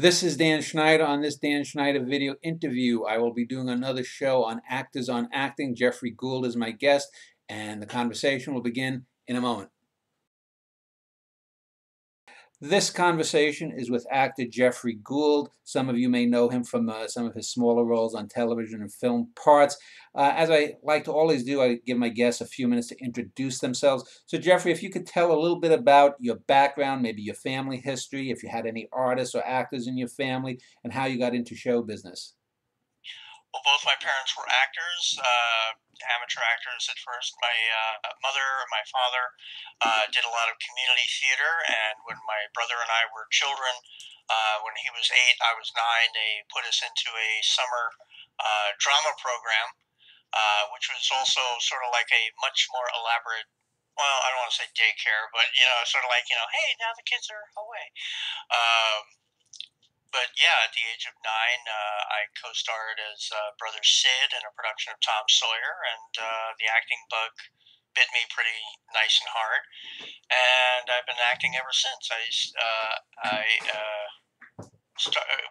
This is Dan Schneider. On this Dan Schneider video interview, I will be doing another show on actors on acting. Geoffrey Gould is my guest, and the conversation will begin in a moment. This conversation is with actor Geoffrey Gould. Some of you may know him from some of his smaller roles on television and film parts. As I like to always do, I give my guests a few minutes to introduce themselves. So, Geoffrey, if you could tell a little bit about your background, maybe your family history, if you had any artists or actors in your family, and how you got into show business. Well, both my parents were actors, amateur actors at first. My mother and my father did a lot of community theater, and when my brother and I were children, when he was 8, I was 9, they put us into a summer drama program, which was also sort of like a much more elaborate. Well, I don't want to say daycare, but sort of like hey, now the kids are away. Um, but yeah, at the age of 9, I co-starred as Brother Sid in a production of Tom Sawyer, and the acting bug bit me pretty nice and hard, and I've been acting ever since.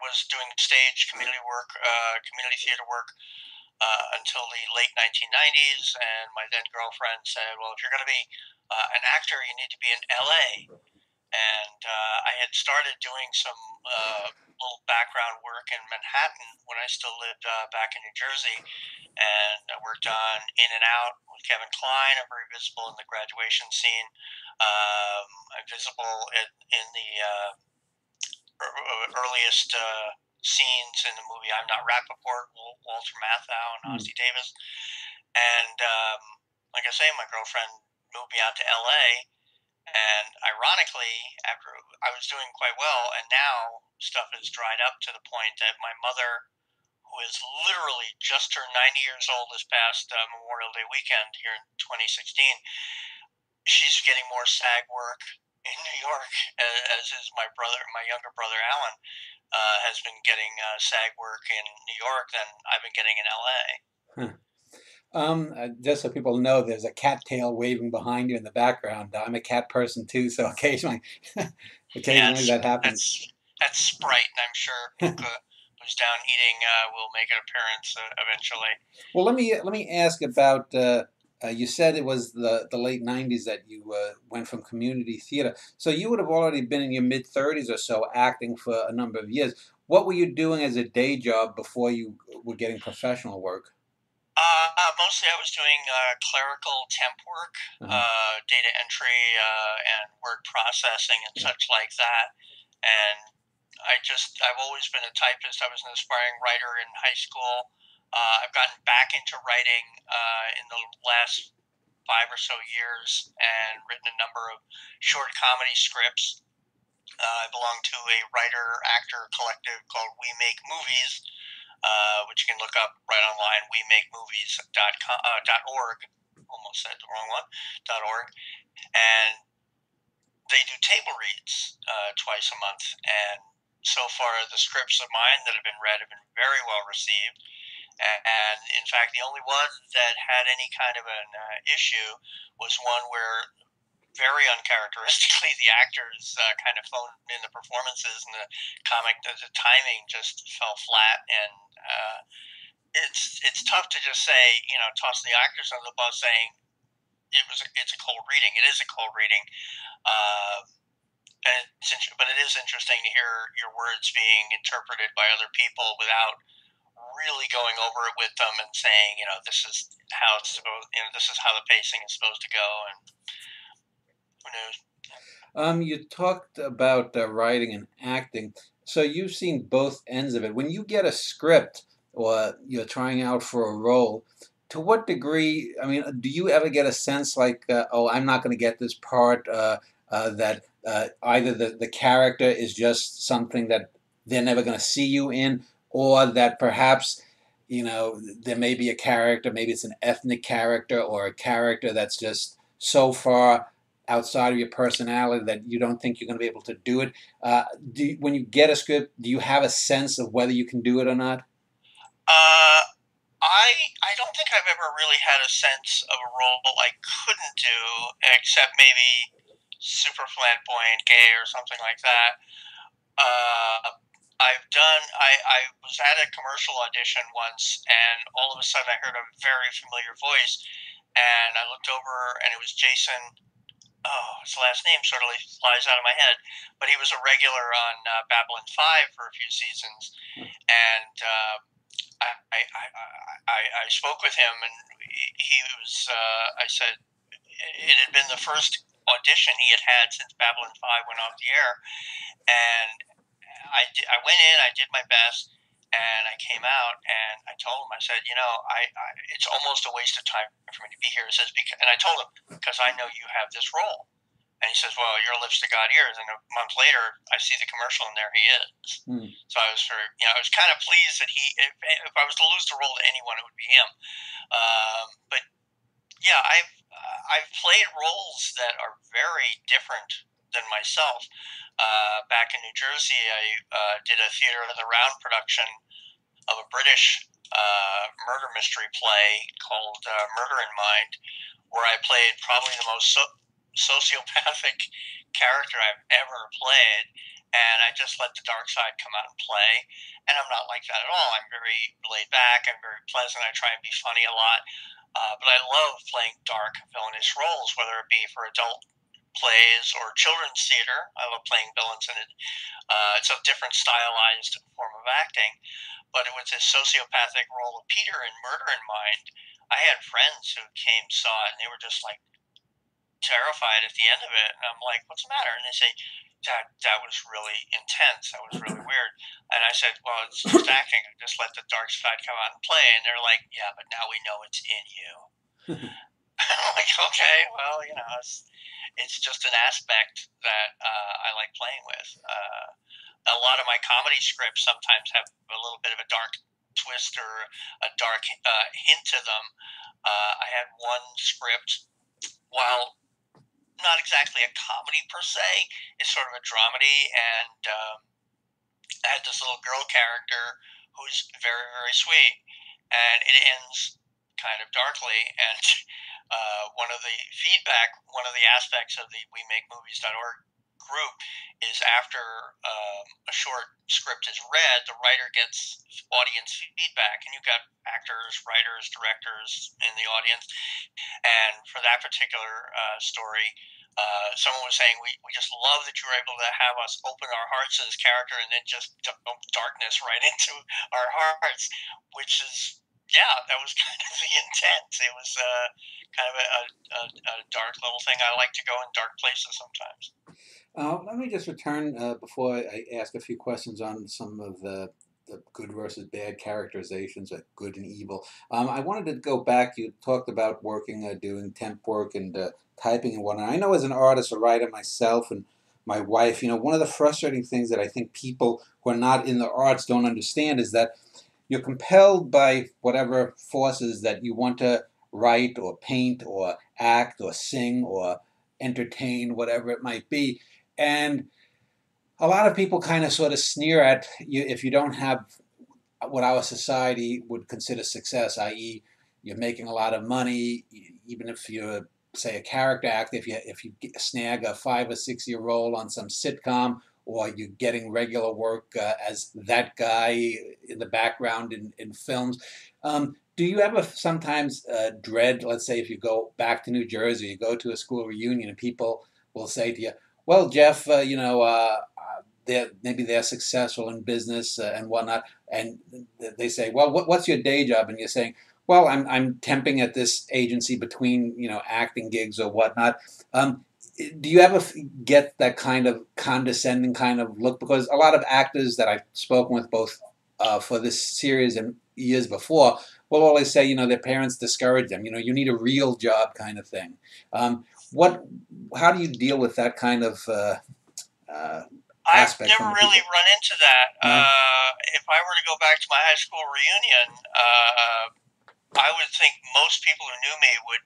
Was doing stage community work, community theater work, until the late 1990s, and my then girlfriend said, "Well, if you're going to be an actor, you need to be in LA." And I had started doing some little background work in Manhattan when I still lived back in New Jersey, and I worked on In and Out with Kevin Kline. I'm very visible in the graduation scene. I'm visible in the earliest scenes in the movie I'm Not Rappaport, Walter Matthau and Ossie Davis. And like I say, my girlfriend moved me out to LA, and ironically, after I was doing quite well, and now stuff has dried up to the point that my mother, who is literally just turned 90 years old this past Memorial Day weekend here in 2016, she's getting more SAG work in New York, as is my brother, my younger brother Alan, has been getting SAG work in New York than I've been getting in LA. Huh. Just so people know, there's a cat tail waving behind you in the background. I'm a cat person too, so occasionally, that happens. That's Sprite, and I'm sure Puka, who's down eating, will make an appearance eventually. Well, let me ask about. You said it was the late '90s that you went from community theater, so you would have already been in your mid-30s or so, acting for a number of years. What were you doing as a day job before you were getting professional work? Mostly I was doing clerical temp work, data entry, and word processing and such like that. And I've always been a typist. I was an aspiring writer in high school. I've gotten back into writing in the last 5 or so years and written a number of short comedy scripts. I belong to a writer-actor collective called We Make Movies, which you can look up right online, wemakemovies.org. Almost said the wrong one, .org. And they do table reads twice a month. And so far, the scripts of mine that have been read have been very well received. And in fact, the only one that had any kind of an issue was one where, very uncharacteristically, the actors kind of phoned in the performances, and the timing just fell flat. And it's tough to just say, toss the actors under the bus, saying it's a cold reading. It is a cold reading. But it is interesting to hear your words being interpreted by other people without really going over it with them and saying, this is how it's supposed, this is how the pacing is supposed to go, and who knows. You talked about writing and acting, so you've seen both ends of it. When you get a script or you're trying out for a role, to what degree, I mean, do you ever get a sense like, oh, I'm not going to get this part, that either the character is just something that they're never going to see you in, or that perhaps, there may be a character, maybe it's an ethnic character or a character that's just so far outside of your personality that you don't think you're going to be able to do it. When you get a script, do you have a sense of whether you can do it or not? I don't think I've ever really had a sense of a role I couldn't do, except maybe super flamboyant, gay, or something like that. I was at a commercial audition once, and all of a sudden I heard a very familiar voice, and I looked over, and it was Jason. Oh, his last name sort of like flies out of my head, but he was a regular on Babylon 5 for a few seasons, and I spoke with him, and he was. I said it had been the first audition he had had since Babylon 5 went off the air, and I went in, I did my best, and I came out, and I told him, I said, it's almost a waste of time for me to be here. He says, and I told him, because I know you have this role. And he says, well, your lips to God ears. And a month later, I see the commercial, and there he is. Hmm. So I was I was kind of pleased that if I was to lose the role to anyone, it would be him. But yeah, I've played roles that are very different than myself. Back in New Jersey, I did a Theater of the Round production of a British murder mystery play called Murder in Mind, where I played probably the most sociopathic character I've ever played, and I just let the dark side come out and play. And I'm not like that at all. I'm very laid back. I'm very pleasant. I try and be funny a lot. But I love playing dark, villainous roles, whether it be for adult plays or children's theater. I love playing villains in it. It's a different stylized form of acting. But with this sociopathic role of Peter in Murder in Mind, I had friends who came, saw it, and they were just like terrified at the end of it. And I'm like, what's the matter? And they say, that was really intense. That was really weird. And I said, well, it's just acting. I just let the dark side come out and play. And they're like, yeah, but now we know it's in you. I'm like, okay, well, it's just an aspect that I like playing with. A lot of my comedy scripts sometimes have a little bit of a dark twist or a dark hint to them. I had one script, while not exactly a comedy per se, it's sort of a dramedy, and I had this little girl character who's very, very sweet, and it ends kind of darkly. And one of the aspects of the WeMakeMovies.org group is after a short script is read, the writer gets audience feedback, and you've got actors, writers, directors in the audience. And for that particular story, someone was saying, we just love that you were able to have us open our hearts to this character and then just dump darkness right into our hearts, which is, yeah, that was kind of the intent. It was kind of a dark little thing. I like to go in dark places sometimes. Let me just return before I ask a few questions on some of the good versus bad characterizations of good and evil. I wanted to go back. You talked about working, doing temp work and typing and whatnot. I know as an artist, a writer myself, and my wife, one of the frustrating things that I think people who are not in the arts don't understand is that you're compelled by whatever forces that you want to write or paint or act or sing or entertain, whatever it might be. And a lot of people kind of sort of sneer at you if you don't have what our society would consider success, i.e., you're making a lot of money, even if you're, say, a character actor, if you snag a 5 or 6 year role on some sitcom, or you're getting regular work as that guy in the background in films. Do you ever sometimes dread, let's say, if you go back to New Jersey, you go to a school reunion, and people will say to you, well, Jeff, maybe they're successful in business and whatnot, and they say, well, what's your day job? And you're saying, well, I'm temping at this agency between acting gigs or whatnot. Do you ever get that kind of condescending kind of look? Because a lot of actors that I've spoken with, both for this series and years before, will always say, their parents discourage them. You need a real job, kind of thing. How do you deal with that kind of I've aspect never from the really people? run into that. No? If I were to go back to my high school reunion, I would think most people who knew me would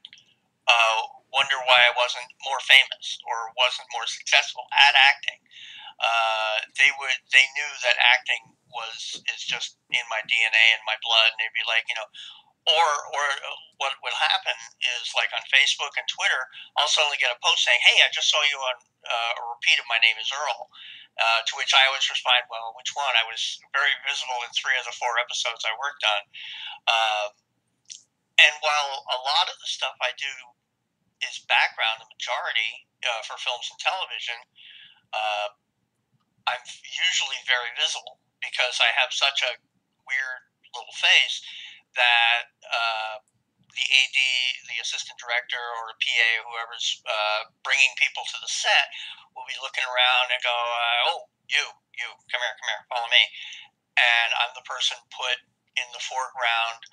wonder why I wasn't more famous or wasn't more successful at acting. They knew that acting is just in my DNA and my blood, and they'd be like, or what would happen is, like on Facebook and Twitter, I'll suddenly get a post saying, "Hey, I just saw you on a repeat of My Name Is Earl," To which I always respond, well, which one? I was very visible in 3 of the 4 episodes I worked on. Um, and while a lot of the stuff I do is background, the majority for films and television, uh, I'm usually very visible because I have such a weird little face that the AD, the assistant director, or the PA, or whoever's bringing people to the set, will be looking around and go, "Oh, you, come here, follow me." And I'm the person put in the foreground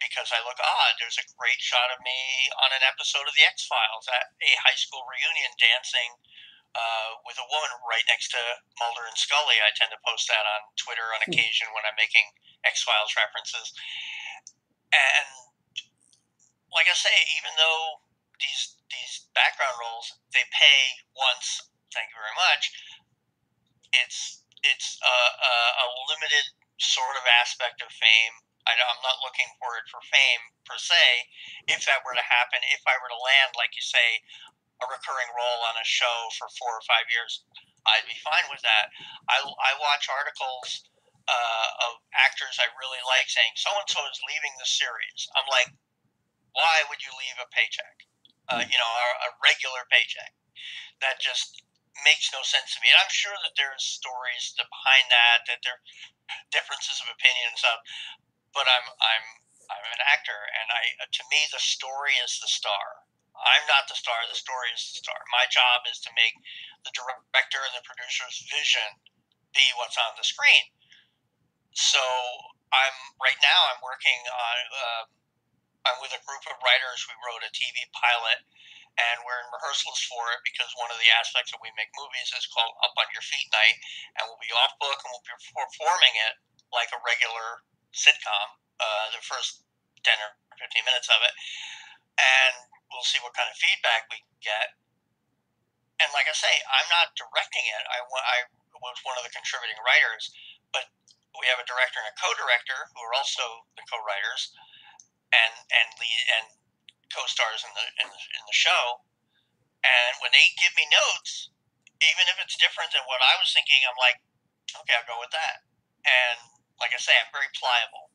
because I look odd. There's a great shot of me on an episode of The X-Files at a high school reunion dancing with a woman right next to Mulder and Scully. I tend to post that on Twitter on occasion when I'm making X-Files references. And like I say, even though these background roles, they pay once, thank you very much, it's a limited sort of aspect of fame. I'm not looking for it for fame per se. If that were to happen, if I were to land, like you say, a recurring role on a show for 4 or 5 years, I'd be fine with that. I watch articles of actors I really like saying so and so is leaving the series. I'm like, why would you leave a paycheck? A regular paycheck. That just makes no sense to me. And I'm sure that there's stories behind that there are differences of opinion and stuff. But I'm an actor, and to me the story is the star. I'm not the star. The story is the star. My job is to make the director and the producer's vision be what's on the screen. So right now I'm working on. I'm with a group of writers. We wrote a TV pilot, and we're in rehearsals for it because one of the aspects that we make movies is called Up on Your Feet Night, and we'll be off book and we'll be performing it like a regular sitcom, the first 10 or 15 minutes of it, and we'll see what kind of feedback we get. And like I say, I'm not directing it. I was one of the contributing writers, but we have a director and a co-director who are also the co-writers and co-stars in the show. And when they give me notes, even if it's different than what I was thinking, I'm like, okay, I'll go with that. And like I say, I'm very pliable.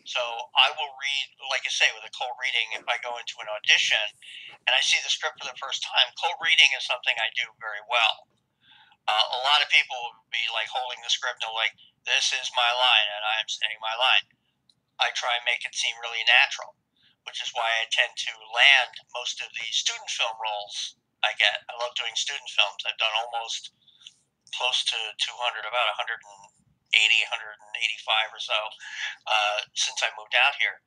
So I will read, like I say, with a cold reading, if I go into an audition and I see the script for the first time, cold reading is something I do very well. A lot of people will be like holding the script and they're like, this is my line and I am saying my line. I try and make it seem really natural, which is why I tend to land most of the student film roles I get. I love doing student films. I've done almost close to 200, about 180, 185 or so since I moved out here.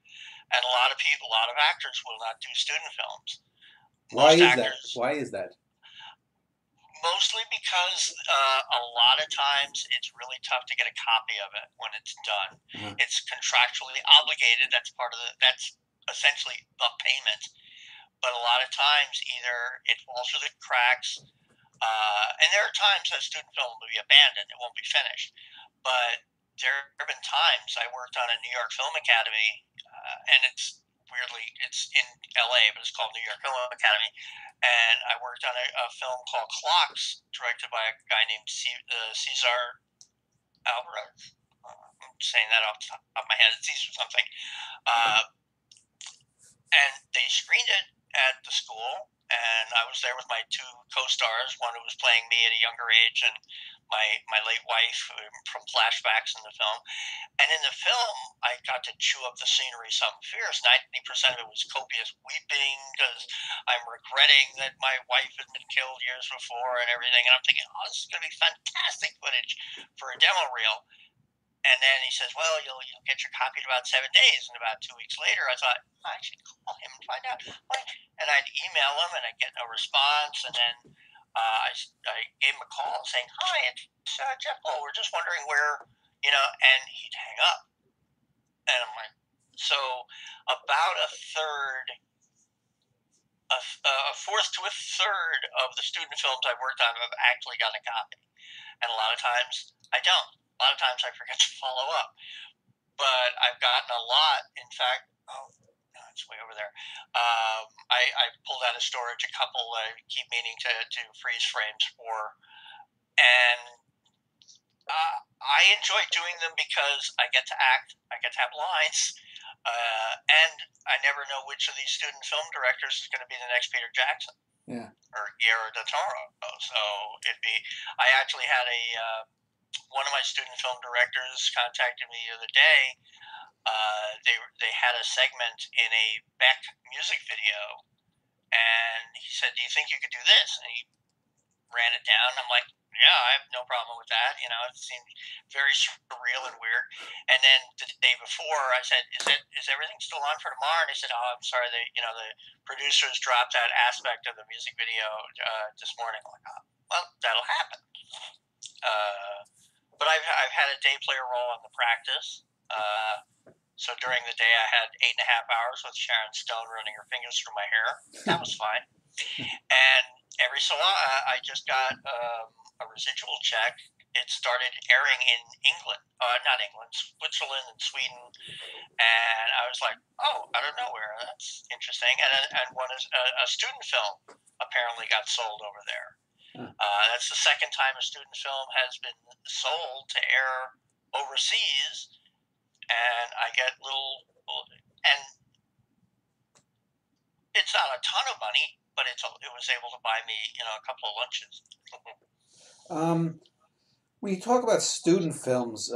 And a lot of people, a lot of actors will not do student films. Why is that? Mostly because a lot of times it's really tough to get a copy of it when it's done. Uh-huh. It's contractually obligated. That's essentially the payment. But a lot of times either it falls through the cracks, and there are times that a student film will be abandoned. It won't be finished. But there have been times I worked on a New York Film Academy, and it's in LA, but it's called New York Film Academy. And I worked on a film called Clocks, directed by a guy named Cesar Alvarez. I'm saying that off the top of my head. It's Cesar something. And they screened it at the school, and I was there with my 2 co-stars, one who was playing me at a younger age, and my late wife from flashbacks in the film. And in the film, I got to chew up the scenery something fierce. 90% of it was copious weeping because I'm regretting that my wife had been killed years before and everything. And I'm thinking, oh, this is going to be fantastic footage for a demo reel. And then he says, well, you'll get your copy in about 7 days. And about 2 weeks later, I thought, I should call him and find out why. And I'd email him, and I'd get no response. And then I gave him a call saying, hi, it's Jeff Gould. We're just wondering where, and he'd hang up. And I'm like, so about a fourth to a third of the student films I've worked on have actually gotten a copy. And a lot of times I don't. A lot of times I forget to follow up. But I've gotten a lot. In fact, it's way over there. I pulled out of storage a couple I keep meaning to freeze frames for. And I enjoy doing them because I get to act, I get to have lines, and I never know which of these student film directors is going to be the next Peter Jackson Yeah. or Guillermo del Toro. So it'd be. I actually had a one of my student film directors contacted me the other day. They had a segment in a Beck music video, and he said, "Do you think you could do this?" And he ran it down. I'm like, yeah, I have no problem with that. You know, it seemed very surreal and weird. And then the day before, I said, is everything still on for tomorrow? And he said, oh, I'm sorry, the producers dropped that aspect of the music video this morning. I'm like, oh, well, that'll happen. Uh, but I've had a day player role on The Practice. So during the day, I had 8.5 hours with Sharon Stone running her fingers through my hair. That was fine. And every so often, I just got a residual check. It started airing in England, not England, Switzerland and Sweden, and I was like, oh, out of nowhere, that's interesting. And one is a student film apparently got sold over there. That's the second time a student film has been sold to air overseas, and I get and it's not a ton of money, but it was able to buy me, a couple of lunches. When you talk about student films,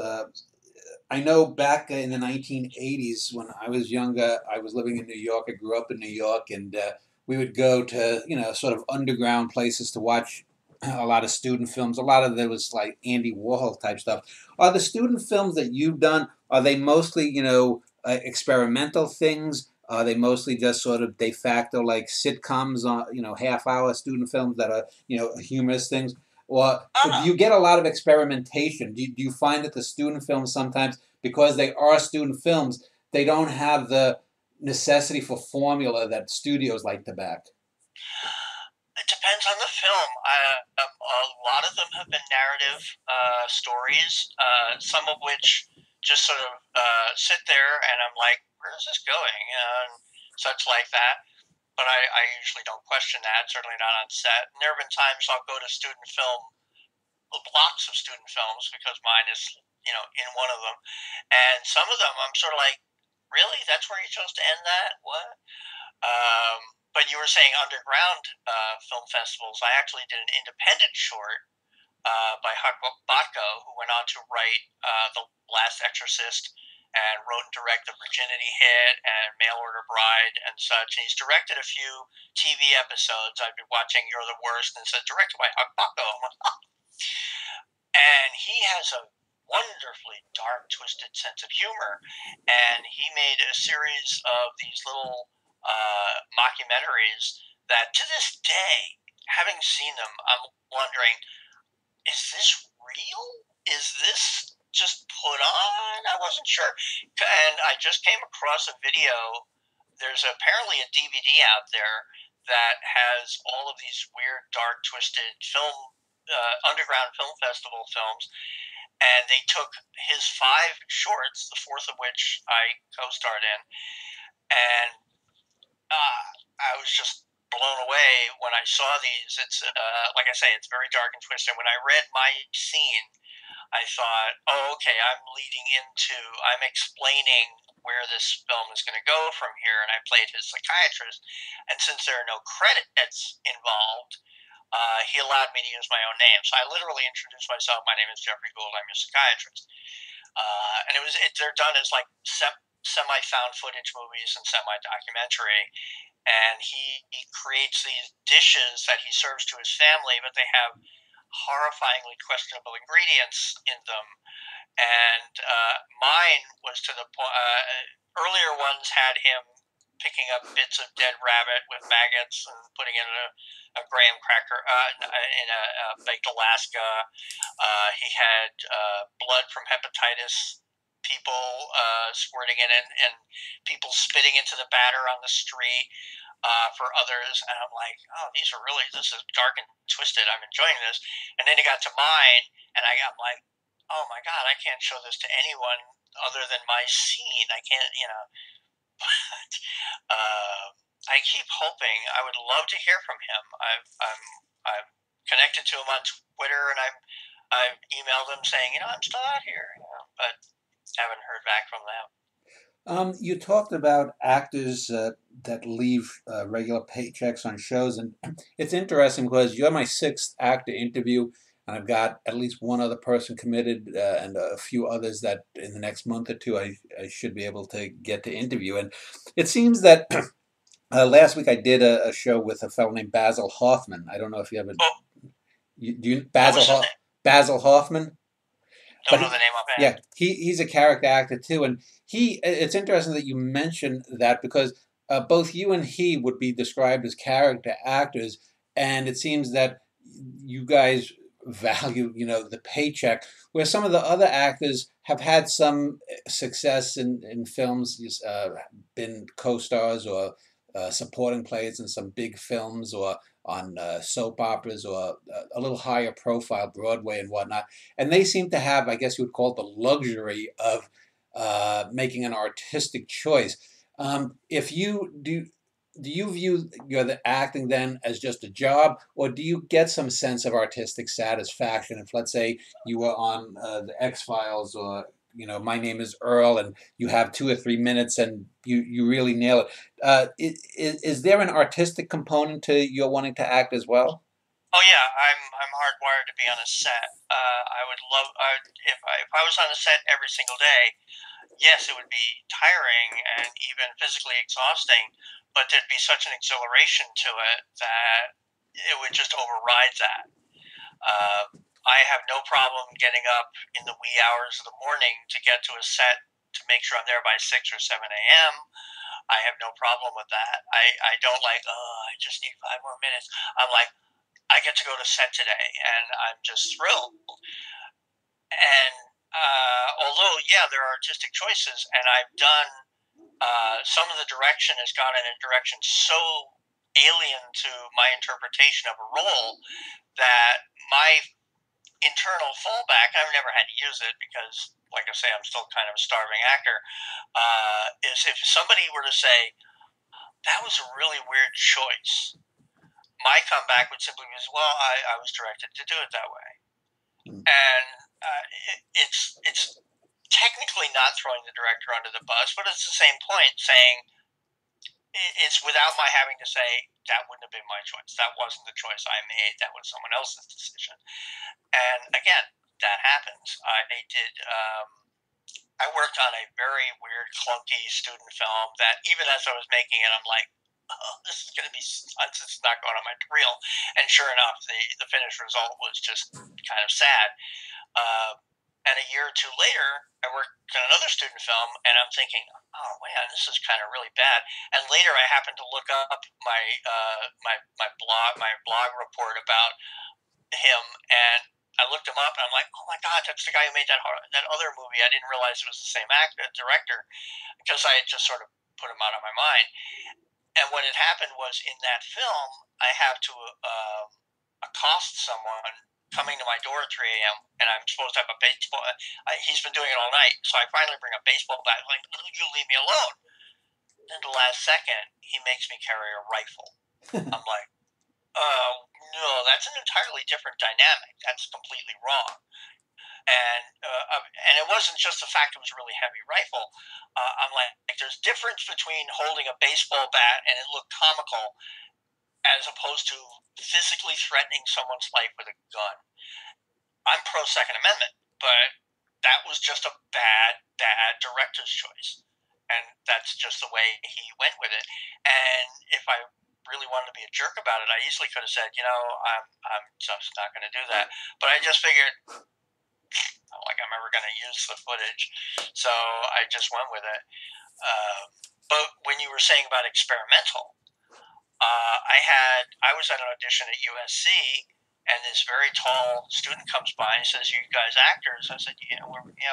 I know back in the 1980s when I was younger, I was living in New York. I grew up in New York, and we would go to sort of underground places to watch a lot of student films. A lot of it was like Andy Warhol type stuff. Are the student films that you've done, are they mostly experimental things? Are they mostly just sort of de facto like sitcoms, half-hour student films that are humorous things? Or do you get a lot of experimentation? Do you find that the student films sometimes, because they are student films, they don't have the necessity for formula that studios like to back? It depends on the film. A lot of them have been narrative stories, some of which just sort of sit there, and I'm like, where is this going? And such like that. But I usually don't question that, certainly not on set. And there have been times I'll go to student film, blocks of student films, because mine is, in one of them. And some of them I'm sort of like, really? That's where you chose to end that? What? But you were saying underground film festivals. I actually did an independent short by Huck Botko, who went on to write The Last Exorcist and wrote and directed The Virginity Hit and Mail Order Bride and such. And he's directed a few TV episodes. I've been watching You're the Worst, and it said directed by Huck Botko. And he has a wonderfully dark, twisted sense of humor. And he made a series of these little mockumentaries that, to this day, having seen them, I'm wondering, is this real? Is this just put on? I wasn't sure. And I just came across a video. There's apparently a DVD out there that has all of these weird, dark, twisted underground film festival films, and they took his 5 shorts, the fourth of which I co-starred in, and I was just blown away when I saw these. It's like I say, it's very dark and twisted. When I read my scene, I thought, oh, okay, I'm explaining where this film is going to go from here, and I played his psychiatrist. And since there are no credits involved, he allowed me to use my own name. So I literally introduced myself. My name is Geoffrey Gould. I'm your psychiatrist. And they're done as like semi-found footage movies and semi-documentary. And he creates these dishes that he serves to his family, but they have horrifyingly questionable ingredients in them. And mine was to the point. Earlier ones had him picking up bits of dead rabbit with maggots and putting it in a graham cracker in a baked Alaska. He had blood from hepatitis people squirting in it, and people spitting into the batter on the street for others. And I'm like, oh, this is dark and twisted. I'm enjoying this. And then it got to mine, and I'm like, oh my God, I can't show this to anyone other than my scene. I can't, but I keep hoping. I would love to hear from him. I'm connected to him on Twitter, and I've emailed them saying, I'm still out here, but haven't heard back from them. You talked about actors that leave regular paychecks on shows, and it's interesting because you're my sixth actor interview, and I've got at least one other person committed, and a few others that in the next month or two I should be able to get to interview. And it seems that last week I did a show with a fellow named Basil Hoffman. I don't know if you ever Oh, do you what was his name? Basil Hoffman. Don't But know the name yeah, offhand. he's a character actor too, and it's interesting that you mentioned that because both you and he would be described as character actors, and it seems that you guys value the paycheck, where some of the other actors have had some success in films, been co-stars or supporting players in some big films or on soap operas or a little higher profile Broadway and whatnot, and they seem to have, I guess you would call it, the luxury of making an artistic choice. If you do you view the acting then as just a job, or do you get some sense of artistic satisfaction if, let's say, you were on the X Files or My Name Is Earl, and you have 2 or 3 minutes and you really nail it? Is there an artistic component to your wanting to act as well? Oh yeah, I'm hardwired to be on a set. I would love if I was on a set every single day. Yes, it would be tiring and even physically exhausting, but there'd be such an exhilaration to it that it would just override that. I have no problem getting up in the wee hours of the morning to get to a set to make sure I'm there by 6 or 7 a.m. I have no problem with that. I don't like, oh, I just need 5 more minutes. I'm like, I get to go to set today, and I'm just thrilled. And although, yeah, there are artistic choices, and I've done some of the direction has gone in a direction so alien to my interpretation of a role that my internal fallback, I've never had to use it because, like I say, I'm still kind of a starving actor, is if somebody were to say, that was a really weird choice, my comeback would simply be, well, I was directed to do it that way. And it's technically not throwing the director under the bus, but it's the same point saying it's without my having to say that wouldn't have been my choice. That wasn't the choice I made. That was someone else's decision. And again, that happens. I did. I worked on a very weird, clunky student film that even as I was making it, I'm like, oh, this is going to be nuts. It's not going on my reel. And sure enough, the finished result was just kind of sad. Uh, and a year or two later, I worked on another student film, and I'm thinking, oh man, this is kind of really bad. And later, I happened to look up my blog report about him, and I looked him up, and I'm like, oh my god, that's the guy who made that other movie. I didn't realize it was the same actor, director, because I had just sort of put him out of my mind. And what had happened was in that film, I have to accost someone coming to my door at 3 a.m. and I'm supposed to have a baseball. He's been doing it all night, so I finally bring a baseball bat. Like, you leave me alone. Then the last second, he makes me carry a rifle. I'm like, no, that's an entirely different dynamic. That's completely wrong. And it wasn't just the fact it was a really heavy rifle. I'm like, there's difference between holding a baseball bat and it looked comical as opposed to physically threatening someone's life with a gun. I'm pro Second Amendment, but that was just a bad director's choice, and that's just the way he went with it. And if I really wanted to be a jerk about it, I easily could have said, I'm just not going to do that. But I just figured, not like I'm ever going to use the footage, so I just went with it. But when you were saying about experimental, I was at an audition at USC, and this very tall student comes by and says, "You guys actors?" I said, "Yeah,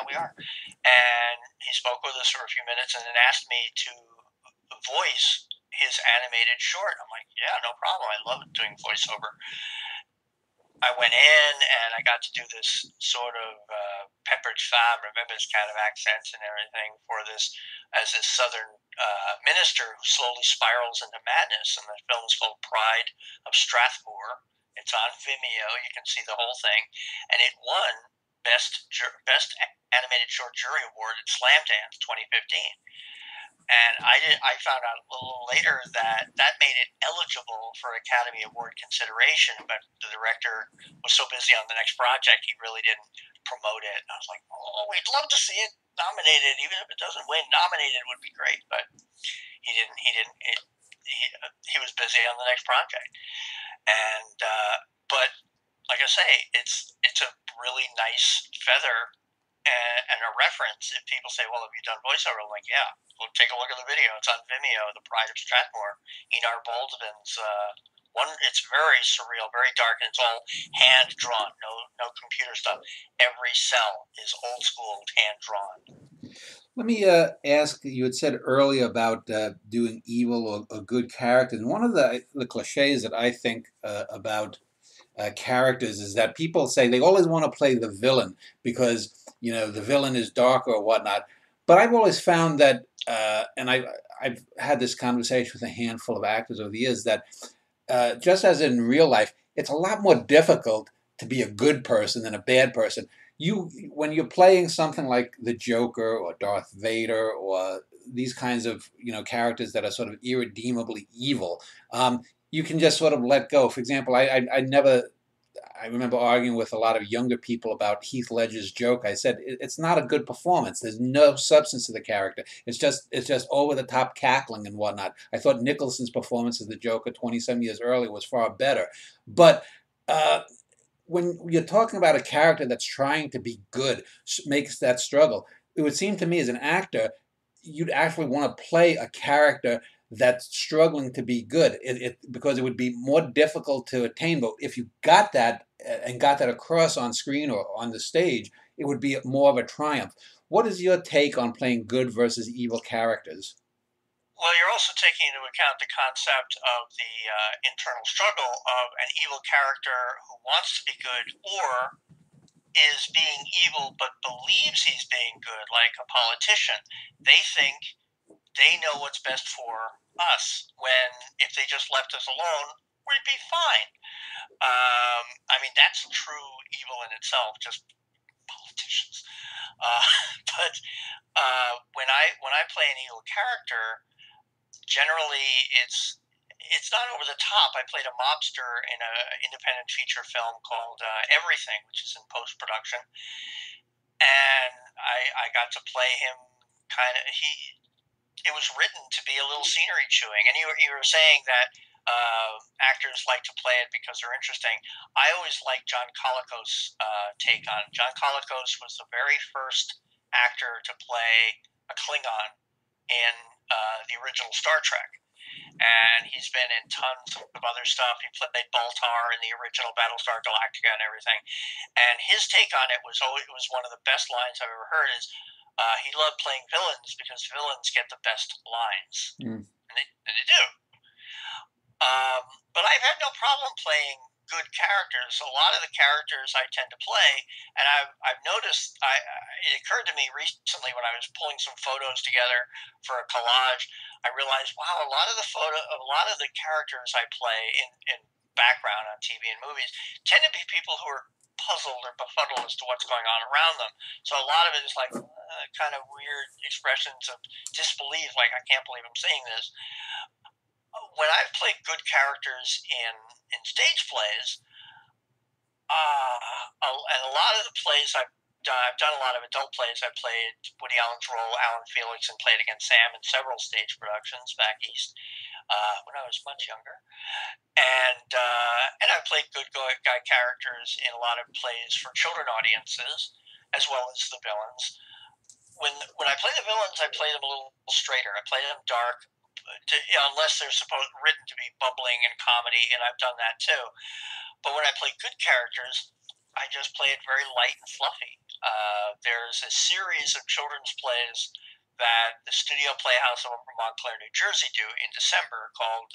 we are." And he spoke with us for a few minutes, and then asked me to voice his animated short. I'm like, "Yeah, no problem. I love doing voiceover." I went in and I got to do this sort of Pepperidge Farm, remember his kind of accents and everything for this as this southern minister who slowly spirals into madness. And the film is called Pride of Strathmore. It's on Vimeo. You can see the whole thing, and it won best animated short jury award at Slamdance 2015. And I found out a little later that that made it eligible for Academy Award consideration, but the director was so busy on the next project he really didn't promote it. And I was like, oh, we'd love to see it nominated, even if it doesn't win. Nominated would be great, but he didn't. He didn't. He was busy on the next project, and but like I say, it's a really nice feather and a reference. If people say, "Well, have you done voiceover?" I'm like, "Yeah." Well, take a look at the video. It's on Vimeo. The Pride of Strathmore. Einar Baldwin's one. It's very surreal, very dark, and it's all hand drawn. No computer stuff. Every cell is old school hand drawn. Let me ask. You had said earlier about doing evil or good characters, and one of the cliches that I think about characters is that people say they always want to play the villain because the villain is darker or whatnot. But I've always found that, and I've had this conversation with a handful of actors over the years, that just as in real life, it's a lot more difficult to be a good person than a bad person. When you're playing something like the Joker or Darth Vader or these kinds of characters that are sort of irredeemably evil, you can just sort of let go. For example, I remember arguing with a lot of younger people about Heath Ledger's Joker. I said it's not a good performance. There's no substance to the character. It's just over the top cackling and whatnot. I thought Nicholson's performance as the Joker 27 years earlier was far better. But when you're talking about a character that's trying to be good, makes that struggle, it would seem to me as an actor, you'd actually want to play a character that's struggling to be good, because it would be more difficult to attain. But if you got that and got that across on screen or on the stage, it would be more of a triumph. What is your take on playing good versus evil characters? Well, you're also taking into account the concept of the internal struggle of an evil character who wants to be good or is being evil but believes he's being good, like a politician. They think they know what's best for us when if they just left us alone, we'd be fine. I mean, that's true evil in itself, just politicians. Uh, but when I play an evil character, generally it's not over the top. I played a mobster in an independent feature film called Everything, which is in post production, and I got to play him kind of he. It was written to be a little scenery chewing, and you were saying that actors like to play it because they're interesting. I always liked John Colicos' take on it. John Colicos was the very first actor to play a Klingon in the original Star Trek, and he's been in tons of other stuff. He played Baltar in the original Battlestar Galactica and everything. And his take on it was always, it was one of the best lines I've ever heard. Is he loved playing villains because villains get the best lines, Mm. and they do. But I've had no problem playing good characters. A lot of the characters I tend to play, and I've noticed. It occurred to me recently when I was pulling some photos together for a collage. I realized, wow, a lot of the characters I play in background on TV and movies tend to be people who are puzzled or befuddled as to what's going on around them. So a lot of it is like kind of weird expressions of disbelief, like I can't believe I'm saying this. When I've played good characters in stage plays, and a lot of the plays I've done a lot of adult plays. I played Woody Allen's role, Alan Felix, and played against Sam in several stage productions back east when I was much younger. And I played good guy characters in a lot of plays for children audiences, as well as the villains. When I play the villains, I play them a little straighter. I play them dark, unless they're written to be bubbling and comedy, and I've done that too. But when I play good characters, I just play it very light and fluffy. There's a series of children's plays that the Studio Playhouse over in Montclair, New Jersey, do in December called,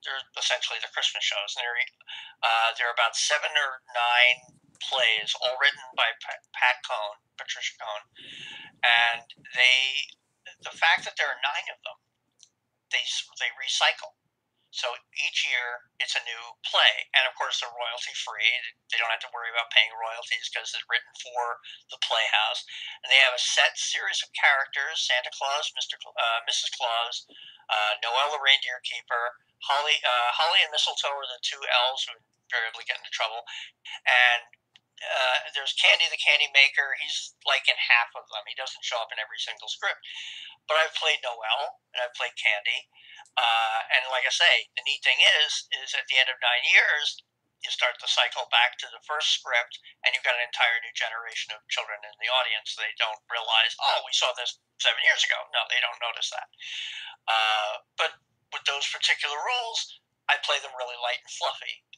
they're essentially the Christmas shows. And they're about 7 or 9 plays, all written by Patricia Cohn, and the fact that there are 9 of them, they recycle. So each year it's a new play, and of course they're royalty free. They don't have to worry about paying royalties because it's written for the Playhouse. And they have a set series of characters: Santa Claus, Mrs. Claus, Noel the reindeer keeper, Holly and Mistletoe are the two elves who invariably get into trouble, and there's Candy the Candy Maker. He's like in half of them. He doesn't show up in every single script. But I've played Noel and I've played Candy. And like I say, the neat thing is at the end of 9 years, you start the cycle back to the first script, and you've got an entire new generation of children in the audience. They don't realize, oh, we saw this 7 years ago. No, they don't notice that. But with those particular roles, I play them really light and fluffy.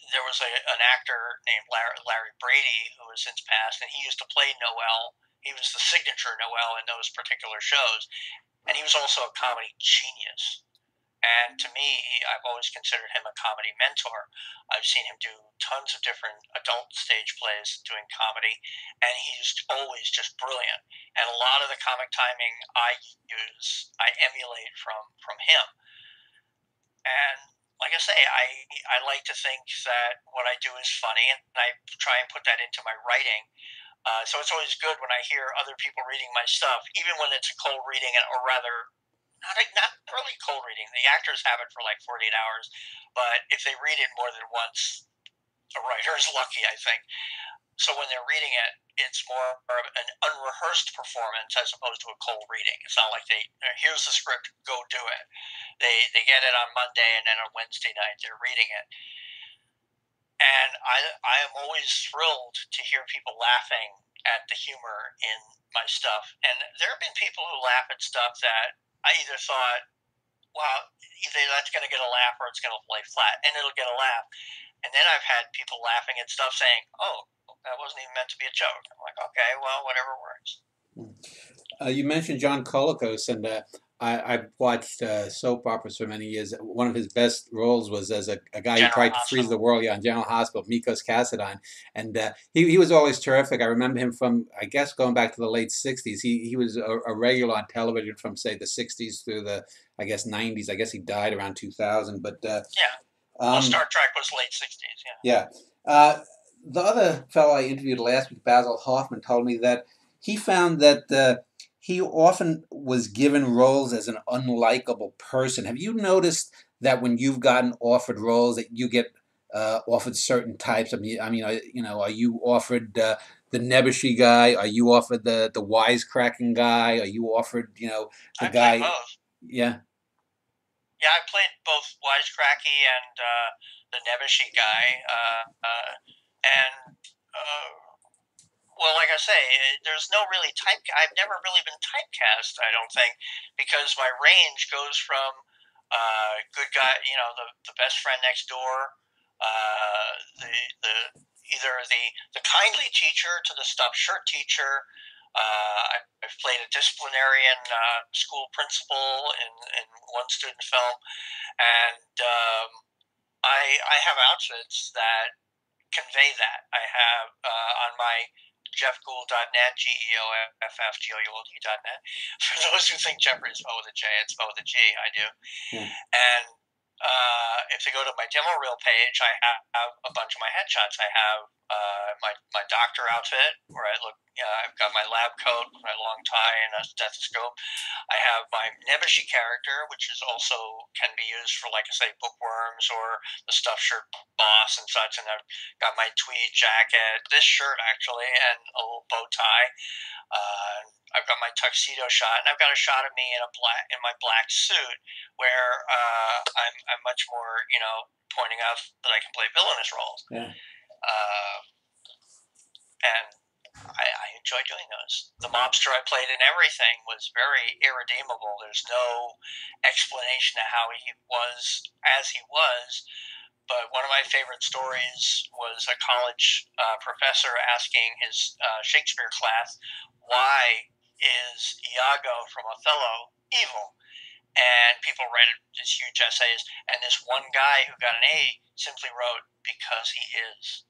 There was an actor named Larry Brady who has since passed, and he used to play Noel. He was the signature Noel in those particular shows, and he was also a comedy genius. And to me, I've always considered him a comedy mentor. I've seen him do tons of different adult stage plays doing comedy, and he's always just brilliant. And a lot of the comic timing I emulate from him. And like I say, I like to think that what I do is funny, and I try and put that into my writing. So it's always good when I hear other people reading my stuff, even when it's a cold reading, or rather, not really cold reading. The actors have it for like 48 hours, but if they read it more than once, the writer is lucky, I think. So when they're reading it, it's more of an unrehearsed performance as opposed to a cold reading. It's not like here's the script, go do it. They get it on Monday, and then on Wednesday night they're reading it. And I am always thrilled to hear people laughing at the humor in my stuff. And there have been people who laugh at stuff that I either thought, wow, either that's going to get a laugh or it's going to lay flat, and it'll get a laugh. And then I've had people laughing at stuff saying, oh, that wasn't even meant to be a joke. I'm like, okay, well, whatever works. You mentioned John Colicos, and I've watched soap operas for many years. One of his best roles was as a guy who General tried to freeze Hospital. the world, on General Hospital, Mikos Cassadine. And he was always terrific. I remember him from, I guess, going back to the late 60s. He was a regular on television from, say, the 60s through the, I guess, 90s. I guess he died around 2000. But Yeah. Well, Star Trek was late 60s, yeah. The other fellow I interviewed last week, Basil Hoffman, told me that he found that he often was given roles as an unlikable person. Have you noticed that when you've gotten offered roles that you get offered certain types? Are you offered the nebbishy guy? Are you offered the wisecracking guy? Are you offered, the guy? Both. Yeah. Yeah, I played both wisecracky and the nebbishy guy. Well, like I say, there's no really type. I've never really been typecast, I don't think, because my range goes from good guy, the best friend next door, the either the kindly teacher to the stuffed shirt teacher. I've played a disciplinarian school principal in one student film, and I have outfits that convey that. I have on my JeffGould.net, GeoffGould.net. For those who think Geoffrey is spelled with a J, it's spelled with a G. I do. Yeah. And if they go to my demo reel page, I have a bunch of my headshots. I have my doctor outfit where I look. I've got my lab coat, my long tie, and a stethoscope. I have my nebbishy character, which is also can be used for, like I say, bookworms or the stuffed shirt boss and such. And I've got my tweed jacket, this shirt actually, and a little bow tie. I've got my tuxedo shot, and I've got a shot of me in my black suit, where I'm much more, pointing out that I can play villainous roles. Yeah. And I enjoy doing those. The mobster I played in everything was very irredeemable. There's no explanation of how he was as he was. But one of my favorite stories was a college professor asking his Shakespeare class, why is Iago from Othello evil? And people read these huge essays, and this one guy who got an A simply wrote, because he is.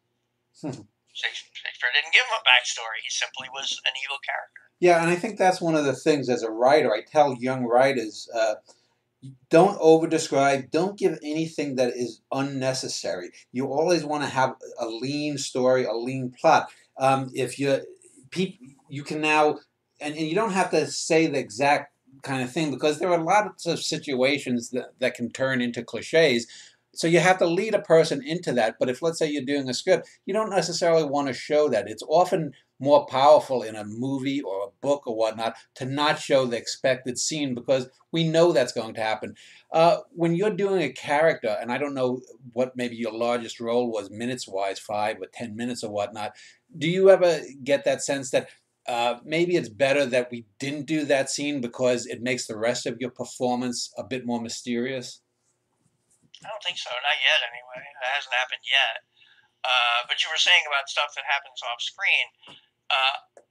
Shakespeare didn't give him a backstory. He simply was an evil character. Yeah, and I think that's one of the things as a writer, I tell young writers, Don't over describe. Don't give anything that is unnecessary. You always want to have a lean story, a lean plot. If you peop, you can now, and you don't have to say the exact kind of thing because there are lots of situations that can turn into cliches. So you have to lead a person into that. But if, let's say, you're doing a script, you don't necessarily want to show that. It's often more powerful in a movie or a book or whatnot to not show the expected scene because we know that's going to happen. When you're doing a character, and I don't know what maybe your largest role was minutes wise, 5 or 10 minutes or whatnot, do you ever get that sense that maybe it's better that we didn't do that scene because it makes the rest of your performance a bit more mysterious? I don't think so. Not yet, anyway. That hasn't happened yet. But you were saying about stuff that happens off screen.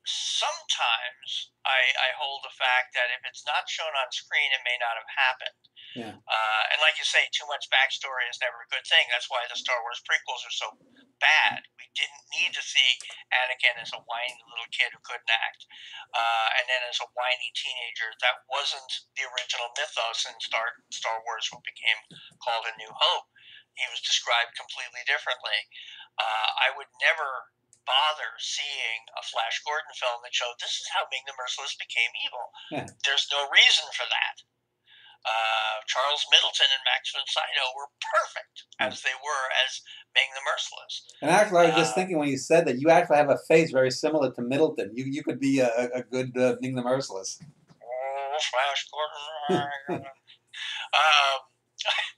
Sometimes I hold the fact that if it's not shown on screen, it may not have happened. Yeah. And like you say, too much backstory is never a good thing. That's why the Star Wars prequels are so bad. We didn't need to see Anakin as a whiny little kid who couldn't act, and then as a whiny teenager. That wasn't the original mythos in Star Wars, what became called A New Hope. He was described completely differently. I would never bother seeing a Flash Gordon film that showed this is how Ming the Merciless became evil. Yeah. There's no reason for that. Charles Middleton and Max von Sydow were perfect as they were as Ming the Merciless. And actually, I was just thinking when you said that you actually have a face very similar to Middleton. You could be a good Ning the Merciless. Oh, Flash Gordon.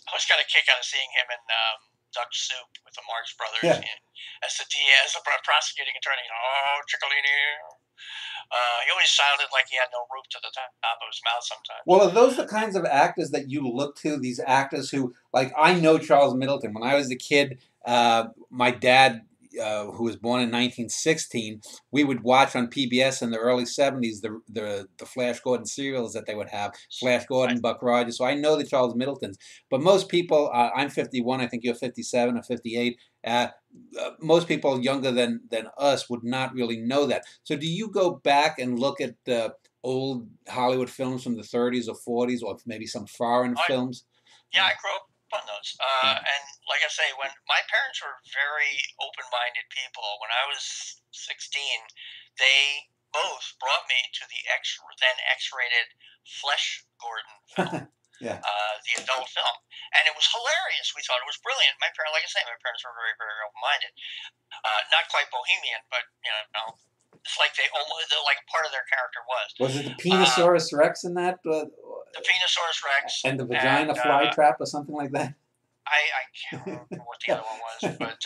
I was got a kick out of seeing him in Duck Soup with the Marx Brothers. Yeah. As the prosecuting attorney. Oh, Ciccolini. He always sounded like he had no roof to the top of his mouth sometimes. Well, are those the kinds of actors that you look to? These actors who, like, I know Charles Middleton. When I was a kid, my dad, who was born in 1916, we would watch on PBS in the early 70s the Flash Gordon serials that they would have, Flash Gordon, Right. Buck Rogers. So I know the Charles Middletons. But most people, I'm 51, I think you're 57 or 58. Most people younger than us would not really know that. So do you go back and look at old Hollywood films from the 30s or 40s, or maybe some foreign films? Yeah, I grew up on those. And like I say, when my parents were very open-minded people, when I was 16, they both brought me to the then X-rated Flesh Gordon film. Yeah. The adult film, and it was hilarious. We thought it was brilliant. My parents, like I say, my parents were very, very open-minded. Not quite bohemian, but it's like like part of their character was. Was it the Penosaurus Rex in that? The Penosaurus Rex And the vagina fly trap or something like that? I can't remember what the other one was, but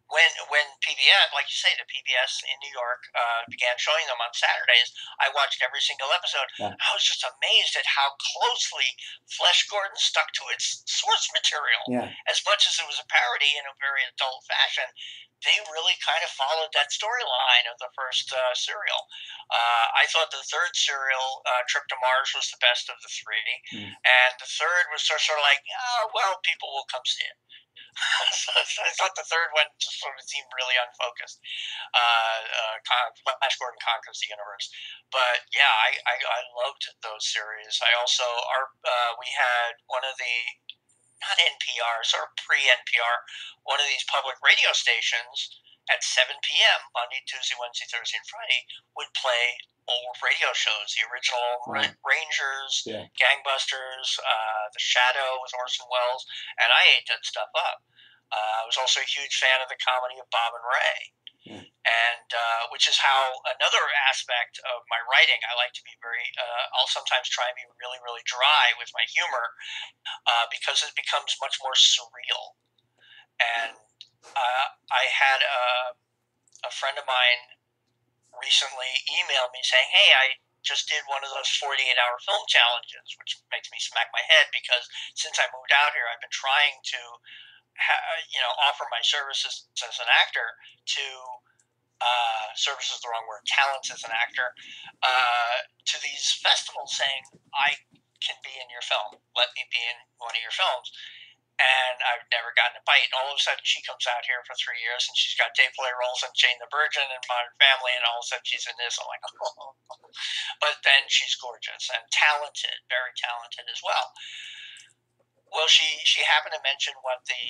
when PBS, like you say, the PBS in New York began showing them on Saturdays, I watched every single episode. Yeah. I was just amazed at how closely Flesh Gordon stuck to its source material. Yeah. As much as it was a parody in a very adult fashion, they really kind of followed that storyline of the first serial. I thought the third serial, Trip to Mars, was the best of the three. And the third was sort of like, oh, well, people will come see it. So I thought the third one just sort of seemed really unfocused. Flash Gordon conquers the universe, but yeah, I loved those series. I also we had one of the not NPR, sort of pre-NPR, one of these public radio stations at 7 p.m. Monday, Tuesday, Wednesday, Thursday, and Friday would play old radio shows, the original Rangers, Gangbusters, The Shadow with Orson Welles, and I ate that stuff up. I was also a huge fan of the comedy of Bob and Ray, and which is how another aspect of my writing, I like to be very, I'll sometimes try and be really, really dry with my humor because it becomes much more surreal. And I had a friend of mine recently emailed me saying, hey, I just did one of those 48-hour film challenges, which makes me smack my head because since I moved out here, I've been trying to offer my services as an actor to service is the wrong word, talents as an actor, to these festivals saying, I can be in your film. Let me be in one of your films. and I've never gotten a bite. And all of a sudden, she comes out here for 3 years, and she's got day play roles in Jane the Virgin and Modern Family, and all of a sudden she's in this. I'm like, oh. But then she's gorgeous and talented, very talented as well. Well, she happened to mention what the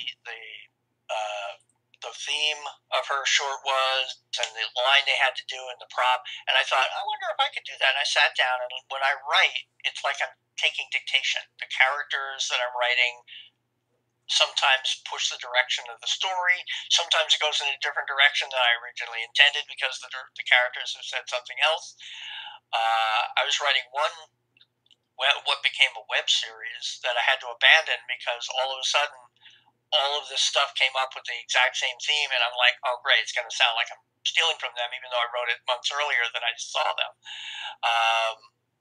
theme of her short was and the line they had to do in the prop, and I thought, I wonder if I could do that. And I sat down, and when I write, it's like I'm taking dictation. The characters that I'm writing sometimes push the direction of the story. Sometimes it goes in a different direction than I originally intended because the characters have said something else. I was writing what became a web series that I had to abandon because all of a sudden all of this stuff came up with the exact same theme, and I'm like, oh great, it's going to sound like I'm stealing from them, even though I wrote it months earlier than I saw them.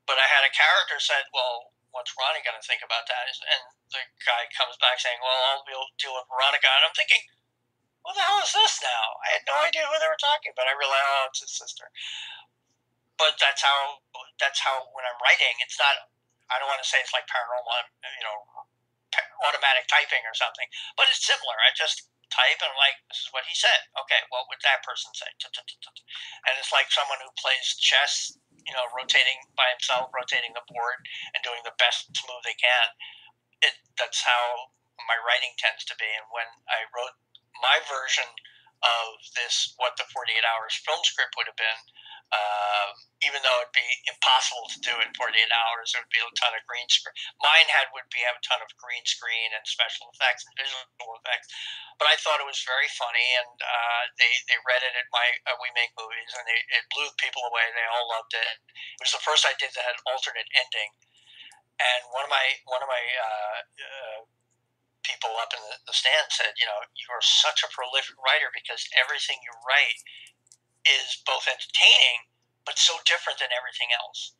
But I had a character said, well, what's Ronnie going to think about that? And the guy comes back saying, well, I'll deal with Veronica. And I'm thinking, what the hell is this now? I had no idea who they were talking about. I realized, oh, it's his sister. But that's how when I'm writing, it's not, I don't want to say it's like paranormal, automatic typing or something, but it's similar. I just type and I'm like, this is what he said. Okay, what would that person say? And it's like someone who plays chess, rotating by himself, rotating the board and doing the best move they can. That's how my writing tends to be. And when I wrote my version of this, what the 48 Hours film script would have been, even though it'd be impossible to do in 48 hours, there would be a ton of green screen. Mine would have a ton of green screen and special effects and visual effects. But I thought it was very funny, and they read it at my We Make Movies, and it blew people away. They all loved it. It was the first I did that had an alternate ending. And one of my people up in the stand said, you are such a prolific writer because everything you write is both entertaining but so different than everything else.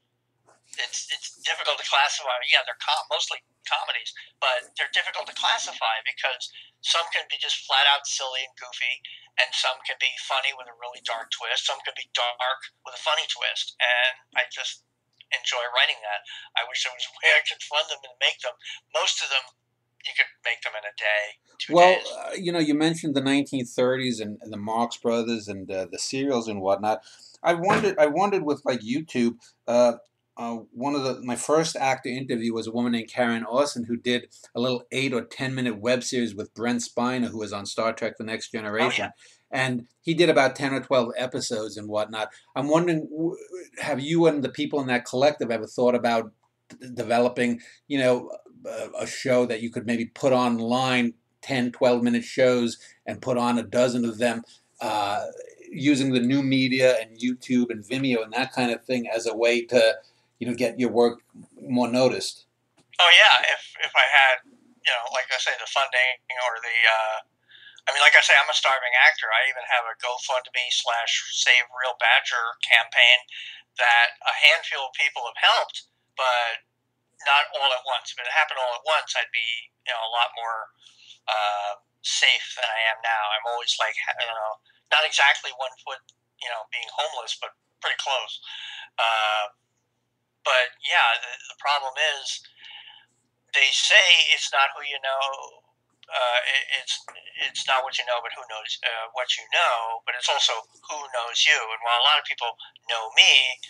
It's difficult to classify. Yeah, they're mostly comedies, but they're difficult to classify because some can be just flat out silly and goofy, and some can be funny with a really dark twist. Some can be dark with a funny twist, and I just enjoy writing that. I wish there was a way I could fund them and make them. Most of them, you could make them in a day, 2 Well, days. you mentioned the 1930s and the Marx Brothers and the serials and whatnot. I wondered with like YouTube. One of my first actor interview was a woman named Karen Austin who did a little 8 or 10 minute web series with Brent Spiner, who was on Star Trek: The Next Generation. Oh, yeah. And he did about 10 or 12 episodes and whatnot. I'm wondering, have you and the people in that collective ever thought about developing, a show that you could maybe put online, 10, 12-minute shows, and put on a dozen of them, using the new media and YouTube and Vimeo and that kind of thing as a way to, get your work more noticed? Oh yeah, if I had, like I say, the funding or like I say, I'm a starving actor. I even have a GoFundMe/Save Real Badger campaign that a handful of people have helped, but not all at once. If it happened all at once, I'd be, a lot more safe than I am now. I'm always like, not exactly 1 foot, being homeless, but pretty close. But yeah, the problem is they say it's not who you know. It's not what you know, but who knows what you know. But it's also who knows you. And while a lot of people know me,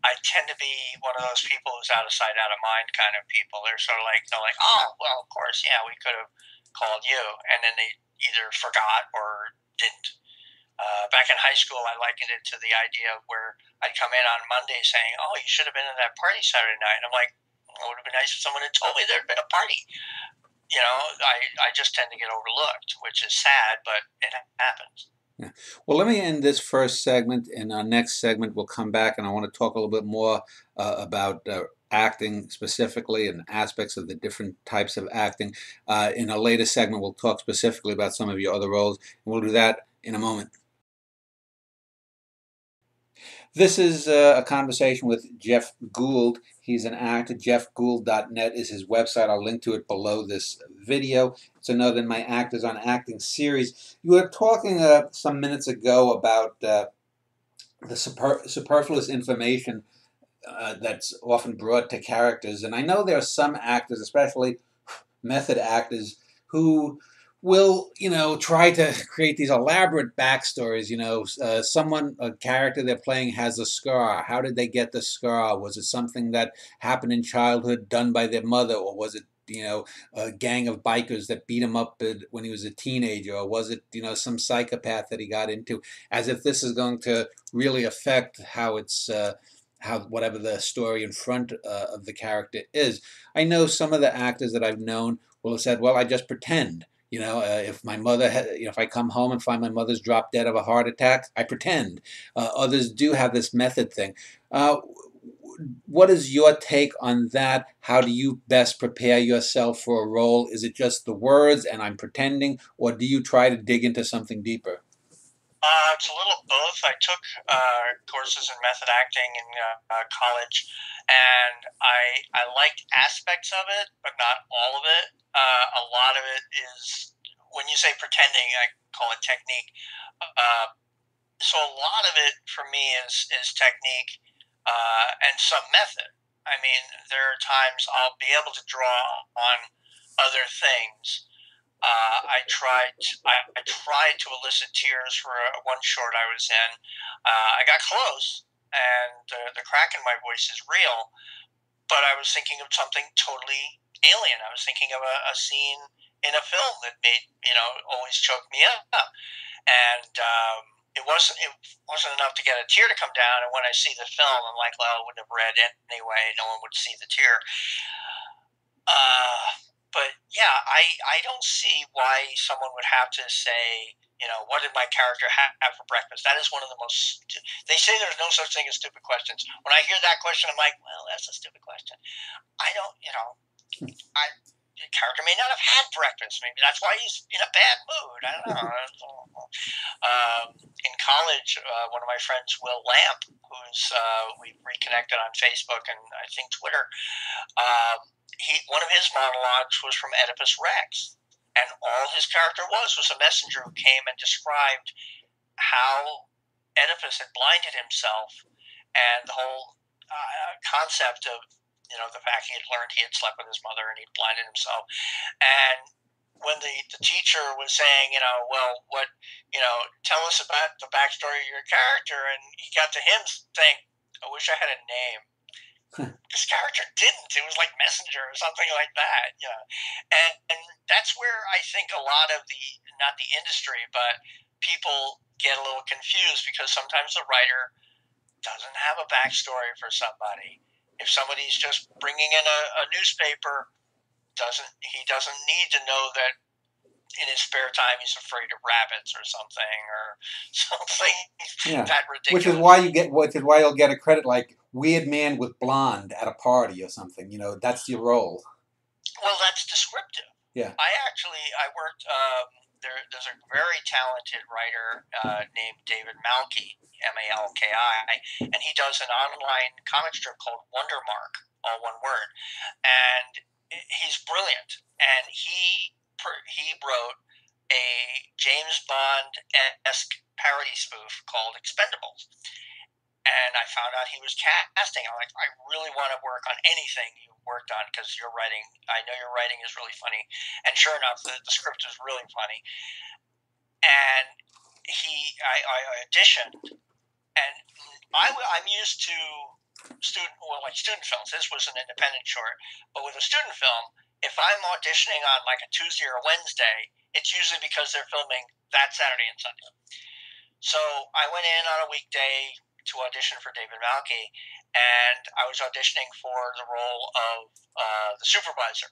I tend to be one of those people who's out of sight, out of mind kind of people. They're like, oh, well, of course, yeah, we could have called you, and then they either forgot or didn't. Back in high school, I likened it to the idea of where I'd come in on Monday saying, oh, you should have been at that party Saturday night. And I'm like, it would have been nice if someone had told me there'd been a party. I just tend to get overlooked, which is sad, but it happens. Yeah. Well, let me end this first segment. In our next segment, we'll come back and I want to talk a little bit more about acting specifically and aspects of the different types of acting. In a later segment, we'll talk specifically about some of your other roles, and we'll do that in a moment. This is a conversation with Geoff Gould. He's an actor. JeffGould.net is his website. I'll link to it below this video. It's another in my Actors on Acting series. You were talking some minutes ago about the superfluous information that's often brought to characters. And I know there are some actors, especially method actors, who will, try to create these elaborate backstories. A character they're playing has a scar. How did they get the scar? Was it something that happened in childhood done by their mother, or was it, a gang of bikers that beat him up when he was a teenager, or was it, some psychopath that he got into? As if this is going to really affect how whatever the story in front of the character is. I know some of the actors that I've known will have said, "Well, I just pretend." If my mother, if I come home and find my mother's dropped dead of a heart attack, I pretend. Others do have this method thing. Uh, what is your take on that? How do you best prepare yourself for a role? Is it just the words and I'm pretending, or do you try to dig into something deeper? It's a little both. I took courses in method acting in college, and I liked aspects of it, but not all of it. A lot of it is, when you say pretending, I call it technique. Uh, so a lot of it for me is technique and some method. I mean, there are times I'll be able to draw on other things. I tried to elicit tears for one short I was in. I got close, and the crack in my voice is real. But I was thinking of something totally alien. I was thinking of a scene in a film that made always choked me up, and it wasn't enough to get a tear to come down. And when I see the film, I'm like, well, I wouldn't have read it anyway. No one would see the tear. Uh, but yeah, I don't see why someone would have to say, what did my character have for breakfast? That is one of the most. They say there's no such thing as stupid questions. When I hear that question, I'm like, well, that's a stupid question. I don't, I the character may not have had breakfast. Maybe that's why he's in a bad mood. I don't know. In college, one of my friends, Will Lamp, who's we reconnected on Facebook and I think Twitter. One of his monologues was from Oedipus Rex, and all his character was a messenger who came and described how Oedipus had blinded himself, and the whole concept of the fact he had learned he had slept with his mother and he'd blinded himself. And when the teacher was saying, well, tell us about the backstory of your character, and he got to him saying, I wish I had a name. This character didn't. It was like Messenger or something like that, and that's where I think a lot of not the industry, but people get a little confused because sometimes the writer doesn't have a backstory for somebody. If somebody's just bringing in a newspaper, he doesn't need to know that in his spare time he's afraid of rabbits or something Yeah, that ridiculous. which is why you'll get a credit like weird man with blonde at a party or something. That's your role. Well, that's descriptive. Yeah. I worked. There's a very talented writer named David Malki, Malki, and he does an online comic strip called Wondermark, all one word, and he's brilliant. And he wrote a James Bond-esque parody spoof called Expendables. And I found out he was casting. I'm like, I really want to work on anything you worked on because I know your writing is really funny. And sure enough, the script is really funny. And I auditioned, and I'm used to student films. This was an independent short, but with a student film, if I'm auditioning on like a Tuesday or a Wednesday, it's usually because they're filming that Saturday and Sunday. So I went in on a weekday to audition for David Malki, and I was auditioning for the role of the supervisor.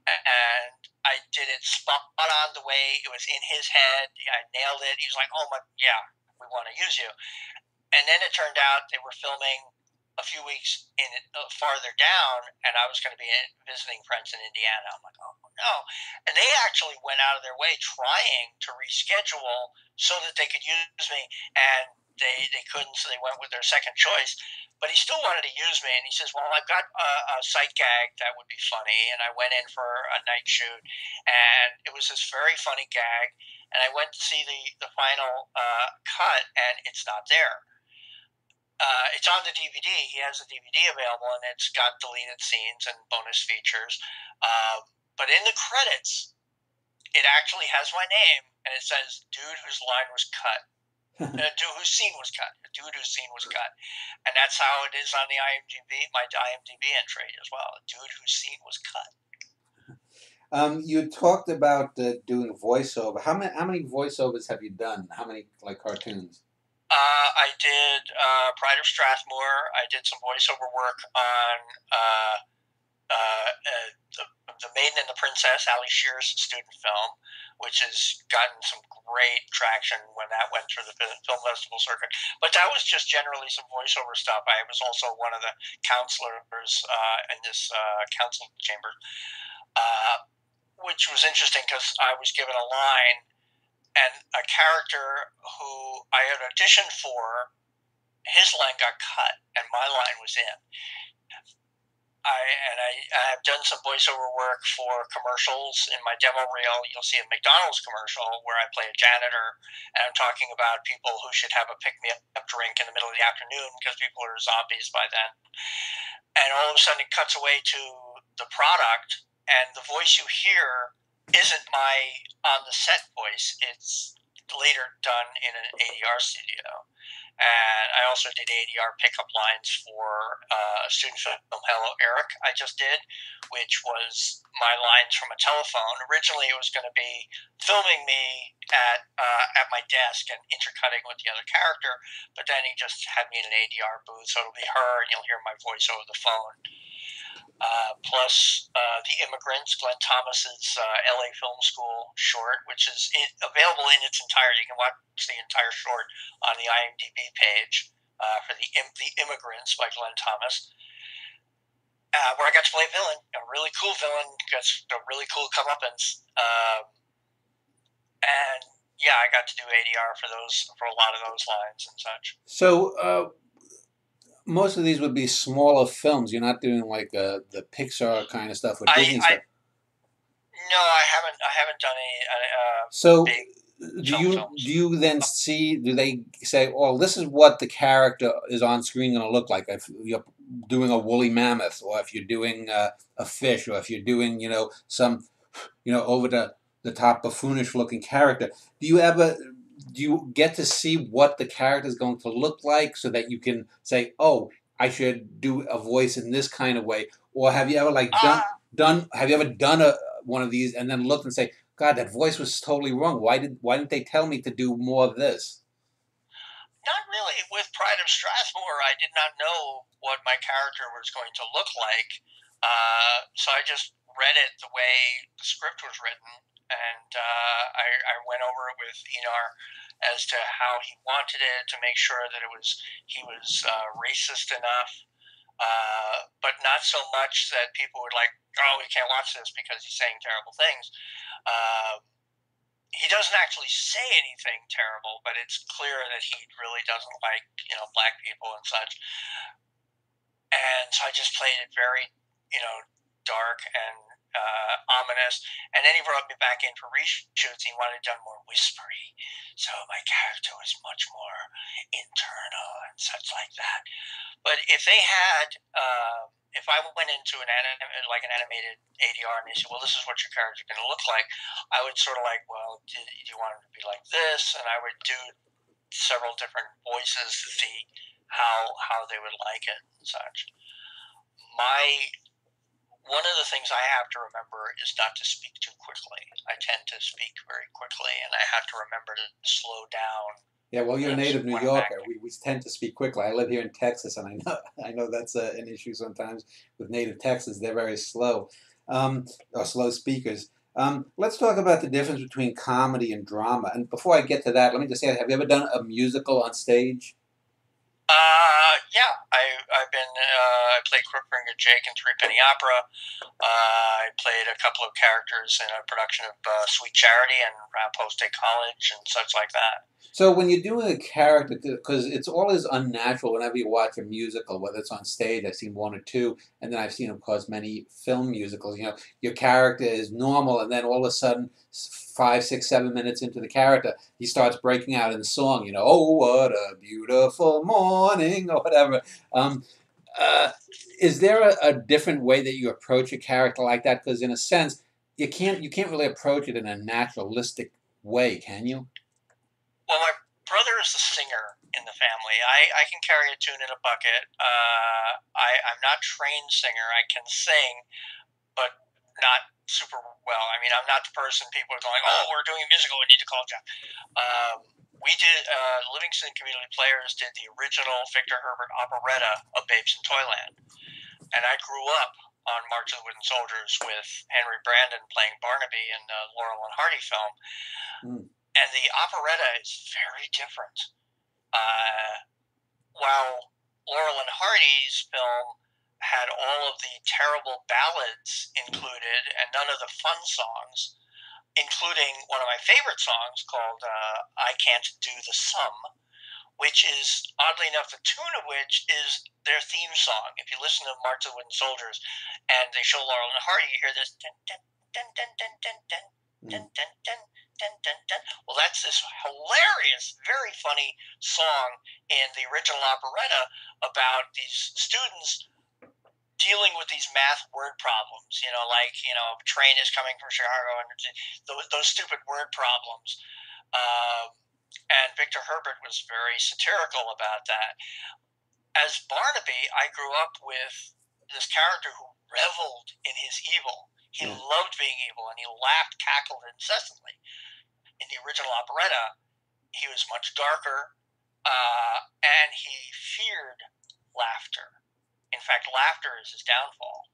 And I did it spot on the way it was in his head. I nailed it. He was like, "Oh my, yeah, we want to use you." And then it turned out they were filming a few weeks farther down, and I was going to be visiting friends in Indiana. I'm like, oh no! And they actually went out of their way trying to reschedule so that they could use me, and they couldn't, so they went with their second choice. But he still wanted to use me, and he says, "Well, I've got a sight gag that would be funny." And I went in for a night shoot, and it was this very funny gag. And I went to see the final cut, and it's not there. It's on the DVD. He has the DVD available, and it's got deleted scenes and bonus features. But in the credits, it actually has my name, and it says "dude whose line was cut." Dude whose scene was cut. A dude whose scene was cut, and that's how it is on the IMDb, my IMDb entry as well. A dude whose scene was cut. You talked about doing voiceover. How many voiceovers have you done? How many like cartoons? I did Pride of Strathmore. I did some voiceover work on uh, uh, the Maiden and the Princess, Ali Shear's student film, which has gotten some great traction when that went through the film festival circuit. But that was just generally some voiceover stuff. I was also one of the counselors in this council chamber, which was interesting because I was given a line and a character who I had auditioned for, his line got cut and my line was in. I have done some voiceover work for commercials. In my demo reel, you'll see a McDonald's commercial where I play a janitor, and I'm talking about people who should have a pick-me-up drink in the middle of the afternoon because people are zombies by then. And all of a sudden it cuts away to the product, and the voice you hear isn't my on-the-set voice. It's later done in an ADR studio. And I also did ADR pickup lines for a student film, Hello Eric, I just did, which was my lines from a telephone. Originally, it was going to be filming me at my desk and intercutting with the other character, but then he just had me in an ADR booth, so it'll be her, and you'll hear my voice over the phone. Plus The Immigrants, Glenn Thomas's LA Film School short, which is available in its entirety. You can watch the entire short on the IMDb page for the Immigrants by Glenn Thomas, where I got to play a villain, a really cool villain, gets a really cool comeuppance. And yeah, I got to do ADR for a lot of those lines and such. So most of these would be smaller films. You're not doing like the Pixar kind of stuff or Disney stuff. No, I haven't done any. So big do you then see? Do they say, "Oh, this is what the character is on screen going to look like"? If you're doing a woolly mammoth, or if you're doing a fish, or if you're doing some over the top buffoonish looking character, do you get to see what the character is going to look like so that you can say, oh, I should do a voice in this kind of way? Or have you ever have you ever done one of these and then looked and say, God, that voice was totally wrong. Why didn't they tell me to do more of this? Not really. With Pride of Strathmore, I did not know what my character was going to look like. So I just read it the way the script was written, and I went over it with Enar as to how he wanted it, to make sure that he was racist enough, but not so much that people would like, oh, we can't watch this because he's saying terrible things. He doesn't actually say anything terrible, but it's clear that he really doesn't like black people and such. And so I just played it very dark and ominous, and then he brought me back in for reshoots. He wanted it done more whispery, so my character was much more internal and such like that. But if they had, if I went into an animated ADR and they said, well, this is what your character is going to look like, I would sort of like, well, do you want him to be like this? And I would do several different voices to see how they would like it and such. One of the things I have to remember is not to speak too quickly. I tend to speak very quickly, and I have to remember to slow down. Yeah, well, you're a native New Yorker. We tend to speak quickly. I live here in Texas, and I know that's an issue sometimes with native Texans. They're very slow, or slow speakers. Let's talk about the difference between comedy and drama. And before I get to that, let me just say, have you ever done a musical on stage? Yeah, I played Crookbringer Jake in Threepenny Opera. I played a couple of characters in a production of Sweet Charity and Post State College and such like that. So when you're doing a character, because it's always unnatural whenever you watch a musical, whether it's on stage, I've seen one or two, and then I've seen, of course, many film musicals. Your character is normal, and then all of a sudden, 5, 6, 7 minutes into the character, he starts breaking out in song. Oh, what a beautiful morning, or whatever. Is there a different way that you approach a character like that? Because in a sense, you can't really approach it in a naturalistic way, can you? Well, my brother is the singer in the family. I can carry a tune in a bucket. I'm not trained singer. I can sing, but not super well. I mean, I'm not the person people are going, oh, we're doing a musical, we need to call Jeff. Um, we did, Livingston Community Players did the original Victor Herbert operetta of Babes in Toyland. And I grew up on March of the Wooden Soldiers with Henry Brandon playing Barnaby in the Laurel and Hardy film. Mm. And the operetta is very different. While Laurel and Hardy's film had all of the terrible ballads included and none of the fun songs, including one of my favorite songs called I Can't Do the Sum, which is, oddly enough, the tune of which is their theme song. If you listen to March of the Wooden Soldiers and they show Laurel and Hardy, you hear this dun, dun, dun, dun, dun, dun, dun, dun, dun, dun, dun, dun, dun. Well, that's this hilarious, very funny song in the original operetta about these students dealing with these math word problems, like, a train is coming from Chicago and those stupid word problems. And Victor Herbert was very satirical about that. As Barnaby, I grew up with this character who reveled in his evil. He loved being evil, and he laughed, cackled incessantly. In the original operetta, he was much darker, and he feared laughter. In fact, laughter is his downfall.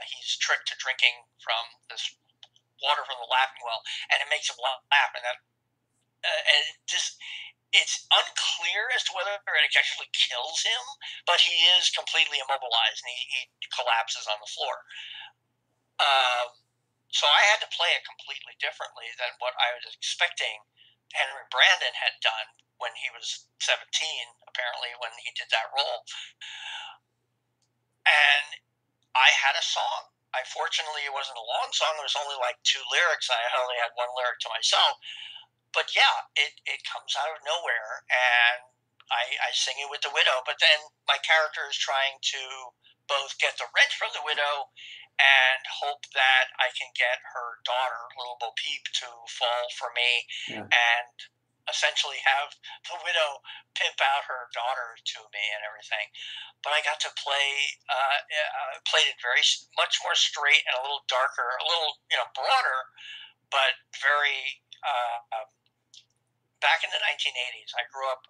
He's tricked to drinking from this water from the laughing well, and it makes him laugh, and that it's unclear as to whether it actually kills him, but he is completely immobilized and he collapses on the floor. So I had to play it completely differently than what I was expecting Henry Brandon had done when he was 17, apparently, when he did that role. And I had a song. Fortunately, it wasn't a long song. There was only like 2 lyrics. I only had 1 lyric to myself. But yeah, it comes out of nowhere, and I sing it with the widow. But then my character is trying to both get the rent from the widow and hope that I can get her daughter, little Bo Peep, to fall for me, and essentially have the widow pimp out her daughter to me and everything. But I got to played it very much more straight and a little darker, a little broader, but very. Back in the 1980s, I grew up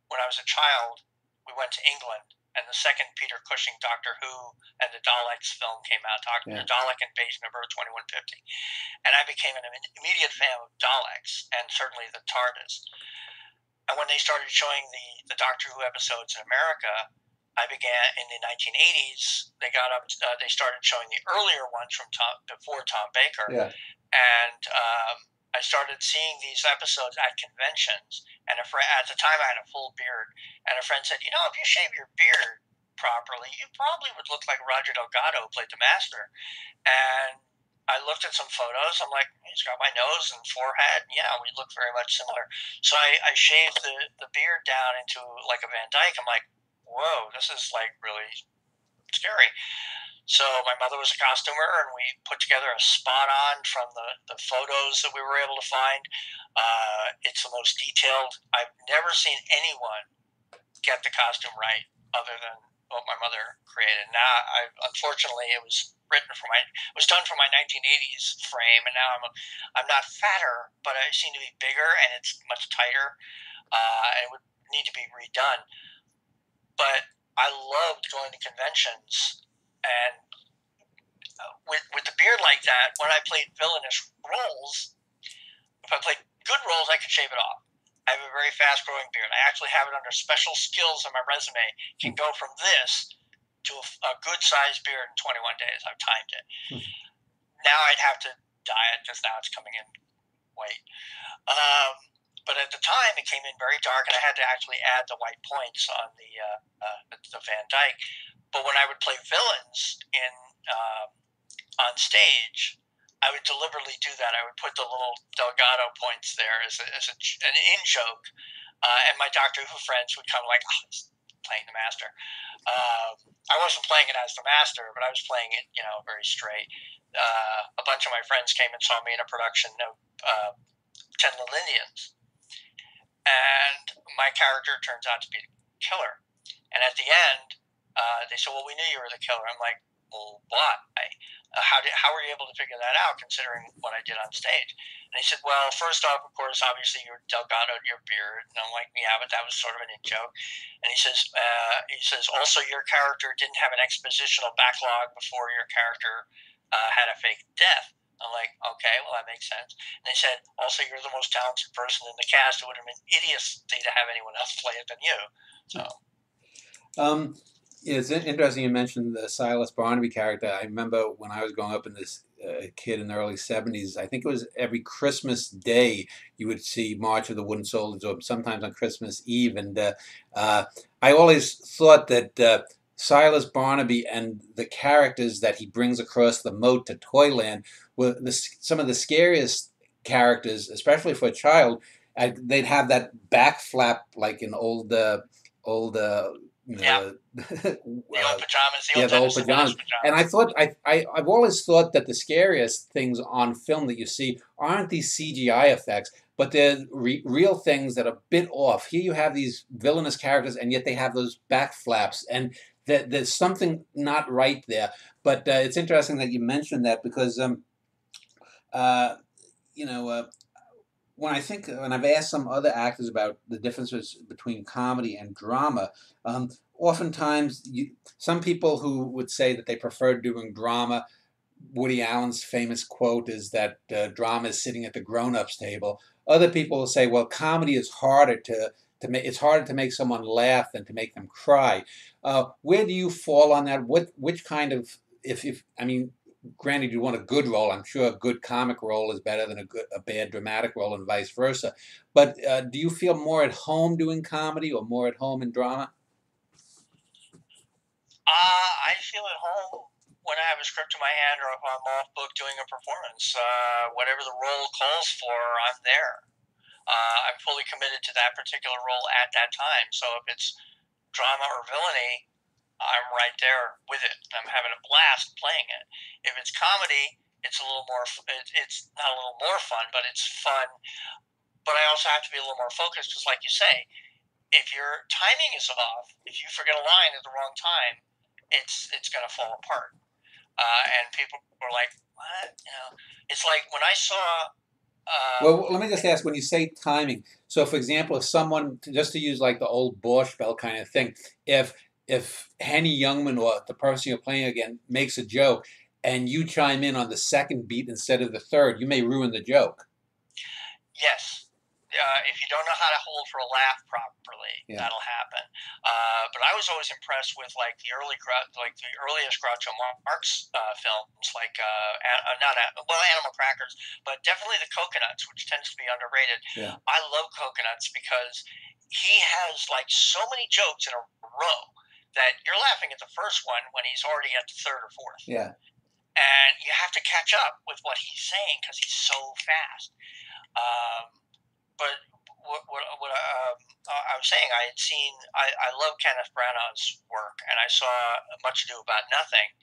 when I was a child. We went to England, and the second Peter Cushing Doctor Who and the Daleks film came out, the Dalek Invasion of Earth 2150. And I became an immediate fan of Daleks, and certainly the TARDIS. And when they started showing the Doctor Who episodes in America, I began in the 1980s. They started showing the earlier ones from before Tom Baker, and I started seeing these episodes at conventions. And at the time, I had a full beard, and a friend said, if you shave your beard properly, you probably would look like Roger Delgado, who played the Master. And I looked at some photos. I'm like, he's got my nose and forehead. Yeah, we look very much similar. So I shaved the beard down into like a Van Dyke. I'm like, whoa, this is like really scary. So my mother was a costumer, and we put together a spot on from the photos that we were able to find. It's the most detailed. I've never seen anyone get the costume right other than what my mother created. Now, unfortunately, it was done for my 1980s frame, and now I'm not fatter, but I seem to be bigger, and it's much tighter. And it would need to be redone. But I loved going to conventions. And with the beard like that, when I played villainous roles, if I played good roles, I could shave it off. I have a very fast-growing beard. I actually have it under special skills on my resume. Can go from this to a good-sized beard in 21 days. I've timed it. Now I'd have to dye it because now it's coming in white. But at the time, it came in very dark, and I had to actually add the white points on the Van Dyke. But when I would play villains on stage, I would deliberately do that. I would put the little Delgado points there as an in-joke. And my Doctor Who friends would come like, oh, playing the master. I wasn't playing it as the master, but I was playing it, very straight. A bunch of my friends came and saw me in a production of 10 Little Indians, and my character turns out to be the killer. And at the end, they said, "Well, we knew you were the killer." I'm like, "Well, why? How were you able to figure that out, considering what I did on stage?" And he said, "Well, first off, of course, obviously you were delgado to your beard." And I'm like, "Yeah, but that was sort of an in joke." And he says, "Also, your character didn't have an expositional backlog before your character had a fake death." I'm like, "Okay, well, that makes sense." And they said, "Also, you're the most talented person in the cast. It would have been idiocy to have anyone else play it than you." So. It's interesting you mentioned the Silas Barnaby character. I remember when I was growing up in this kid in the early 70s, I think it was every Christmas Day you would see March of the Wooden Soldiers, or sometimes on Christmas Eve. And I always thought that Silas Barnaby and the characters that he brings across the moat to Toyland were some of the scariest characters, especially for a child. They'd have that back flap like in old Yeah, the old pajamas, the yeah, old the old Dennis the Menace pajamas. And I pajamas. thought I've always thought that the scariest things on film that you see aren't these CGI effects, but they're real things that are a bit off. Here you have these villainous characters, and yet they have those back flaps, and there's something not right there. But it's interesting that you mentioned that because uh, you know. When I've asked some other actors about the differences between comedy and drama, oftentimes some people who would say that they prefer doing drama, Woody Allen's famous quote is that drama is sitting at the grown-ups table. Other people will say, well, comedy is harder to make. It's harder to make someone laugh than to make them cry. Where do you fall on that? Which kind of if I mean, granted, you want a good role. I'm sure a good comic role is better than a bad dramatic role, and vice versa. But do you feel more at home doing comedy or more at home in drama? I feel at home when I have a script in my hand or if I'm off book doing a performance. Whatever the role calls for, I'm there. I'm fully committed to that particular role at that time. So if it's drama or villainy, I'm right there with it. I'm having a blast playing it. If it's comedy, it's a little more. It's not a little more fun, but it's fun. But I also have to be a little more focused because, like you say, if your timing is off, if you forget a line at the wrong time, it's going to fall apart. And people were like, "What?" It's like when I saw. Well, let me just ask, when you say timing, so for example, if someone, just to use like the old Borscht Bell kind of thing, if Henny Youngman or the person you're playing again makes a joke and you chime in on the second beat instead of the third, you may ruin the joke. Yes. If you don't know how to hold for a laugh properly, Yeah. that'll happen. But I was always impressed with like the earliest Groucho Marx films, like Animal Crackers, but definitely the Coconuts, which tends to be underrated. Yeah. I love Coconuts because he has like so many jokes in a row that you're laughing at the first one when he's already at the third or fourth. Yeah. And you have to catch up with what he's saying because he's so fast. But what I was saying, I love Kenneth Branagh's work, and I saw Much Ado About Nothing,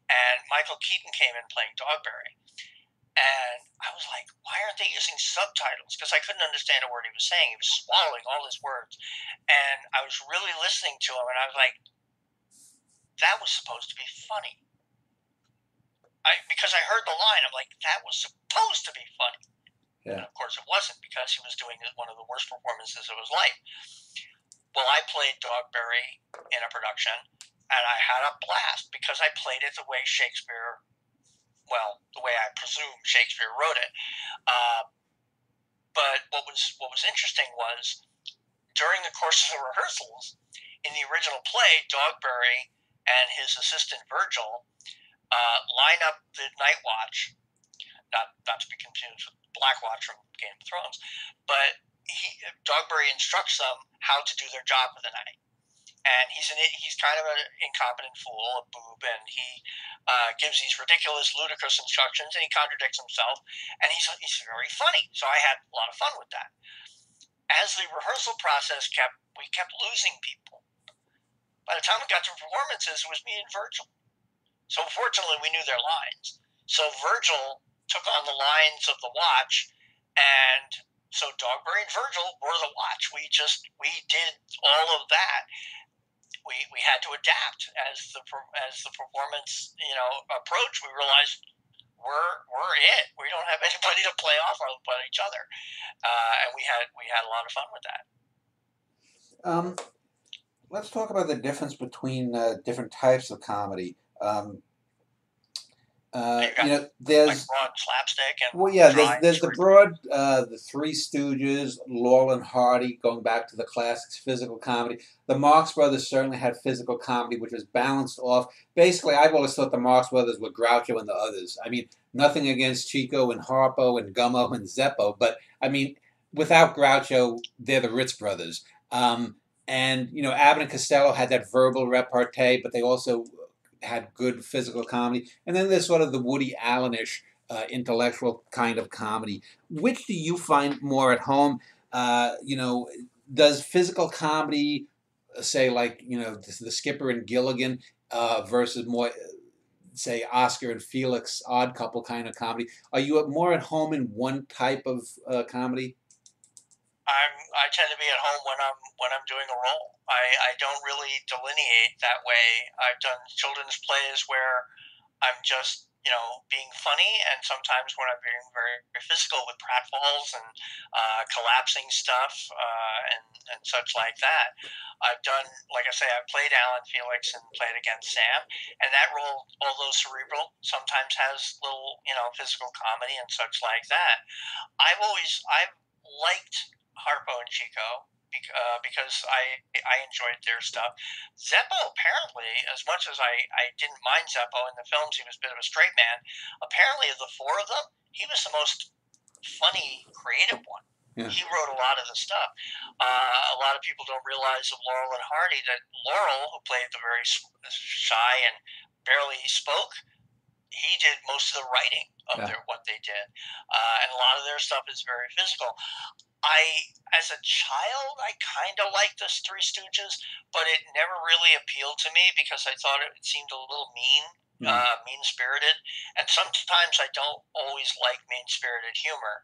and Michael Keaton came in playing Dogberry, and I was like, why aren't they using subtitles? Because I couldn't understand a word he was saying. He was swallowing all his words, and I was really listening to him, and I was like, that was supposed to be funny. Because I heard the line, I'm like, that was supposed to be funny. Yeah. And of course, it wasn't because he was doing one of the worst performances of his life. Well, I played Dogberry in a production, and I had a blast because I played it the way Shakespeare, the way I presume Shakespeare wrote it. But what was interesting was during the course of the rehearsals, in the original play, Dogberry and his assistant Virgil line up the Night Watch, not to be confused with Black Watch from Game of Thrones, but Dogberry instructs them how to do their job for the night, and he's kind of an incompetent fool, a boob, and he gives these ridiculous, ludicrous instructions, and he contradicts himself, and he's very funny. So I had a lot of fun with that. As the rehearsal process we kept losing people. By the time we got to performances, it was me and Virgil. So fortunately, we knew their lines. So Virgil took on the lines of the watch, and so Dogberry and Virgil were the watch. We did all of that. We had to adapt as the performance approached. We realized we're it. We don't have anybody to play off of but each other, and we had a lot of fun with that. Let's talk about the difference between different types of comedy. There's like broad slapstick and there's the broad, the Three Stooges, Laurel and Hardy, going back to the classics, physical comedy. The Marx Brothers certainly had physical comedy, which was balanced off. Basically, I've always thought the Marx Brothers were Groucho and the others. I mean, nothing against Chico and Harpo and Gummo and Zeppo, but I mean, without Groucho, they're the Ritz Brothers. And Abbott and Costello had that verbal repartee, but they also had good physical comedy. And then there's sort of the Woody Allen-ish intellectual kind of comedy. Which do you find more at home? Does physical comedy, say like the Skipper and Gilligan, versus more, say, Oscar and Felix Odd Couple kind of comedy? Are you more at home in one type of comedy? I tend to be at home when I'm doing a role. I don't really delineate that way. I've done children's plays where I'm just being funny, and sometimes when I'm being very, very physical with pratfalls and collapsing stuff and such like that. I've done, like I say, I've played Alan Felix and played against Sam, and that role, although cerebral, sometimes has little physical comedy and such like that. I've liked Harpo and Chico because I enjoyed their stuff. Zeppo, apparently, as much as I didn't mind Zeppo in the films, he was a bit of a straight man. Apparently, of the four of them, he was the most funny, creative one. Yeah. He wrote a lot of the stuff. A lot of people don't realize of Laurel and Hardy that Laurel, who played the very shy and barely spoke, he did most of the writing of what they did, and a lot of their stuff is very physical. As a child, I kind of liked the Three Stooges, but it never really appealed to me because I thought it seemed a little mean-spirited, and sometimes I don't always like mean-spirited humor.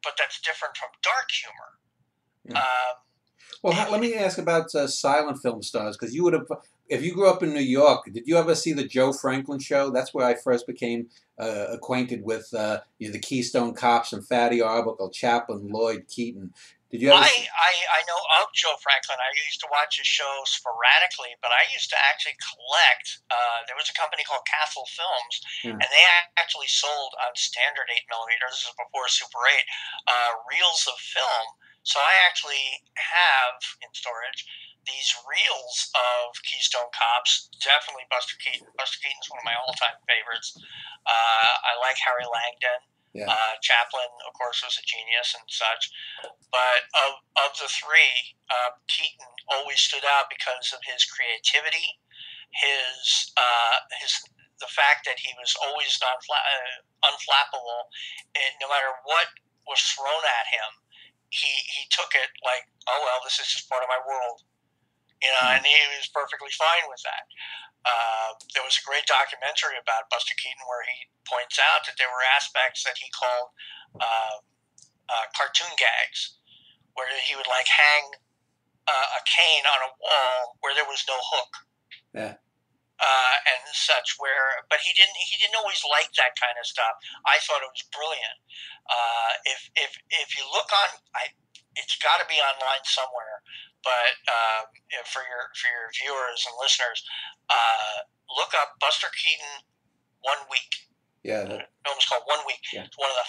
But that's different from dark humor. Well, let me ask about silent film stars, because you would have, if you grew up in New York, did you ever see the Joe Franklin Show? That's where I first became acquainted with the Keystone Cops and Fatty Arbuckle, Chaplin, Lloyd, Keaton. Did you ever? I know of Joe Franklin. I used to watch his show sporadically, but I used to actually collect. There was a company called Castle Films, and they actually sold on standard 8mm. This is before Super 8 reels of film. So I actually have in storage these reels of Keystone Cops. Definitely Buster Keaton. Buster Keaton's one of my all-time favorites. I like Harry Langdon. Yeah. Chaplin, of course, was a genius and such. But of the three, Keaton always stood out because of his creativity, the fact that he was always unflappable, and no matter what was thrown at him, he took it like, oh well, this is just part of my world, and he was perfectly fine with that. There was a great documentary about Buster Keaton where he points out that there were aspects that he called cartoon gags, where he would like hang a cane on a wall where there was no hook, and such. But he didn't always like that kind of stuff. I thought it was brilliant. If you look on, it's got to be online somewhere. But for your viewers and listeners, look up Buster Keaton 1 week. Yeah, the film's called 1 week. Yeah. It's one of the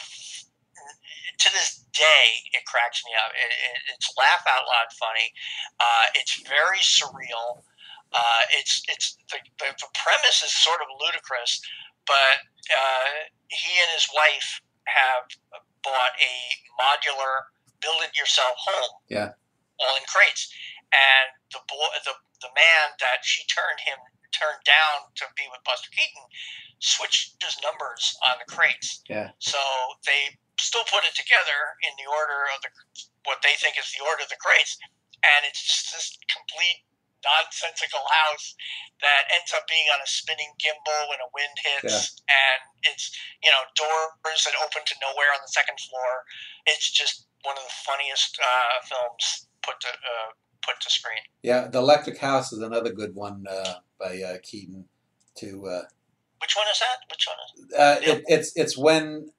to this day it cracks me up. It's laugh out loud funny. It's very surreal. The premise is sort of ludicrous, but he and his wife have bought a modular build-it-yourself home. Yeah. All in crates, and the man that she turned down to be with Buster Keaton switched his numbers on the crates. Yeah. So they still put it together in the order of what they think is the order of the crates, and it's just this complete nonsensical house that ends up being on a spinning gimbal when a wind Yeah. hits, and it's, doors that open to nowhere on the second floor. It's just one of the funniest films put to screen. Yeah, The Electric House is another good one by Keaton. To Which one is that? Which one is? it's when,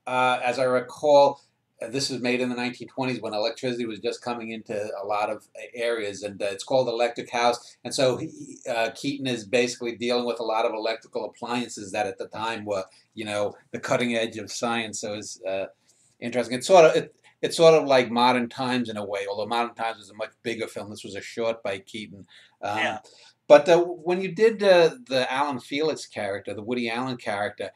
as I recall, this was made in the 1920s when electricity was just coming into a lot of areas, and it's called Electric House. And so Keaton is basically dealing with a lot of electrical appliances that at the time were, the cutting edge of science. So it's interesting. It's sort of like Modern Times in a way, although Modern Times was a much bigger film. This was a short by Keaton. Yeah. But when you did the Alan Felix character, the Woody Allen character,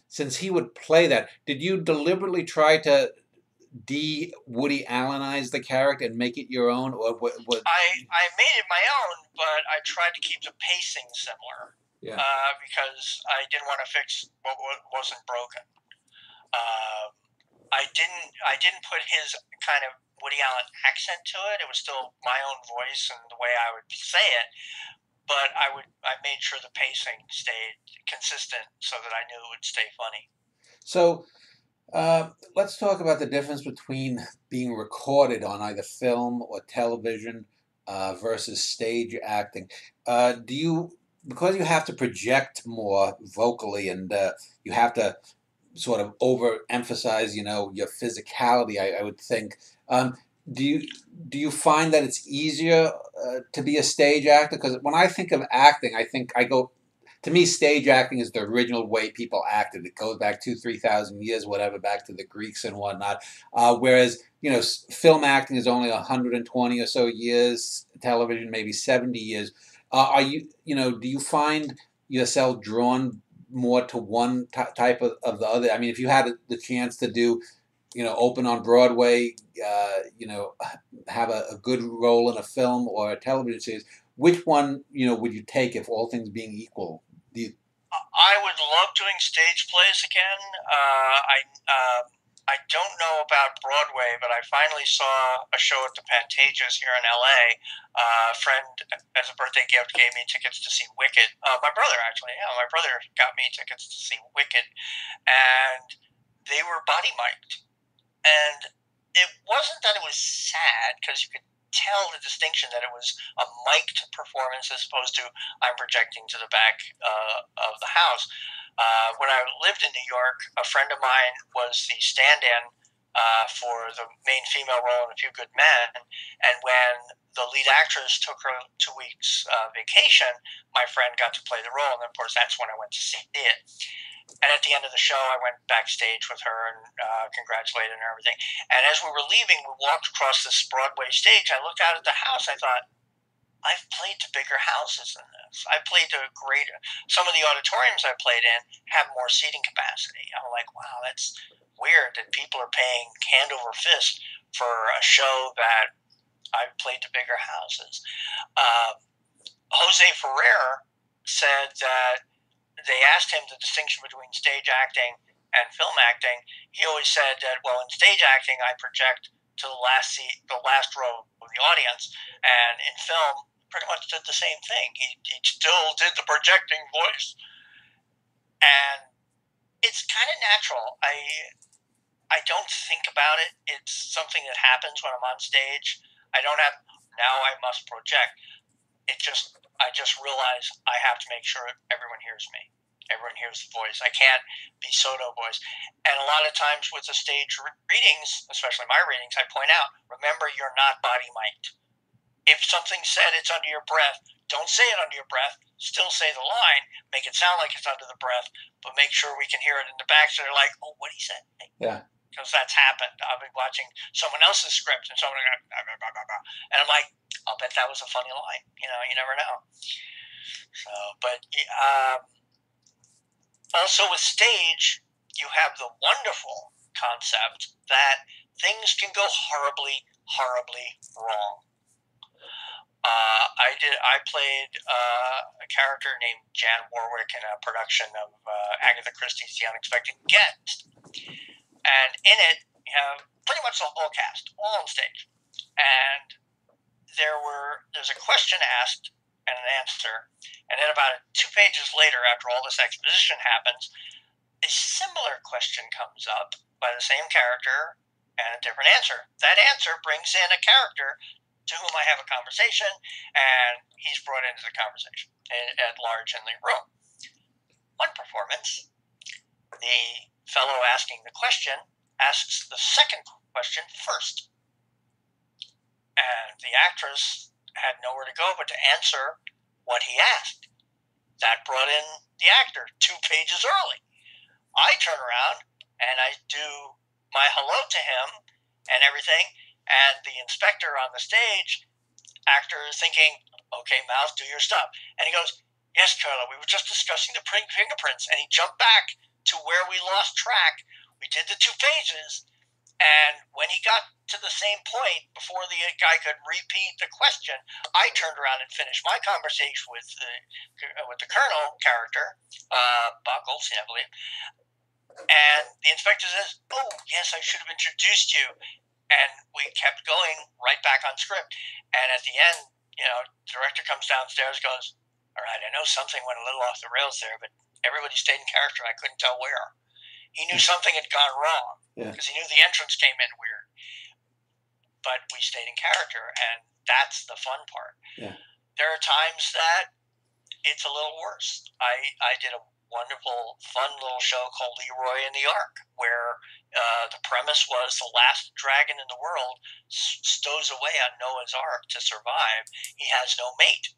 since he would play that, did you deliberately try to de-Woody Allenize the character and make it your own, or what? I made it my own, but I tried to keep the pacing similar. Yeah. Because I didn't want to fix what wasn't broken. I didn't put his kind of Woody Allen accent to it. It was still my own voice and the way I would say it, but I made sure the pacing stayed consistent so that I knew it would stay funny. So let's talk about the difference between being recorded on either film or television versus stage acting. Because you have to project more vocally and you have to sort of overemphasize, your physicality, I would think. Do you find that it's easier to be a stage actor? Because when I think of acting, to me, stage acting is the original way people acted. It goes back 2,000-3,000 years, whatever, back to the Greeks and whatnot. Whereas, film acting is only 120 or so years, television maybe 70 years. Do you find yourself drawn more to one type of the other? I mean, if you had the chance to do, open on Broadway, have a good role in a film or a television series, which one, would you take if all things being equal? I would love doing stage plays again. I don't know about Broadway, but I finally saw a show at the Pantages here in LA. A friend, as a birthday gift, gave me tickets to see Wicked. My brother, actually, my brother got me tickets to see Wicked, and they were body mic'd. And it wasn't that it was sad, because you could tell the distinction that it was a mic'd performance as opposed to I'm projecting to the back of the house. When I lived in New York, a friend of mine was the stand-in for the main female role in A Few Good Men, and when the lead actress took her 2 weeks vacation, my friend got to play the role, and of course that's when I went to see it. And at the end of the show, I went backstage with her and congratulated her and everything. And as we were leaving, we walked across this Broadway stage. I looked out at the house. I thought, I've played to bigger houses than this. I played to greater. Some of the auditoriums I played in have more seating capacity. I'm like, wow, that's weird that people are paying hand over fist for a show that I've played to bigger houses. Jose Ferrer said that they asked him the distinction between stage acting and film acting. He always said that, well, in stage acting, I project to the last seat, the last row of the audience, and in film, pretty much did the same thing. He still did the projecting voice, and it's kind of natural. I don't think about it. It's something that happens when I'm on stage. I don't have, now I must project. I just realize I have to make sure everyone hears me. Everyone hears the voice. I can't be Soto voice. And a lot of times with the stage readings, especially my readings, I point out, remember, you're not body mic'd. If something's said, it's under your breath. Don't say it under your breath. Still say the line. Make it sound like it's under the breath, but make sure we can hear it in the back so they're like, oh, what he said. Yeah. Because that's happened. I've been watching someone else's script and someone goes, blah, blah, blah, blah. And I'm like, I'll bet that was a funny line. You never know. So, but also with stage, you have the wonderful concept that things can go horribly, horribly wrong. I played a character named Jan Warwick in a production of Agatha Christie's The Unexpected Guest. And in it, you have pretty much the whole cast, all on stage. and there's a question asked and an answer, and then about 2 pages later, after all this exposition happens, a similar question comes up by the same character and a different answer. That answer brings in a character to whom I have a conversation, and he's brought into the conversation at large in the room. One performance, the fellow asking the question asks the second question first, and the actress had nowhere to go but to answer what he asked. That brought in the actor 2 pages early. I turn around and I do my hello to him and everything, and the inspector on the stage, actor, is thinking, okay, Mouse, do your stuff. And he goes, yes, Carla, we were just discussing the fingerprints, and he jumped back to where we lost track. We did the 2 pages, and when he got to the same point, before the guy could repeat the question, I turned around and finished my conversation with the Colonel character, Bob Goldstein, I believe. And the inspector says, oh, yes, I should have introduced you. And we kept going right back on script. And at the end, the director comes downstairs, goes, all right, I know something went a little off the rails there, but everybody stayed in character. I couldn't tell where. He knew something had gone wrong because he knew the entrance came in weird. But we stayed in character, and that's the fun part. Yeah. There are times that it's a little worse. I did a wonderful, fun little show called Leroy and the Ark, where the premise was the last dragon in the world stows away on Noah's Ark to survive. He has no mate.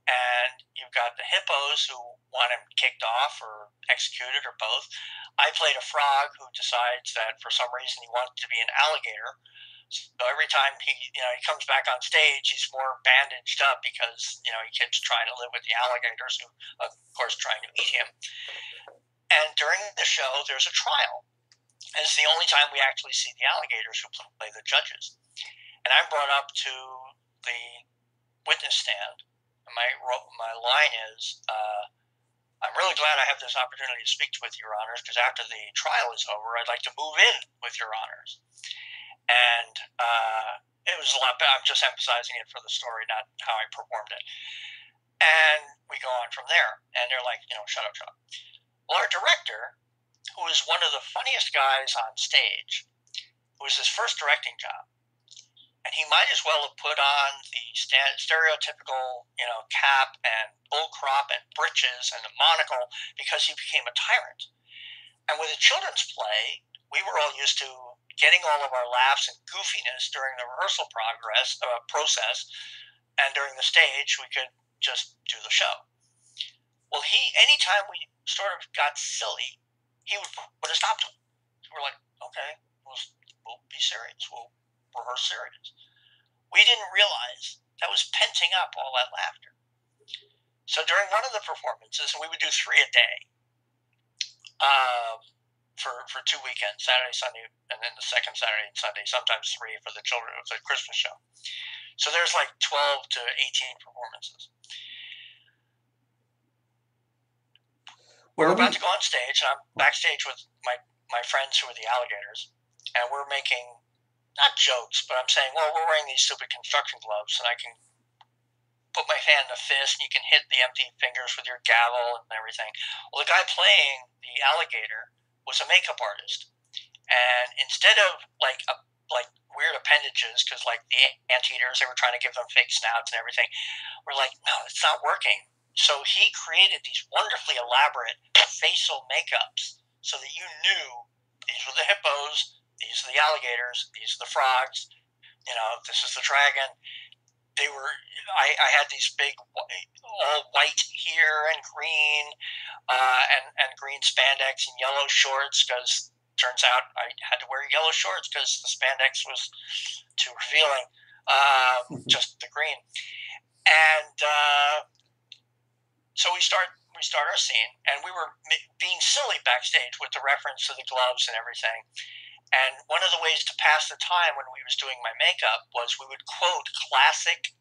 And you've got the hippos who want him kicked off or executed or both. I played a frog who decides that for some reason he wants to be an alligator. So every time he comes back on stage, he's more bandaged up because, he keeps trying to live with the alligators who, of course, trying to eat him. And during the show, there's a trial. And it's the only time we actually see the alligators who play the judges. And I'm brought up to the witness stand. My line is, I'm really glad I have this opportunity to speak with your honors, because after the trial is over, I'd like to move in with your honors. And it was a lot better. I'm just emphasizing it for the story, not how I performed it. And we go on from there. And they're like, shut up, shut up. Well, our director, who is one of the funniest guys on stage, it was his first directing job. And he might as well have put on the stereotypical, cap and bull crop and breeches and a monocle, because he became a tyrant. And with a children's play, we were all used to getting all of our laughs and goofiness during the rehearsal process, and during the stage, we could just do the show. Well, anytime we sort of got silly, he would put a stop to it. So we're like, okay, we'll be serious. We'll rehearse serious. We didn't realize that was penting up all that laughter. So during one of the performances, and we would do 3 a day for 2 weekends, Saturday, Sunday, and then the second Saturday and Sunday, sometimes 3 for the children. It was a Christmas show. So there's like 12 to 18 performances. We're about to go on stage, and I'm backstage with my friends who are the alligators, and we're making, not jokes, but I'm saying, well, we're wearing these stupid construction gloves, and I can put my hand in a fist, and you can hit the empty fingers with your gavel and everything. Well, the guy playing the alligator was a makeup artist, and instead of like weird appendages, because like the anteaters, they were trying to give them fake snouts and everything, we're like, no, it's not working. So he created these wonderfully elaborate facial makeups so that you knew these were the hippos, these are the alligators, these are the frogs, this is the dragon. I had these big, all white here and green, and green spandex and yellow shorts, because turns out I had to wear yellow shorts because the spandex was too revealing, just the green. And so we start our scene, and we were being silly backstage with the reference to the gloves and everything. And one of the ways to pass the time when we was doing my makeup was we would quote classic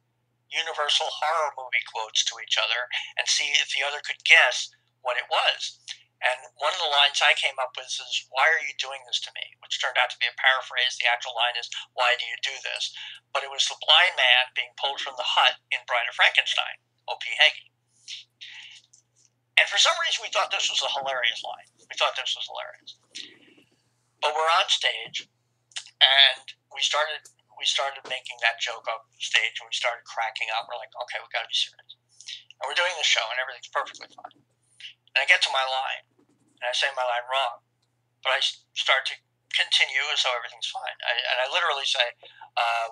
Universal horror movie quotes to each other and see if the other could guess what it was. And one of the lines I came up with is, "Why are you doing this to me?" Which turned out to be a paraphrase. The actual line is, "Why do you do this?" But it was the blind man being pulled from the hut in Bride of Frankenstein, O.P. Heggie. And for some reason, we thought this was a hilarious line. We thought this was hilarious. But we're on stage, and we started making that joke off stage, and we started cracking up. We're like, okay, we got to be serious. And we're doing the show, and everything's perfectly fine. And I get to my line, and I say my line wrong, but I start to continue as though everything's fine. And I literally say,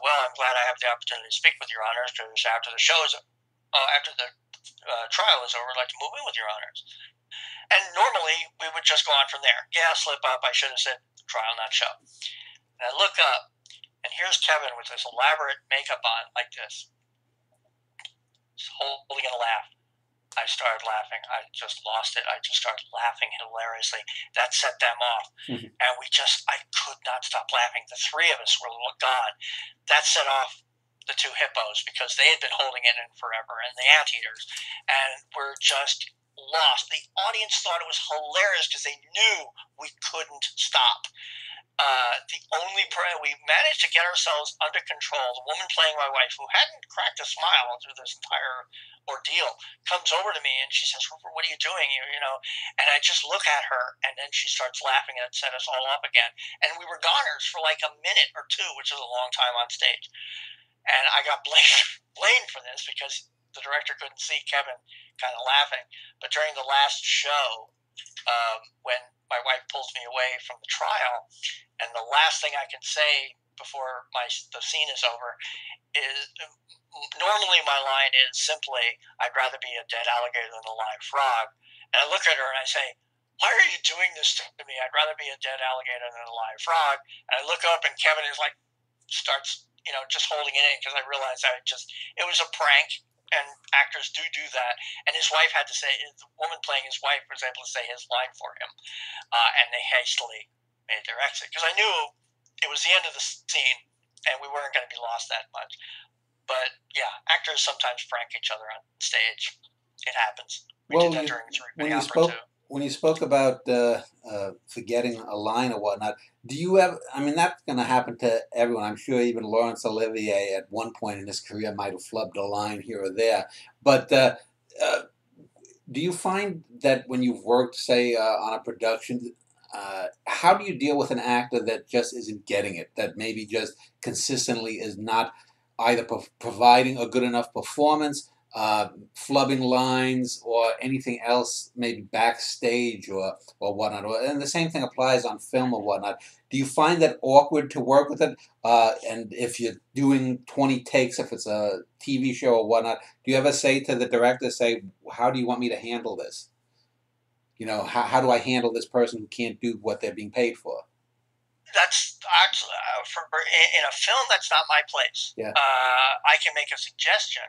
well, I'm glad I have the opportunity to speak with your honors, because after the show is, after the trial is over, I'd like to move in with your honors. And normally, we would just go on from there. Yeah, slip up. I should have said trial, not show. And I look up, and here's Kevin with this elaborate makeup on, like this. He's holding a laugh. I started laughing. I just lost it. I just started laughing hilariously. That set them off. Mm-hmm. And I could not stop laughing. The three of us were gone. That set off the two hippos, because they had been holding it in forever, and the anteaters. And we're just lost. The audience thought it was hilarious because they knew we couldn't stop. We managed to get ourselves under control. The woman playing my wife, who hadn't cracked a smile through this entire ordeal, comes over to me and she says, "Rupert, what are you doing?" And I just look at her, and then she starts laughing, and it set us all up again. And we were goners for like a minute or two, which is a long time on stage. And I got blamed for this because the director couldn't see Kevin kind of laughing. But during the last show, when my wife pulls me away from the trial, and the last thing I can say before the scene is over is, normally my line is simply, "I'd rather be a dead alligator than a live frog." And I look at her and I say, "Why are you doing this to me? I'd rather be a dead alligator than a live frog." And I look up, and Kevin is like, starts, just holding it in, because I realized it was a prank. And actors do that. And his wife had to say, the woman playing his wife was able to say his line for him. And they hastily made their exit, because I knew it was the end of the scene and we weren't going to be lost that much. But yeah, actors sometimes prank each other on stage. It happens. We did that during the opera too. When you spoke about forgetting a line or whatnot, do you ever, that's going to happen to everyone. I'm sure even Laurence Olivier at one point in his career might have flubbed a line here or there. But do you find that when you've worked, say, on a production, how do you deal with an actor that just isn't getting it, that maybe just consistently is not either providing a good enough performance, flubbing lines, or anything else, maybe backstage or whatnot? And the same thing applies on film or whatnot. Do you find that awkward to work with it? And if you're doing 20 takes, if it's a TV show or whatnot, do you ever say to the director, how do you want me to handle this? How do I handle this person who can't do what they're being paid for? That's actually, in a film, that's not my place. Yeah. I can make a suggestion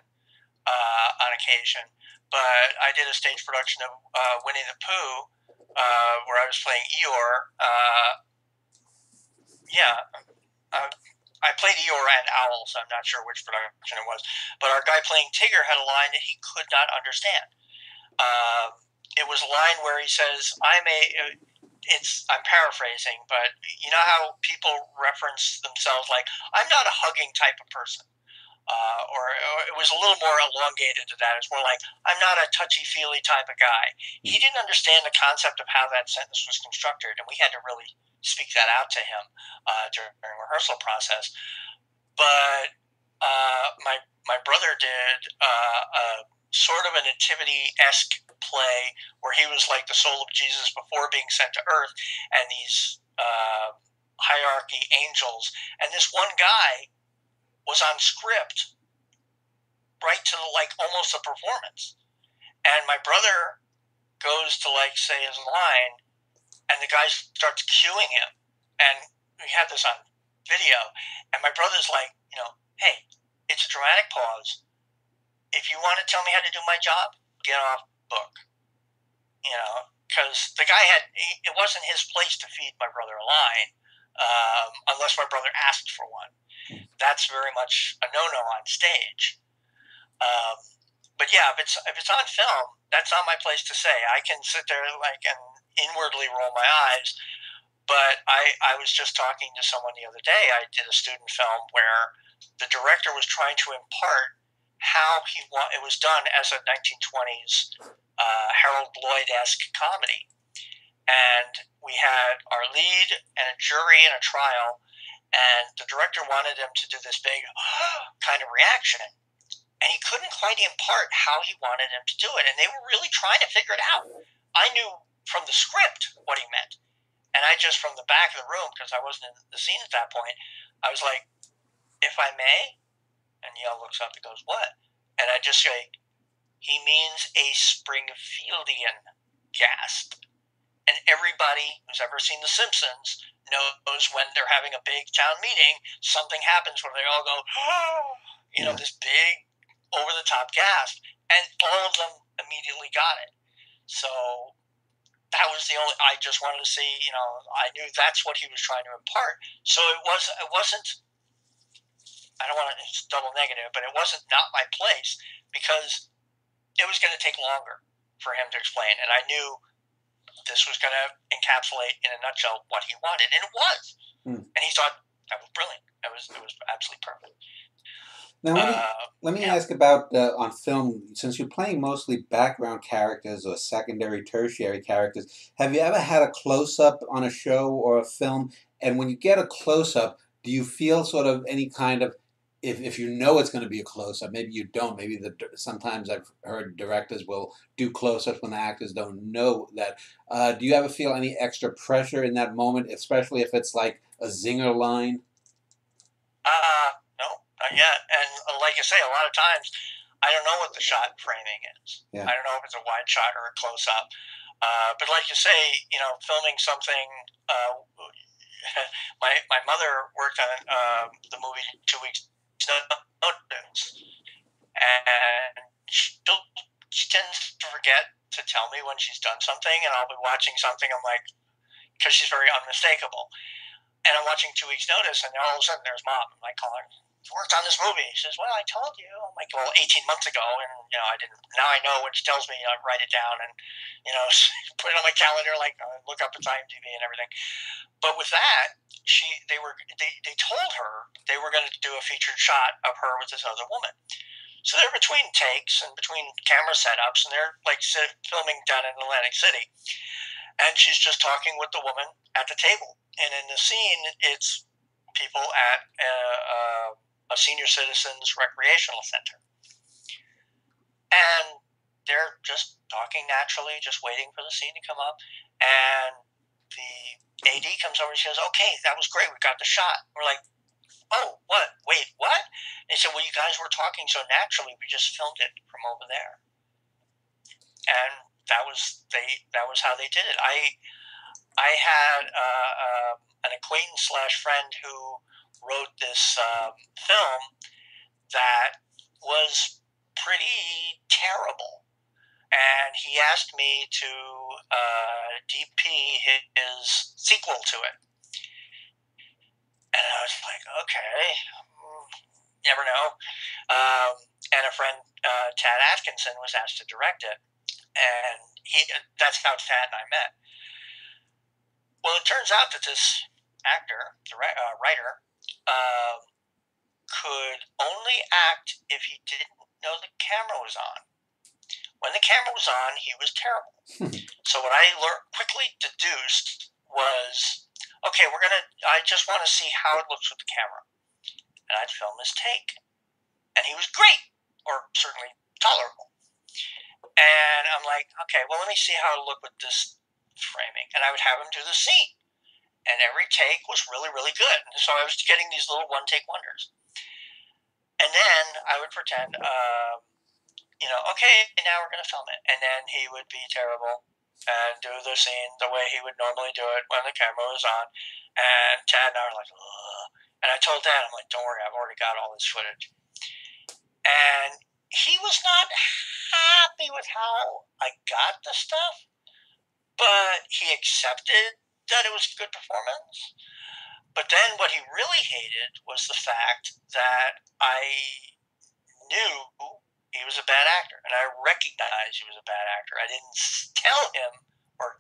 on occasion, but I did a stage production of Winnie the Pooh, where I was playing Eeyore. I played Eeyore and Owl, so I'm not sure which production it was. But our guy playing Tigger had a line that he could not understand. It was a line where he says, I'm paraphrasing, but you know how people reference themselves like, "I'm not a hugging type of person." Or it was a little more elongated to that. It's more like, "I'm not a touchy-feely type of guy." He didn't understand the concept of how that sentence was constructed, and we had to really speak that out to him during the rehearsal process. But my brother did a sort of a nativity-esque play where he was like the soul of Jesus before being sent to earth, and these hierarchy angels. And this one guy was on script right to almost a performance. And my brother goes to say his line, and the guy starts cueing him. And we had this on video. And my brother's like, "Hey, it's a dramatic pause. If you want to tell me how to do my job, get off book." Because the guy it wasn't his place to feed my brother a line, unless my brother asked for one. That's very much a no-no on stage. But yeah, if it's on film, that's not my place to say. I can sit there and inwardly roll my eyes. But I was just talking to someone the other day. I did a student film where the director was trying to impart how it was done as a 1920s Harold Lloyd-esque comedy. And we had our lead and a jury and a trial, and the director wanted him to do this big kind of reaction. And he couldn't quite impart how he wanted him to do it. And they were really trying to figure it out. I knew from the script what he meant. And I just, from the back of the room, because I wasn't in the scene at that point, I was like, if I may? And Yale looks up and goes, what? And I just say, he means a Springfieldian gasp. And everybody who's ever seen The Simpsons knows when they're having a big town meeting, something happens where they all go, oh, this big, over-the-top gasp. And all of them immediately got it. So that was the only, I just wanted to see, I knew that's what he was trying to impart. So it wasn't, I don't want to, it's double negative, but it wasn't not my place, because it was going to take longer for him to explain. And I knew this was going to encapsulate in a nutshell what he wanted. And it was. And he thought that was brilliant. It was absolutely perfect. Now, let me ask about on film, since you're playing mostly background characters or secondary, tertiary characters, have you ever had a close-up on a show or a film? And when you get a close-up, do you feel sort of any kind of, if you know it's going to be a close-up, maybe you don't, maybe sometimes I've heard directors will do close-ups when the actors don't know that. Do you ever feel any extra pressure in that moment, especially if it's like a zinger line? No, not yet. And like I say, a lot of times I don't know what the shot framing is. Yeah. I don't know if it's a wide shot or a close-up. But like you say, filming something. My mother worked on the movie 2 Weeks Notice, and she tends to forget to tell me when she's done something, and I'll be watching something. I'm like, because she's very unmistakable. And I'm watching 2 Weeks Notice, and all of a sudden there's Mom. I'm like, calling, worked on this movie. She says, well, I told you. I'm like, well, 18 months ago, and I didn't. Now I know when she tells me, I write it down and put it on my calendar, like look up its IMDb and everything. But with that, they told her they were going to do a featured shot of her with this other woman. So they're between takes and between camera setups, and they're like filming down in Atlantic City. And she's just talking with the woman at the table. And in the scene, it's people at a senior citizens recreational center. And they're just talking naturally, just waiting for the scene to come up. And the AD comes over and she goes, okay, that was great. We got the shot. We're like, oh, what? Wait, what? And he said, well, you guys were talking so naturally. We just filmed it from over there. And that was how they did it. I had an acquaintance / friend who wrote this film that was pretty terrible, and he asked me to DP his sequel to it. And I was like, okay, never know. And a friend, Tad Atkinson, was asked to direct it. And that's how Tad and I met. Well, it turns out that this actor, the writer, could only act if he didn't know the camera was on. When the camera was on, he was terrible. So what I quickly deduced was, okay, I just want to see how it looks with the camera. And I'd film his take. And he was great, or certainly tolerable. And I'm like, okay, well, let me see how it'll look with this framing. And I would have him do the scene. And every take was really, really good. And so I was getting these little one-take wonders. And then I would pretend, okay, now we're going to film it. And then he would be terrible and do the scene the way he would normally do it when the camera was on. And Tad and I were like, ugh. And I told Dad, I'm like, don't worry, I've already got all this footage. And he was not happy with how I got the stuff, but he accepted that it was a good performance. But then what he really hated was the fact that I knew he was a bad actor, and I recognized he was a bad actor. I didn't tell him or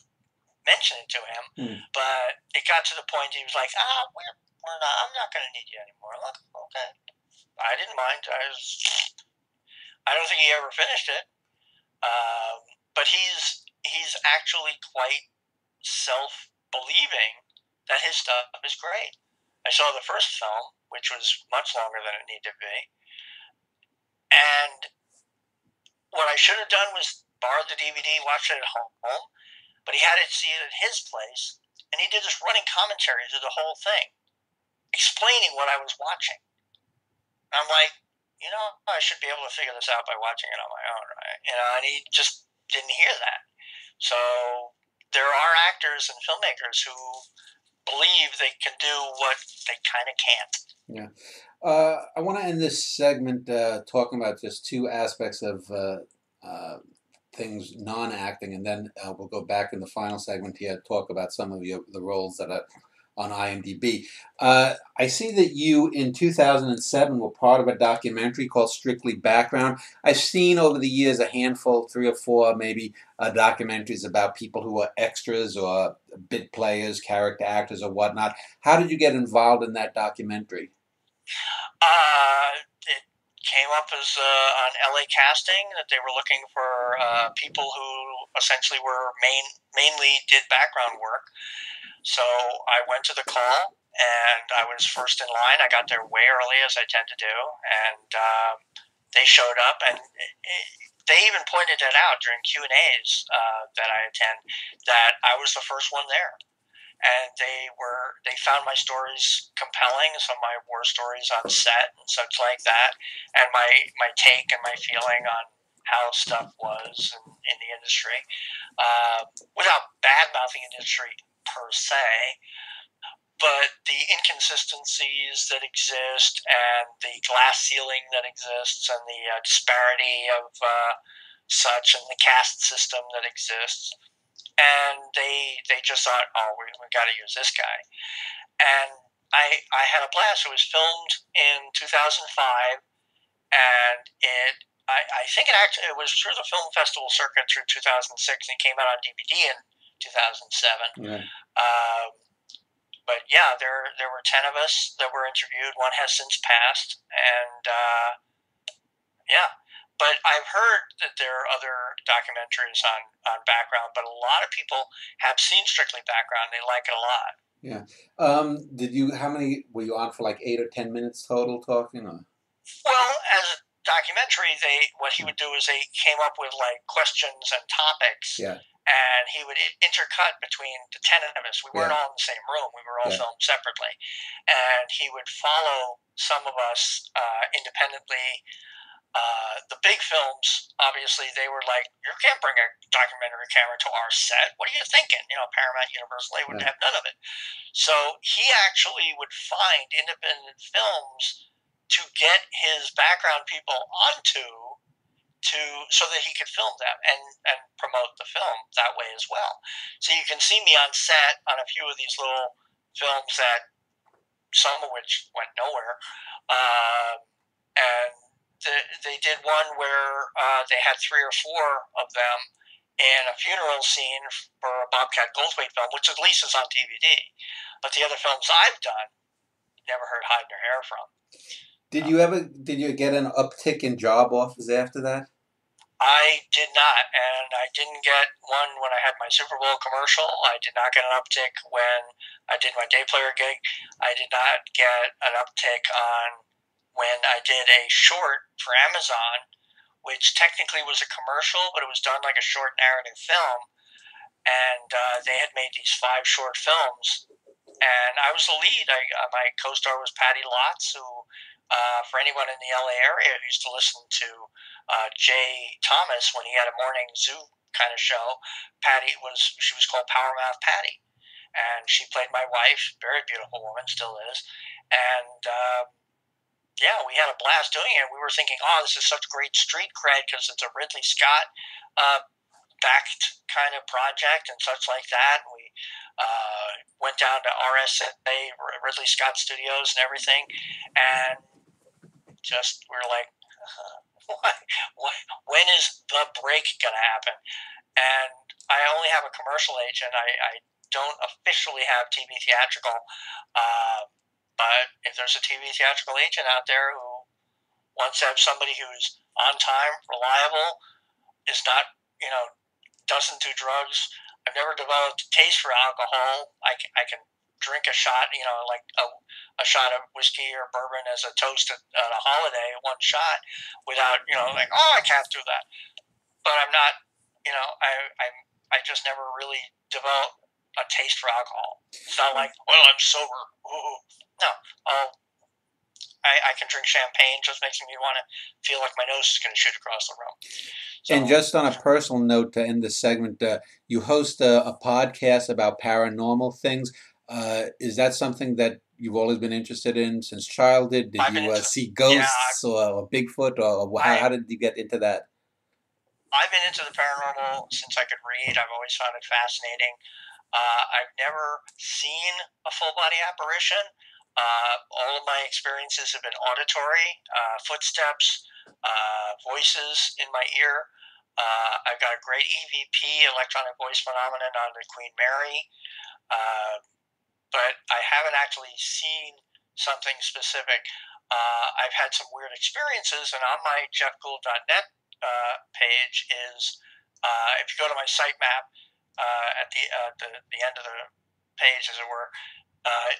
mention it to him, but it got to the point he was like, we're not, I'm not going to need you anymore. I'm like, okay. I didn't mind. I don't think he ever finished it. But he's actually quite self-believing that his stuff is great. I saw the first film, which was much longer than it needed to be, and what I should have done was borrow the DVD, watch it at home, but he had it see it at his place, and he did this running commentary through the whole thing, explaining what I was watching. And I'm like, I should be able to figure this out by watching it on my own, right? And he just didn't hear that. So there are actors and filmmakers who believe they can do what they kind of can't. Yeah. I want to end this segment talking about just two aspects of things non-acting, and then we'll go back in the final segment here to talk about some of the roles that are on IMDb. I see that you, in 2007, were part of a documentary called Strictly Background. I've seen over the years a handful, 3 or 4 maybe, documentaries about people who are extras or bit players, character actors or whatnot. How did you get involved in that documentary? It came up as on LA Casting that they were looking for people who essentially were mainly did background work. So I went to the call, and I was first in line. I got there way early, as I tend to do, and they showed up, and they even pointed it out during Q&As that I attend, that I was the first one there. And they found my stories compelling, some of my war stories on set and such like that, and my take and my feeling on how stuff was in the industry, without bad-mouthing industry per se, but the inconsistencies that exist and the glass ceiling that exists and the disparity of such and the caste system that exists. And they just thought, we got to use this guy. And I had a blast. It was filmed in 2005, and I think it was through the film festival circuit through 2006, and came out on DVD in 2007. Yeah. But yeah, there were 10 of us that were interviewed. One has since passed, and yeah. But I've heard that there are other documentaries on background, but a lot of people have seen Strictly Background. They like it a lot. Yeah. How many were you on for, like 8 or 10 minutes total talking? Or? Well, as a documentary, what he would do is they came up with like questions and topics. Yeah. And he would intercut between the 10 of us. We weren't all in the same room. We were all filmed separately. And he would follow some of us independently. The big films, obviously, they were like, you can't bring a documentary camera to our set. What are you thinking? Paramount, Universal, they would have none of it. So he actually would find independent films to get his background people onto so that he could film them and promote the film that way as well. So you can see me on set on a few of these little films that some of which went nowhere. And they did one where they had 3 or 4 of them in a funeral scene for a Bobcat Goldthwait film, which at least is on DVD. But the other films I've done, never heard hide nor hair from. Did you get an uptick in job offers after that? I did not, and I didn't get one when I had my Super Bowl commercial. I did not get an uptick when I did my day player gig. I did not get an uptick on when I did a short for Amazon, which technically was a commercial, but it was done like a short narrative film. And they had made these 5 short films, and I was the lead. My co-star was Patty Lotz, who, for anyone in the LA area who used to listen to Jay Thomas when he had a morning zoo kind of show, she was called Power Mouth Patty, and she played my wife, very beautiful woman, still is, and yeah, we had a blast doing it. We were thinking, this is such great street cred because it's a Ridley Scott backed kind of project and such like that. And we went down to RSA, Ridley Scott Studios and everything, and just we were like, when is the break going to happen? And I only have a commercial agent. I don't officially have TV theatrical, but if there's a TV theatrical agent out there who wants to have somebody who's on time, reliable, is not, doesn't do drugs. I've never developed a taste for alcohol. I can drink a shot, like a shot of whiskey or bourbon as a toast at a holiday, one shot, without, like, oh, I can't do that. But I'm not, I just never really developed a taste for alcohol. It's not like, well, I'm sober. Ooh. No, I can drink champagne. Just makes me want to feel like my nose is going to shoot across the room. So, and just on a personal note to end this segment, you host a podcast about paranormal things. Is that something that you've always been interested in since childhood? Did you see ghosts or Bigfoot, or how did you get into that? I've been into the paranormal since I could read. I've always found it fascinating. I've never seen a full body apparition. All of my experiences have been auditory, footsteps, voices in my ear. I've got a great EVP, electronic voice phenomenon, on the Queen Mary, but I haven't actually seen something specific. I've had some weird experiences, and on my jeffgould.net page is, if you go to my site map at the end of the page, as it were,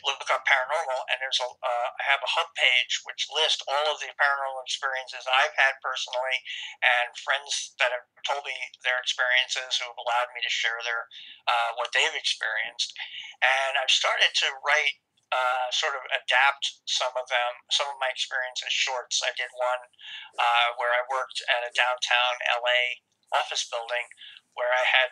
look up paranormal, and I have a hub page which lists all of the paranormal experiences I've had personally, and friends that have told me their experiences, who have allowed me to share what they've experienced. And I've started to write, sort of adapt some of my experiences shorts. I did one where I worked at a downtown LA office building where I had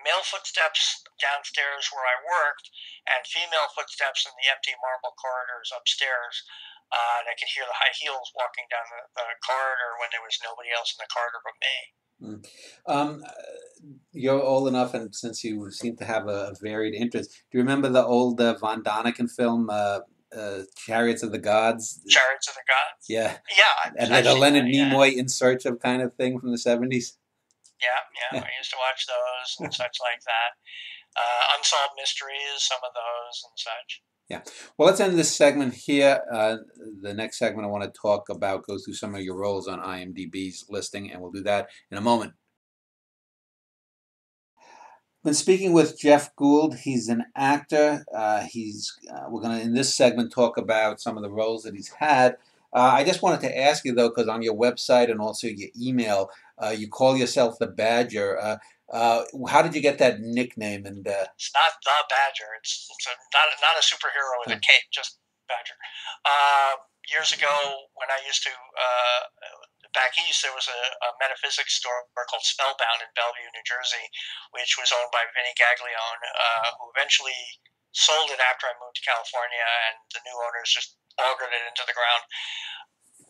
male footsteps downstairs where I worked, and female footsteps in the empty marble corridors upstairs. And I could hear the high heels walking down the corridor when there was nobody else in the corridor but me. You're old enough, and since you seem to have a varied interest, do you remember the old Von Däniken film, Chariots of the Gods? Chariots of the Gods? Yeah. Yeah. And like a Leonard Nimoy In Search of kind of thing from the 70s? Yeah. I used to watch those and such like that. Unsolved Mysteries, some of those and such. Yeah. Well, let's end this segment here. The next segment I want to talk about, go through some of your roles on IMDb's listing, and we'll do that in a moment. Been speaking with Geoff Gould. He's an actor. We're going to, in this segment, talk about some of the roles that he's had. I just wanted to ask you, though, because on your website and also your email, you call yourself the Badger. How did you get that nickname? And it's not the Badger. It's not a superhero with a cape, just Badger. Years ago, when I used to back east, there was a metaphysics store called Spellbound in Bellevue, New Jersey, which was owned by Vinny Gaglione, who eventually sold it after I moved to California, and the new owners just augured it into the ground.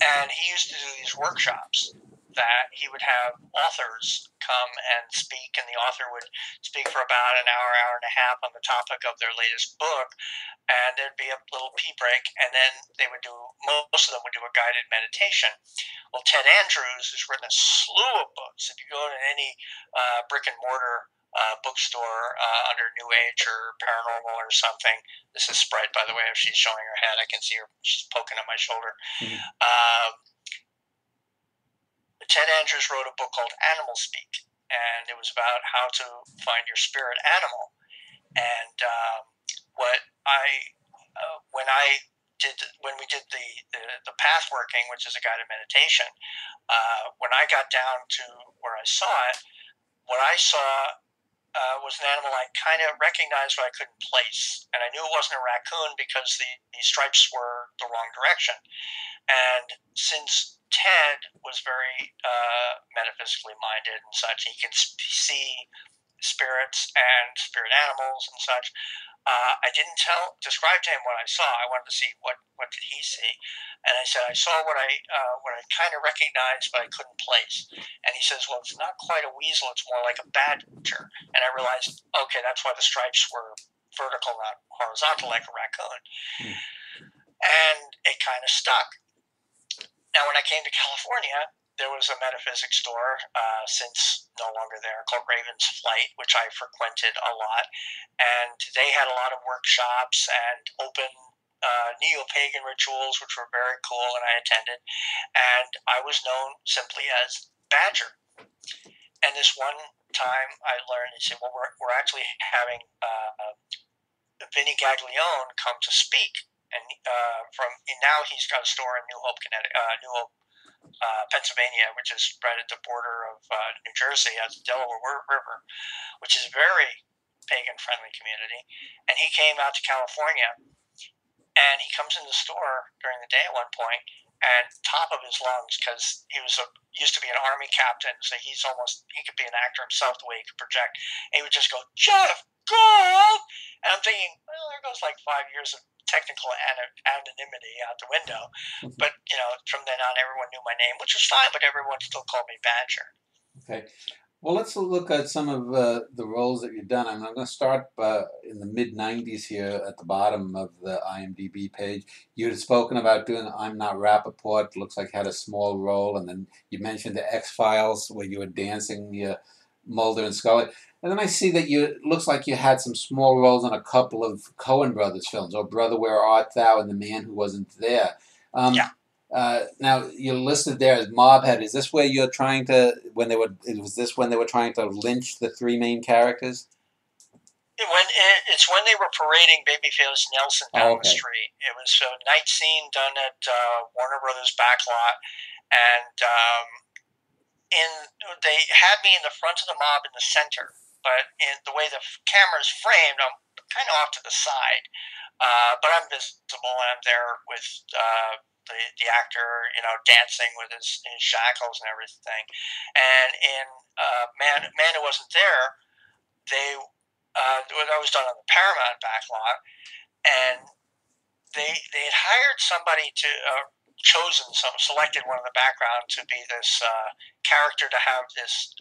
And he used to do these workshops that he would have authors come and speak, and the author would speak for about an hour, hour and a half on the topic of their latest book, and there'd be a little pee break, and then most of them would do a guided meditation. Well, Ted Andrews has written a slew of books. If you go to any brick and mortar bookstore under New Age or Paranormal or something, this is Sprite, by the way. If she's showing her head, I can see her. She's poking at my shoulder. Mm-hmm. Ted Andrews wrote a book called Animal Speak, and it was about how to find your spirit animal. And when we did the path working, which is a guided meditation, when I got down to where I saw it, what I saw was an animal I kind of recognized but I couldn't place. And I knew it wasn't a raccoon because the stripes were the wrong direction. And since Ted was very metaphysically minded and such, he could see spirits and spirit animals and such. I didn't describe to him what I saw. I wanted to see what did he see, and I said I saw what I kind of recognized, but I couldn't place. And he says, "Well, it's not quite a weasel; it's more like a badger." And I realized, okay, that's why the stripes were vertical, not horizontal, like a raccoon. And it kind of stuck. Now, when I came to California, there was a metaphysics store, since no longer there, called Raven's Flight, which I frequented a lot, and they had a lot of workshops and open neo-pagan rituals, which were very cool, and I attended. And I was known simply as Badger. And this one time, I learned, they said, "Well, we're actually having Vinny Gaglione come to speak." And now he's got a store in New Hope, Pennsylvania, which is right at the border of New Jersey at the Delaware River, which is a very pagan-friendly community. And he came out to California, and he comes in the store during the day at one point, and top of his lungs, because he used to be an Army captain, so he could be an actor himself the way he could project. And he would just go, "Jeff Gould!" And I'm thinking, well, there goes like 5 years of technical anonymity out the window. But, from then on, everyone knew my name, which was fine, but everyone still called me Badger. Okay. Well, let's look at some of the roles that you've done. I'm going to start in the mid-'90s here at the bottom of the IMDb page. You had spoken about doing I'm Not Rappaport. Looks like you had a small role. And then you mentioned the X-Files where you were dancing Mulder and Scully. And then I see that looks like you had some small roles on a couple of Coen Brothers films, or Brother, Where Art Thou, and The Man Who Wasn't There. Yeah. Now you're listed there as Mobhead. Is this where you're trying to? Was this when they were trying to lynch the three main characters? It's when they were parading Babyface Nelson down the street. It was a night scene done at Warner Brothers backlot, and they had me in the front of the mob in the center. But in the way the camera's framed, I'm kind of off to the side. But I'm visible, and I'm there with the actor, dancing with his shackles and everything. And in Man Who Wasn't There, that was done on the Paramount backlot, and they had hired somebody to selected one in the background to be this character to have this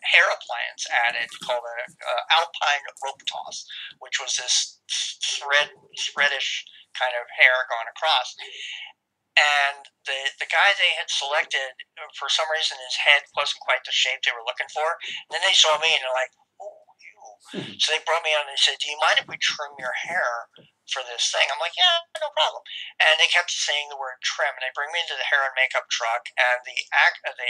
hair appliance added called an alpine rope toss, which was this threadish kind of hair going across. And the guy they had selected, for some reason, his head wasn't quite the shape they were looking for. And then they saw me and they're like, "Oh, you." So they brought me on and they said, "Do you mind if we trim your hair for this thing?" I'm like, "Yeah, no problem." And they kept saying the word trim, and they bring me into the hair and makeup truck, and the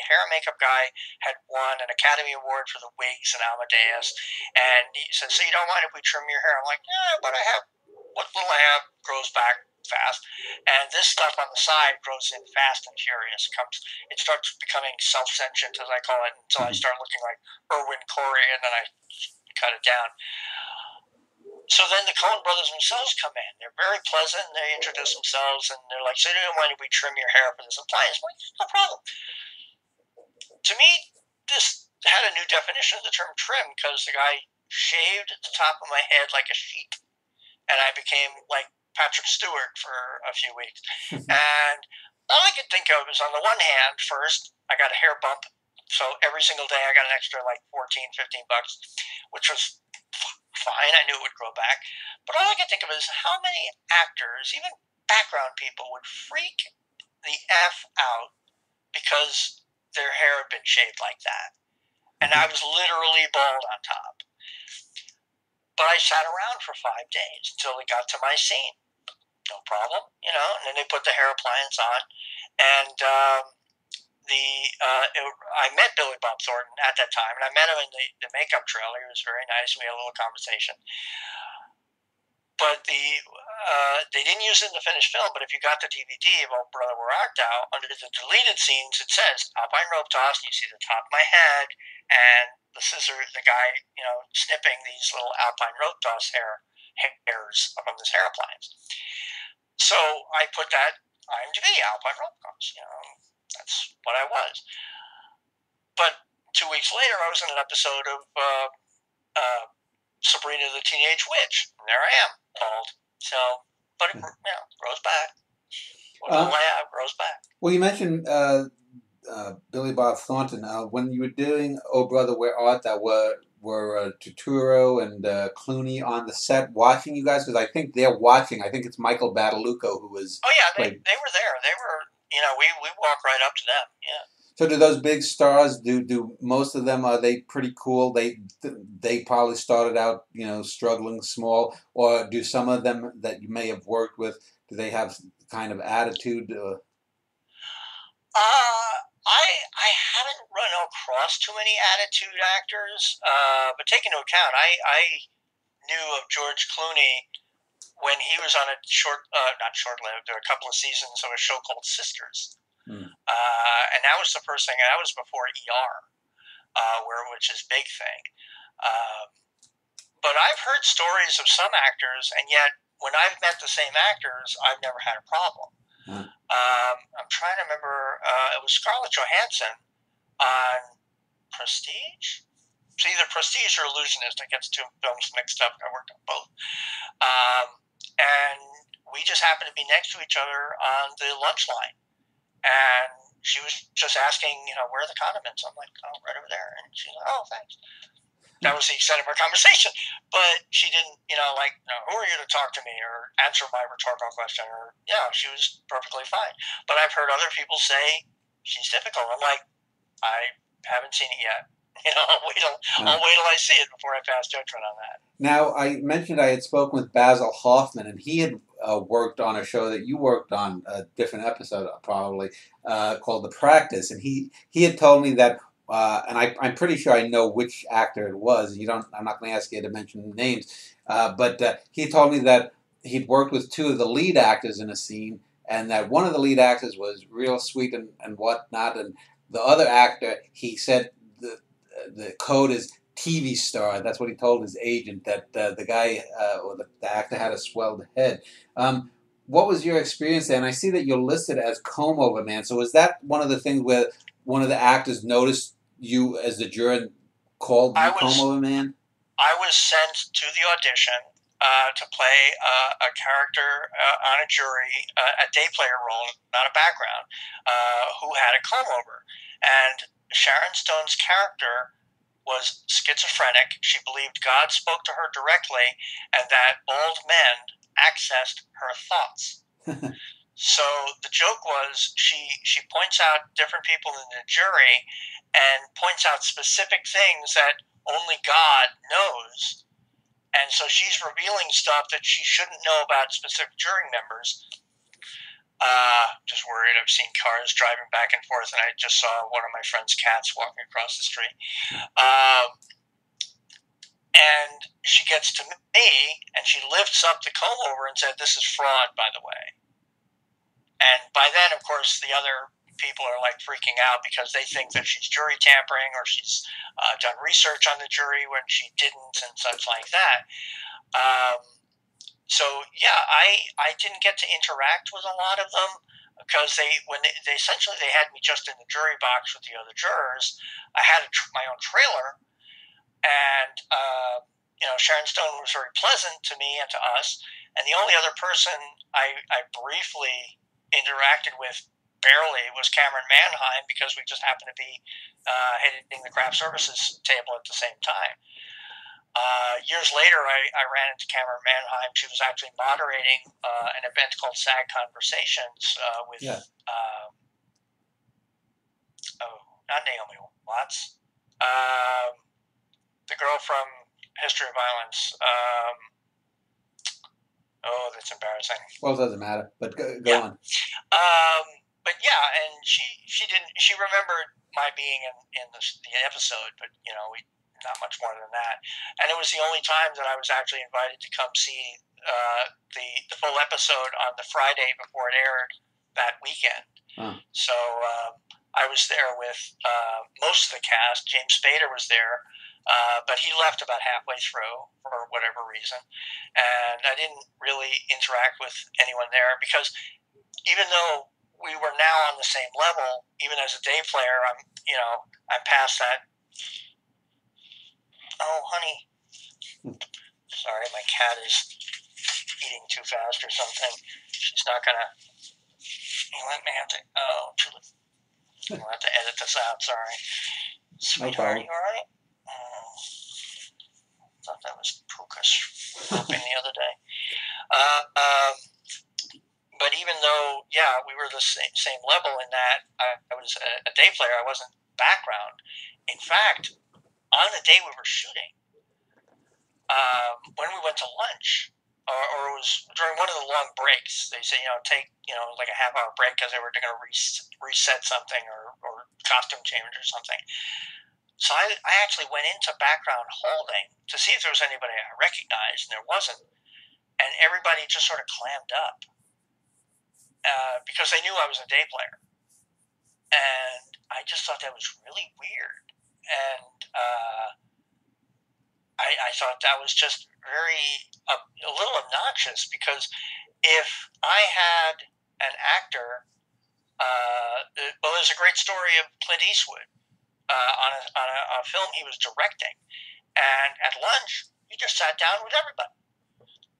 hair and makeup guy had won an Academy Award for the wigs in Amadeus, and he said, "So you don't mind if we trim your hair?" I'm like, "Yeah, but what little I have grows back fast, and this stuff on the side grows in fast and furious. It starts becoming self-sentient, as I call it, until I start looking like Irwin Corey, and then I cut it down." So then the Coen Brothers themselves come in. They're very pleasant, and they introduce themselves, and they're like, "So you don't mind if we trim your hair for this appliance?" I'm like, "No problem." To me, this had a new definition of the term trim, because the guy shaved the top of my head like a sheep, and I became like Patrick Stewart for a few weeks. And all I could think of is, on the one hand, first, I got a hair bump. So every single day I got an extra like $14-15, which was fine. I knew it would grow back. But all I could think of is how many actors, even background people, would freak the F out because their hair had been shaved like that. And I was literally bald on top. But I sat around for 5 days until it got to my scene. No problem, and then they put the hair appliance on. And I met Billy Bob Thornton at that time, and I met him in the makeup trailer. He was very nice. We had a little conversation. But they didn't use it in the finished film, but if you got the DVD of Oh Brother, Where Art Thou, under the deleted scenes, it says Alpine Rope Toss, and you see the top of my head, and the guy, snipping these little Alpine Rope Toss hairs from this hair appliance. So I put that IMDb, Alpine Rope Toss, that's what I was. But 2 weeks later, I was in an episode of Sabrina the Teenage Witch, and there I am, bald. So, but it grows back. What little I have grows back. Well, you mentioned Billy Bob Thornton. When you were doing Oh Brother, Where Art Thou, were Turturro and Clooney on the set watching you guys? Because I think they're watching. I think it's Michael Badalucco who was... Oh, yeah, they were there. They were, we walked right up to them, yeah. So do those big stars, do most of them, are they pretty cool? They probably started out, struggling small, or do some of them that you may have worked with, do they have kind of attitude? I haven't run across too many attitude actors, but take into account, I knew of George Clooney when he was on a not short-lived, there were a couple of seasons of a show called Sisters, Hmm. and that was the first thing. That was before ER, which is big thing. Uh, but I've heard stories of some actors, and yet when I've met the same actors, I've never had a problem. Huh. I'm trying to remember. It was Scarlett Johansson on Prestige. It's either Prestige or Illusionist. I get the two films mixed up. I worked on both. And we just happened to be next to each other on the lunch line. And she was just asking, where are the condiments? I'm like, oh, right over there. And she's like, oh, thanks. That was the extent of our conversation. But she didn't, who are you to talk to me or answer my rhetorical question? Or, she was perfectly fine. But I've heard other people say she's difficult. I'm like, I haven't seen it yet. I'll wait till I see it before I pass judgment on that. Now, I mentioned I had spoken with Basil Hoffman, and he had worked on a show that you worked on, a different episode probably, called The Practice, and he had told me that, and I'm pretty sure I know which actor it was. I'm not going to ask you to mention names, but he told me that he'd worked with two of the lead actors in a scene, and that one of the lead actors was real sweet and whatnot, and the other actor, he said the code is TV star. That's what he told his agent, that the guy or the actor had a swelled head. What was your experience there? And I see that you're listed as comb over man. So was that one of the things where one of the actors noticed you as the juror and called you comb over man? I was sent to the audition to play a character on a jury, a day player role, not a background, who had a comb over. And Sharon Stone's character was schizophrenic. She believed God spoke to her directly and that bald men accessed her thoughts. So the joke was she points out different people in the jury and points out specific things that only God knows. And so she's revealing stuff that she shouldn't know about specific jury members. Just worried. I've seen cars driving back and forth, and I just saw one of my friend's cats walking across the street. And she gets to me, and she lifts up the comb over and said, "This is fraud, by the way." And by then, of course, the other people are like freaking out because they think that she's jury tampering or she's done research on the jury when she didn't and such like that. So yeah, I didn't get to interact with a lot of them because they essentially they had me just in the jury box with the other jurors. I had my own trailer, and Sharon Stone was very pleasant to me and to us. And the only other person I briefly interacted with, barely, was Cameron Manheim because we just happened to be hitting the craft services table at the same time. Years later, I ran into Cameron Manheim. She was actually moderating an event called SAG Conversations with, not Naomi Watts, the girl from History of Violence. That's embarrassing. Well, it doesn't matter, but go on. But yeah, and she remembered my being in the episode, but we not much more than that. And it was the only time that I was actually invited to come see the full episode on the Friday before it aired that weekend. Huh. So I was there with most of the cast. James Spader was there, but he left about halfway through for whatever reason. And I didn't really interact with anyone there because even though we were now on the same level, even as a day player, I'm past that. Oh, honey. Sorry, my cat is eating too fast or something. She's not going to... Let me have to... Oh, I'll have to edit this out, sorry. Sweetheart, you all right? Thought that was Puka's pooping the other day. But even though, yeah, we were the same level in that I was a day player, I wasn't background. In fact, on the day we were shooting, when we went to lunch, or it was during one of the long breaks, they say, take, like a half-hour break because they were going to reset something or costume change or something. So I actually went into background holding to see if there was anybody I recognized, and there wasn't. And everybody just sort of clammed up because they knew I was a day player. And I just thought that was really weird. And I thought that was just a little obnoxious, because if I had an actor, well, there's a great story of Clint Eastwood on a film he was directing, and at lunch he just sat down with everybody,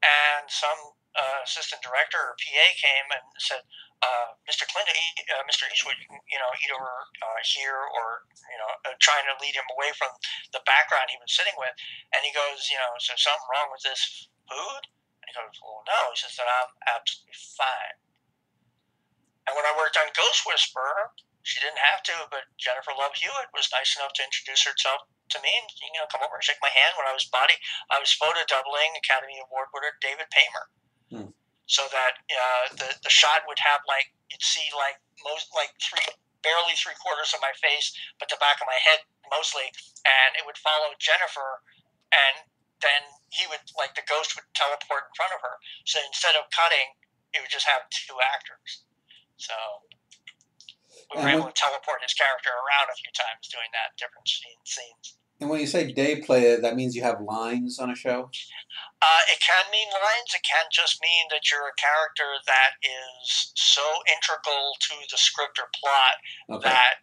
and some assistant director or PA came and said, Mr. Clint, Mr. Eastwood, you can, eat over here, or trying to lead him away from the background he was sitting with. And he goes, is there something wrong with this food? And he goes, well, no. He says that I'm absolutely fine. And when I worked on Ghost Whisperer, she didn't have to, but Jennifer Love Hewitt was nice enough to introduce herself to me and come over and shake my hand when I was photo doubling Academy Award winner David Paymer. So that the shot would have, like, you'd see barely 3/4 of my face, but the back of my head mostly, and it would follow Jennifer, and then the ghost would teleport in front of her. So instead of cutting, it would just have two actors. So we were able to teleport his character around a few times doing that, different scenes. And when you say day player, that means you have lines on a show? It can mean lines. It can just mean that you're a character that is so integral to the script or plot that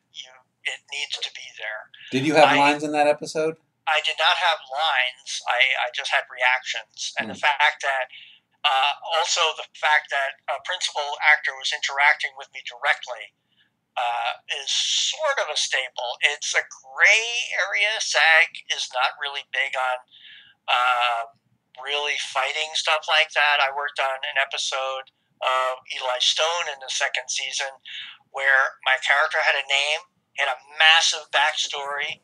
it needs to be there. Did you have lines in that episode? I did not have lines. I just had reactions. And the fact that a principal actor was interacting with me directly is sort of a staple. It's a gray area. SAG is not really big on really fighting stuff like that. I worked on an episode of Eli Stone in the second season where my character had a name, had a massive backstory.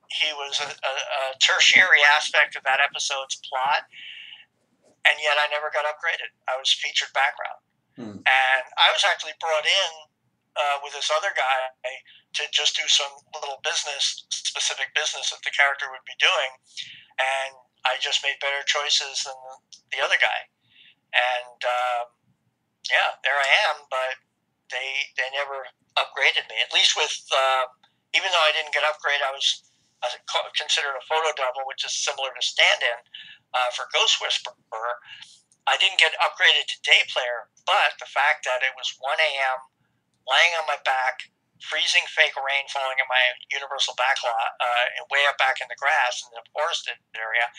He was a tertiary aspect of that episode's plot, and yet I never got upgraded. I was featured background. And I was actually brought in with this other guy to just do some little specific business that the character would be doing, and I just made better choices than the other guy. And there I am, but they never upgraded me. At least with, even though I didn't get upgraded, I was considered a photo double, which is similar to stand-in for Ghost Whisperer. I didn't get upgraded to day player, but the fact that it was 1 a.m., lying on my back, freezing fake rain falling in my Universal backlot, and way up back in the grass in the forested area,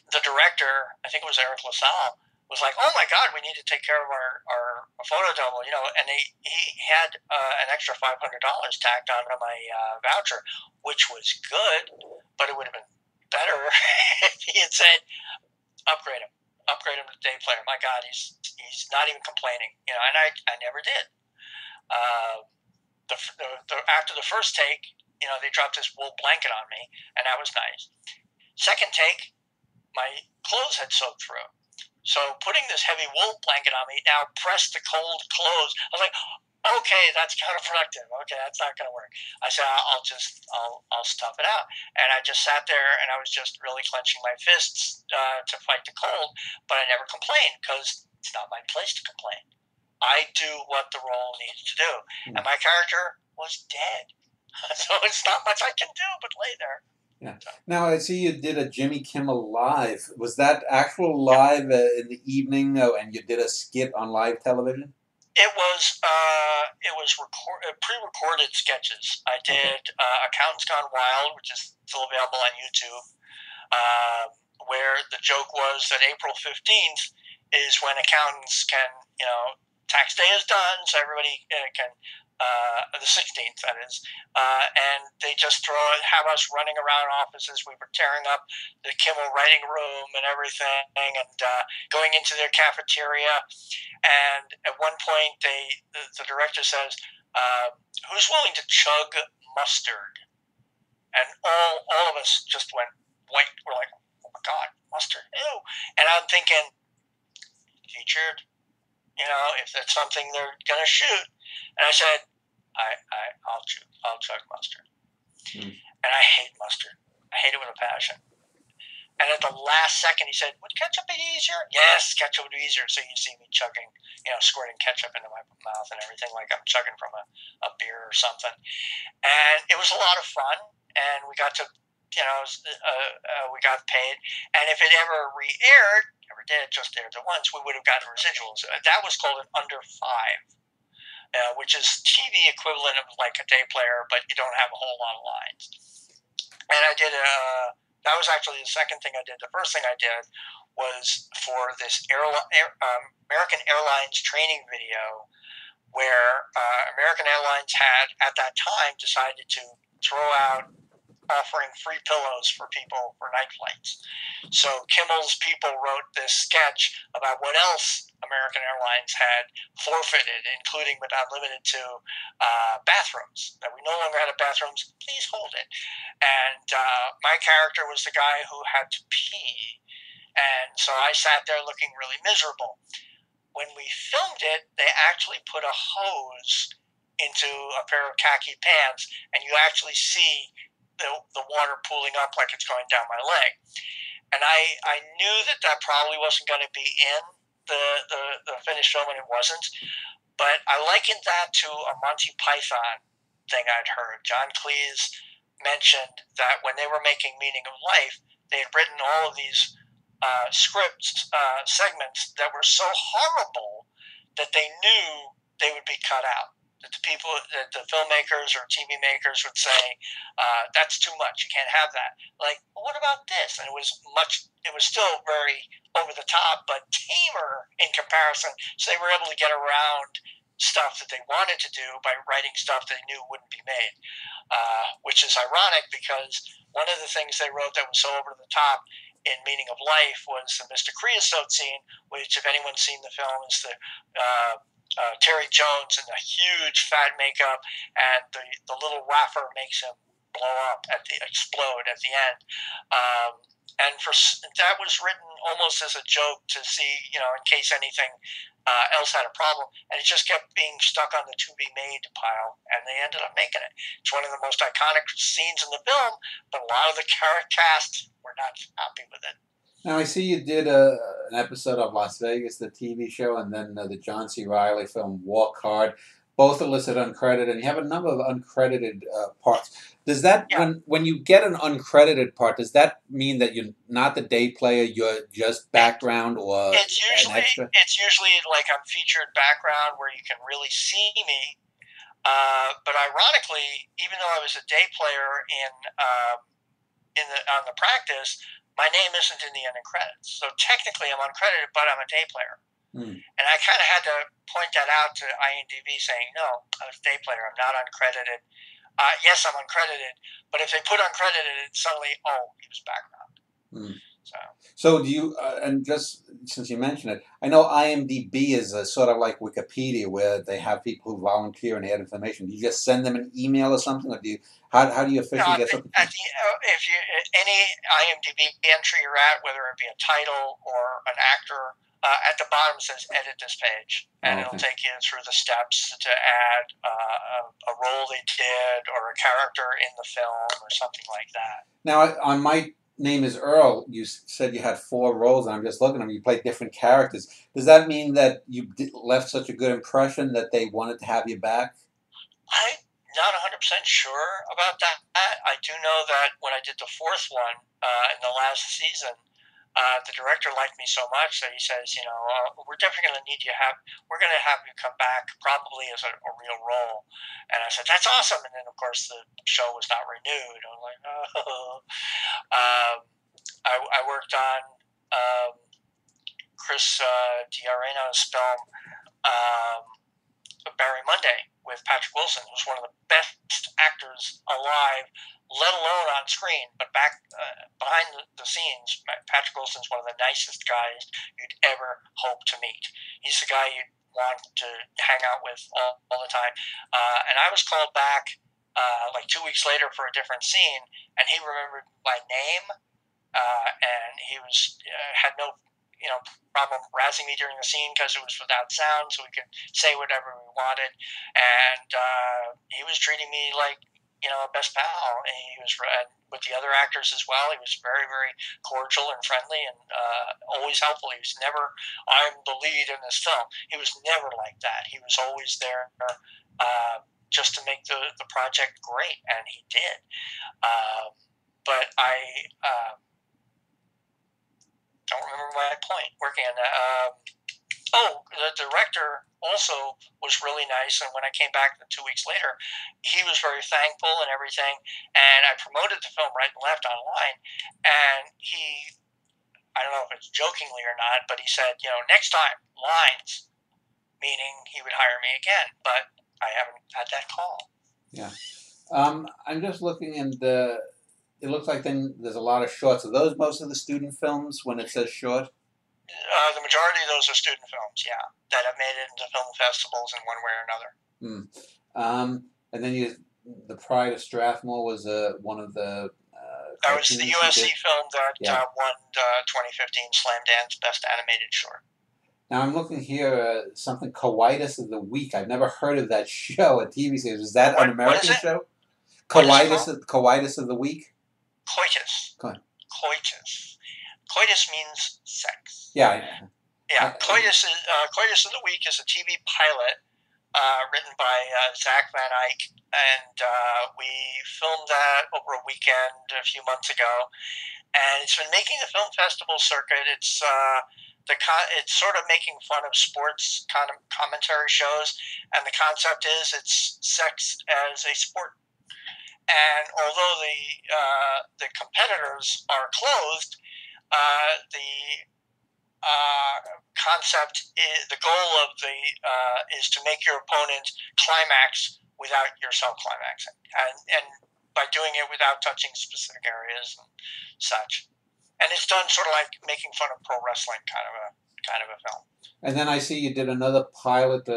the director, I think it was Eric LaSalle, was like, "Oh my God, we need to take care of our photo double," and he had an extra $500 tacked onto my voucher, which was good, but it would have been better if he had said, upgrade him to day player. My God, he's not even complaining, and I never did. After the first take, they dropped this wool blanket on me, and that was nice. Second take, my clothes had soaked through, so putting this heavy wool blanket on me now pressed the cold clothes. I was like, okay, that's counterproductive. Okay, that's not going to work. I said, I'll stuff it out. And I just sat there, and I was just really clenching my fists to fight the cold, but I never complained because it's not my place to complain. I do what the role needs to do. And my character was dead. So it's not much I can do but lay there. Yeah. Now, I see you did a Jimmy Kimmel Live. Was that actual live in the evening, and you did a skit on live television? It was pre-recorded sketches. I did Accountants Gone Wild, which is still available on YouTube, where the joke was that April 15th is when accountants can, tax day is done, so everybody can the 16th, that is, and they just have us running around offices. We were tearing up the Kimmel writing room and everything, and going into their cafeteria. And at one point, the director says, "Who's willing to chug mustard?" And all of us just went white. We're like, "Oh my God, mustard! Ew!" And I'm thinking, teacher, if that's something they're gonna shoot. And I said, I'll chug mustard. And I hate mustard. I hate it with a passion. And at the last second, he said, "Would ketchup be easier?" Yes, ketchup would be easier. So you see me chugging, squirting ketchup into my mouth and everything like I'm chugging from a beer or something. And it was a lot of fun. And we got to, we got paid. And if it ever re-aired, never did, just aired it once, we would have gotten residuals. That was called an under 5, which is TV equivalent of like a day player, but you don't have a whole lot of lines. And I did that was actually the second thing I did. The first thing I did was for this American Airlines training video where American Airlines had, at that time, decided to throw out offering free pillows for people for night flights. So Kimmel's people wrote this sketch about what else American Airlines had forfeited, including but not limited to bathrooms. That we no longer had bathrooms. Please hold it. And my character was the guy who had to pee. And so I sat there looking really miserable. When we filmed it, they actually put a hose into a pair of khaki pants, and you actually see the water pooling up like it's going down my leg. And I knew that probably wasn't going to be in the finished film, and it wasn't. But I likened that to a Monty Python thing I'd heard. John Cleese mentioned that when they were making Meaning of Life, they had written all of these scripts, segments that were so horrible that they knew they would be cut out. That the filmmakers or TV makers would say, "That's too much. You can't have that." Like, well, what about this? And it was still very over the top, but tamer in comparison. So they were able to get around stuff that they wanted to do by writing stuff they knew wouldn't be made, which is ironic because one of the things they wrote that was so over the top in Meaning of Life was the Mr. Creosote scene, which, if anyone's seen the film, is the Terry Jones in the huge fat makeup, and the little wafer makes him explode at the end. And that was written almost as a joke to see, in case anything else had a problem, and it just kept being stuck on the to be made pile, and they ended up making it. It's one of the most iconic scenes in the film, but a lot of the cast were not happy with it. Now, I see you did an episode of Las Vegas, the TV show, and then the John C. Reilly film Walk Hard. Both are listed uncredited, and you have a number of uncredited parts. Does that, when you get an uncredited part, does that mean that you're not the day player, you're just background or an extra? It's usually like I'm featured background where you can really see me. But ironically, even though I was a day player on the practice, my name isn't in the ending credits. So technically I'm uncredited, but I'm a day player. And I kind of had to point that out to IMDb saying, no, I was a day player. I'm not uncredited. Yes, I'm uncredited. But if they put uncredited, it's suddenly, he was background. So do you, and just since you mentioned it, I know IMDb is a sort of like Wikipedia where they have people who volunteer and add information. Do you just send them an email or something, or how do you officially get something? If you any IMDb entry you're at, whether it be a title or an actor, at the bottom says "edit this page," and it'll take you through the steps to add a role they did or a character in the film or something like that. Now, on My Name is Earl, you said you had 4 roles, and I'm just looking at them. You played different characters. Does that mean that you left such a good impression that they wanted to have you back? I'm not 100% sure about that. I do know that when I did the 4th one in the last season, the director liked me so much that he says, we're definitely going to need you we're going to have you come back probably as a real role. And I said, that's awesome. And then, of course, the show was not renewed. I was like, oh. I worked on Chris Diareno's film, Barry Monday. with Patrick Wilson, who's one of the best actors alive, let alone on screen. But behind the scenes, Patrick Wilson's one of the nicest guys you'd ever hope to meet. He's the guy you'd want to hang out with all the time. And I was called back like 2 weeks later for a different scene, and he remembered my name, and he had no problem razzing me during the scene because it was without sound, so we could say whatever we wanted. And he was treating me like a best pal. And he was with the other actors as well. He was very, very cordial and friendly, and always helpful. He was never, "I'm the lead in this film." He was never like that. He was always there just to make the project great, and he did. But I don't remember my point working on that. The director also was really nice, and when I came back 2 weeks later, he was very thankful and everything, and I promoted the film right and left online, and I don't know if it's jokingly or not, but he said, next time, lines, meaning he would hire me again, but I haven't had that call. Yeah. I'm just looking, and it looks like then there's a lot of shorts. Are those most of the student films when it says short? The majority of those are student films, yeah, that have made it into film festivals in one way or another. And then the Pride of Strathmore was one of the. That was the USC film that won the 2015 Slam Dance Best Animated Short. Now I'm looking here, something Coitus of the Week. I've never heard of that show, a TV series. Is that an American show? Coitus of the Week? Coitus. Coitus. Coitus means sex. Yeah. Coitus of the Week is a TV pilot written by Zach Van Eyck, and we filmed that over a weekend a few months ago, and it's been making the film festival circuit. It's sort of making fun of sports kind of commentary shows, and the concept is it's sex as a sport. And although the competitors are clothed, the concept is, the goal of is to make your opponent climax without yourself climaxing, and by doing it without touching specific areas and such. And it's done sort of like making fun of pro wrestling kind of a film. And then I see you did another pilot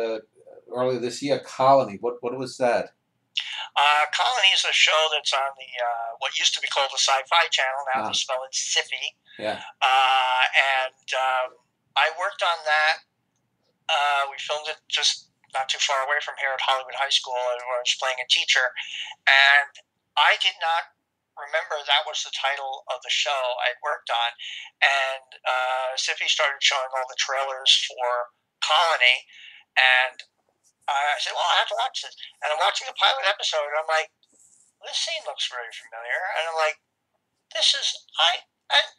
earlier this year, Colony. What was that? Colony is a show that's on the what used to be called the Sci-Fi Channel. Now they spell it Syfy. Yeah. And I worked on that. We filmed it just not too far away from here at Hollywood High School, where I was playing a teacher. And I did not remember that was the title of the show I'd worked on. And Syfy started showing all the trailers for Colony, and I said, well, I have to watch this. And I'm watching the pilot episode, and I'm like, this scene looks very familiar. And I'm like, this is,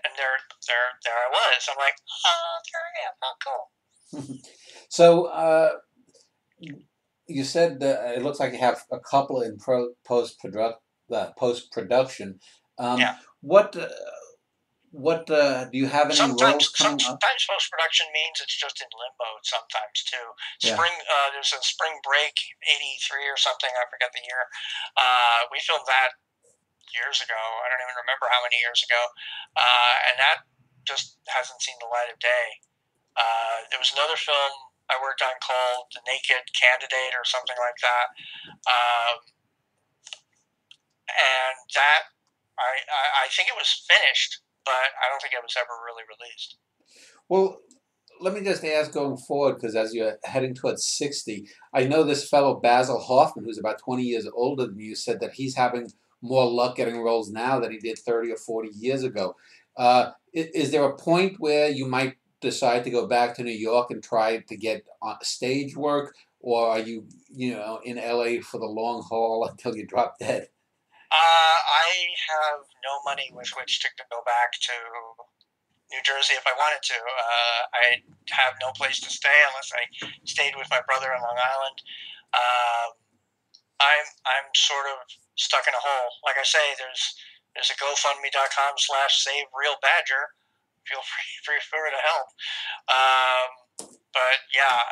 and there I was. I'm like, oh, there I am. Oh, cool. So you said it looks like you have a couple in post-production. What do you have any roles coming up? Sometimes post-production means it's just in limbo sometimes too. There's a Spring Break 83 or something, I forget the year. We filmed that years ago. I don't even remember how many years ago. And that just hasn't seen the light of day. There was another film I worked on called The Naked Candidate or something like that. And that, I think it was finished, but I don't think it was ever really released. Well, let me just ask going forward, because as you're heading towards 60, I know this fellow Basil Hoffman, who's about 20 years older than you, said that he's having more luck getting roles now than he did 30 or 40 years ago. Is there a point where you might decide to go back to New York and try to get stage work, or are you, in LA for the long haul until you drop dead? I have no money with which to go back to New Jersey if I wanted to. I have no place to stay unless I stayed with my brother in Long Island. I'm sort of stuck in a hole. Like I say, there's a GoFundMe.com/SaveRealBadger. Feel free to help. But yeah,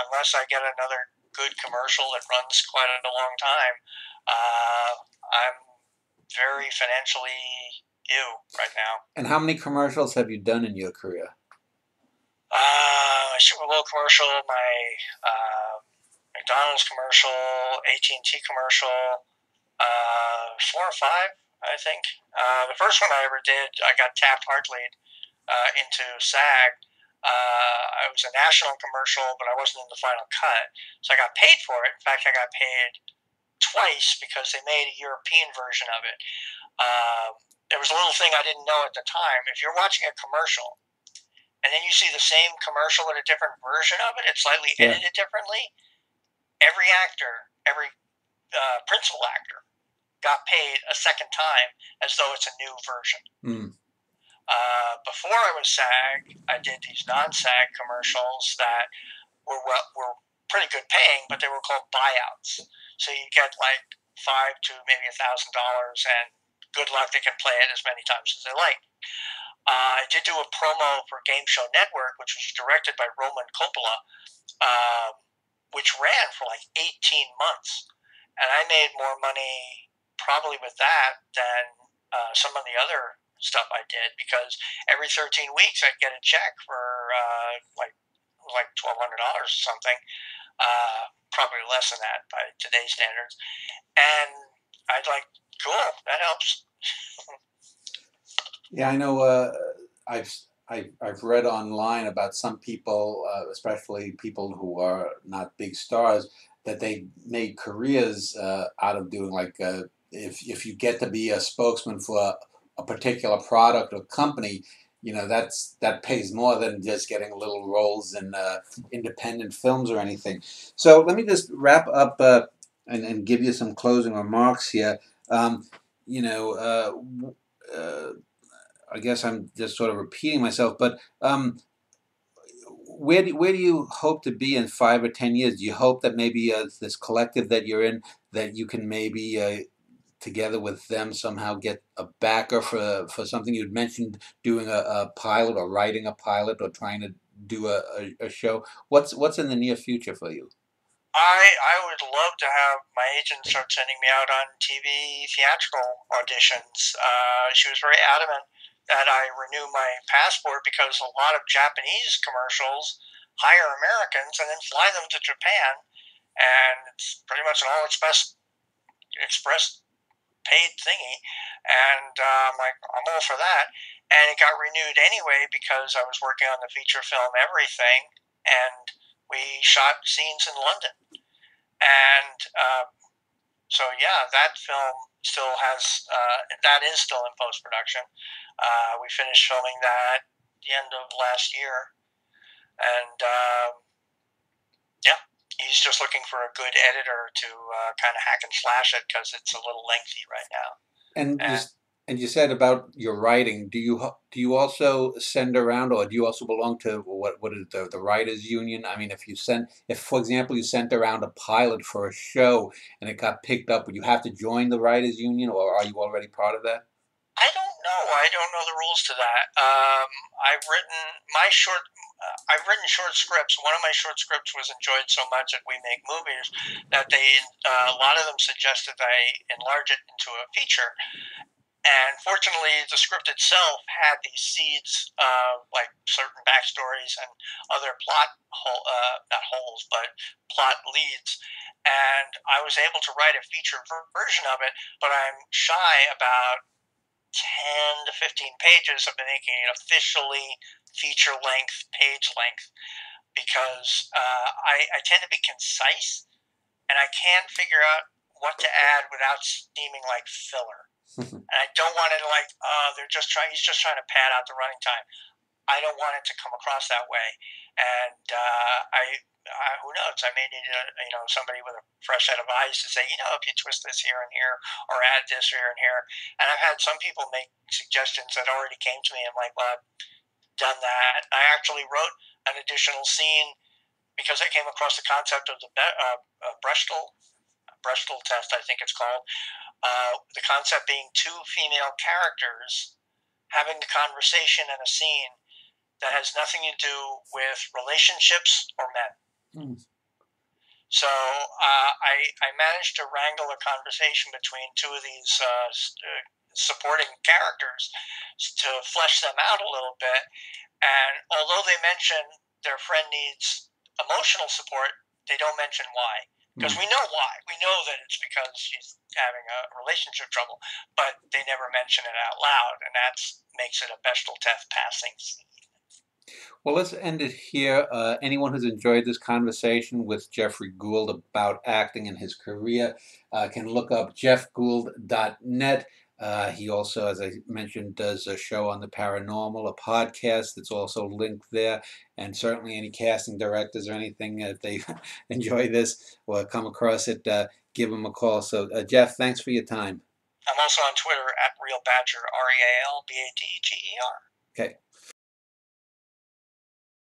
unless I get another good commercial that runs quite a long time, I'm very financially ew right now. And how many commercials have you done in your career? Super Bowl commercial, my McDonald's commercial, AT&T commercial, 4 or 5, I think. The first one I ever did, I got tapped hardly into SAG. I was a national commercial, but I wasn't in the final cut, so I got paid for it. In fact, I got paid twice because they made a European version of it. There was a little thing I didn't know at the time. If you're watching a commercial and then you see the same commercial with a different version of it, it's slightly edited differently, every actor, every principal actor got paid a second time as though it's a new version. Mm. Before I was SAG, I did these non-SAG commercials that were pretty good paying, but they were called buyouts. So you get like $500 to maybe $1,000, and good luck, they can play it as many times as they like. I did do a promo for Game Show Network, which was directed by Roman Coppola, which ran for like 18 months. And I made more money probably with that than some of the other stuff I did, because every 13 weeks I'd get a check for like $1,200 or something, probably less than that by today's standards. And I'd like, cool, that helps. Yeah, I know. I've read online about some people, especially people who are not big stars, that they made careers out of doing like if you get to be a spokesman for a particular product or company, you know that pays more than just getting little roles in independent films or anything. So let me just wrap up and give you some closing remarks here. You know. I guess I'm just sort of repeating myself, but where do you hope to be in 5 or 10 years? Do you hope that maybe this collective that you're in, that you can maybe together with them somehow get a backer for something? You'd mentioned doing a pilot or writing a pilot or trying to do a show. What's in the near future for you? I would love to have my agent start sending me out on TV theatrical auditions. She was very adamant that I renew my passport, because a lot of Japanese commercials hire Americans and then fly them to Japan, and it's pretty much an all express paid thingy. And I'm all for that. And it got renewed anyway because I was working on the feature film Everything, and we shot scenes in London. And so, yeah, that film still has, that is still in post-production. We finished filming that at the end of last year. And, yeah, he's just looking for a good editor to kind of hack and slash it, because it's a little lengthy right now. And you said about your writing. Do you also send around, or do you also belong to what is the writers union? I mean, if for example you sent around a pilot for a show and it got picked up, would you have to join the writers union, or are you already part of that? I don't know. I don't know the rules to that. I've written short scripts. One of my short scripts was enjoyed so much at We Make Movies that a lot of them suggested I enlarge it into a feature. And fortunately, the script itself had these seeds of like certain backstories and other not holes, but plot leads. And I was able to write a feature version of it, but I'm shy about 10 to 15 pages of making it officially feature length, page length, because I tend to be concise, and I can't figure out what to add without seeming like filler. And I don't want it to he's just trying to pad out the running time. I don't want it to come across that way. And who knows? I may need somebody with a fresh set of eyes to say, if you twist this here and here, or add this here and here. And I've had some people make suggestions that already came to me. I'm like, well, I've done that. I actually wrote an additional scene because I came across the concept of the Brechtel test, I think it's called. The concept being two female characters having a conversation in a scene that has nothing to do with relationships or men. Mm. So I managed to wrangle a conversation between two of these supporting characters to flesh them out a little bit. And although they mention their friend needs emotional support, they don't mention why. Because Hmm. we know why. We know that it's because she's having a relationship trouble, but they never mention it out loud, and that makes it a Bechdel test passing scene. Well, let's end it here. Anyone who's enjoyed this conversation with Geoffrey Gould about acting and his career can look up jeffgould.net. He also, as I mentioned, does a show on the paranormal, a podcast that's also linked there. And certainly any casting directors or anything, if they enjoy this or come across it, give him a call. So, Jeff, thanks for your time. I'm also on Twitter at RealBadger, RealBadger. Okay.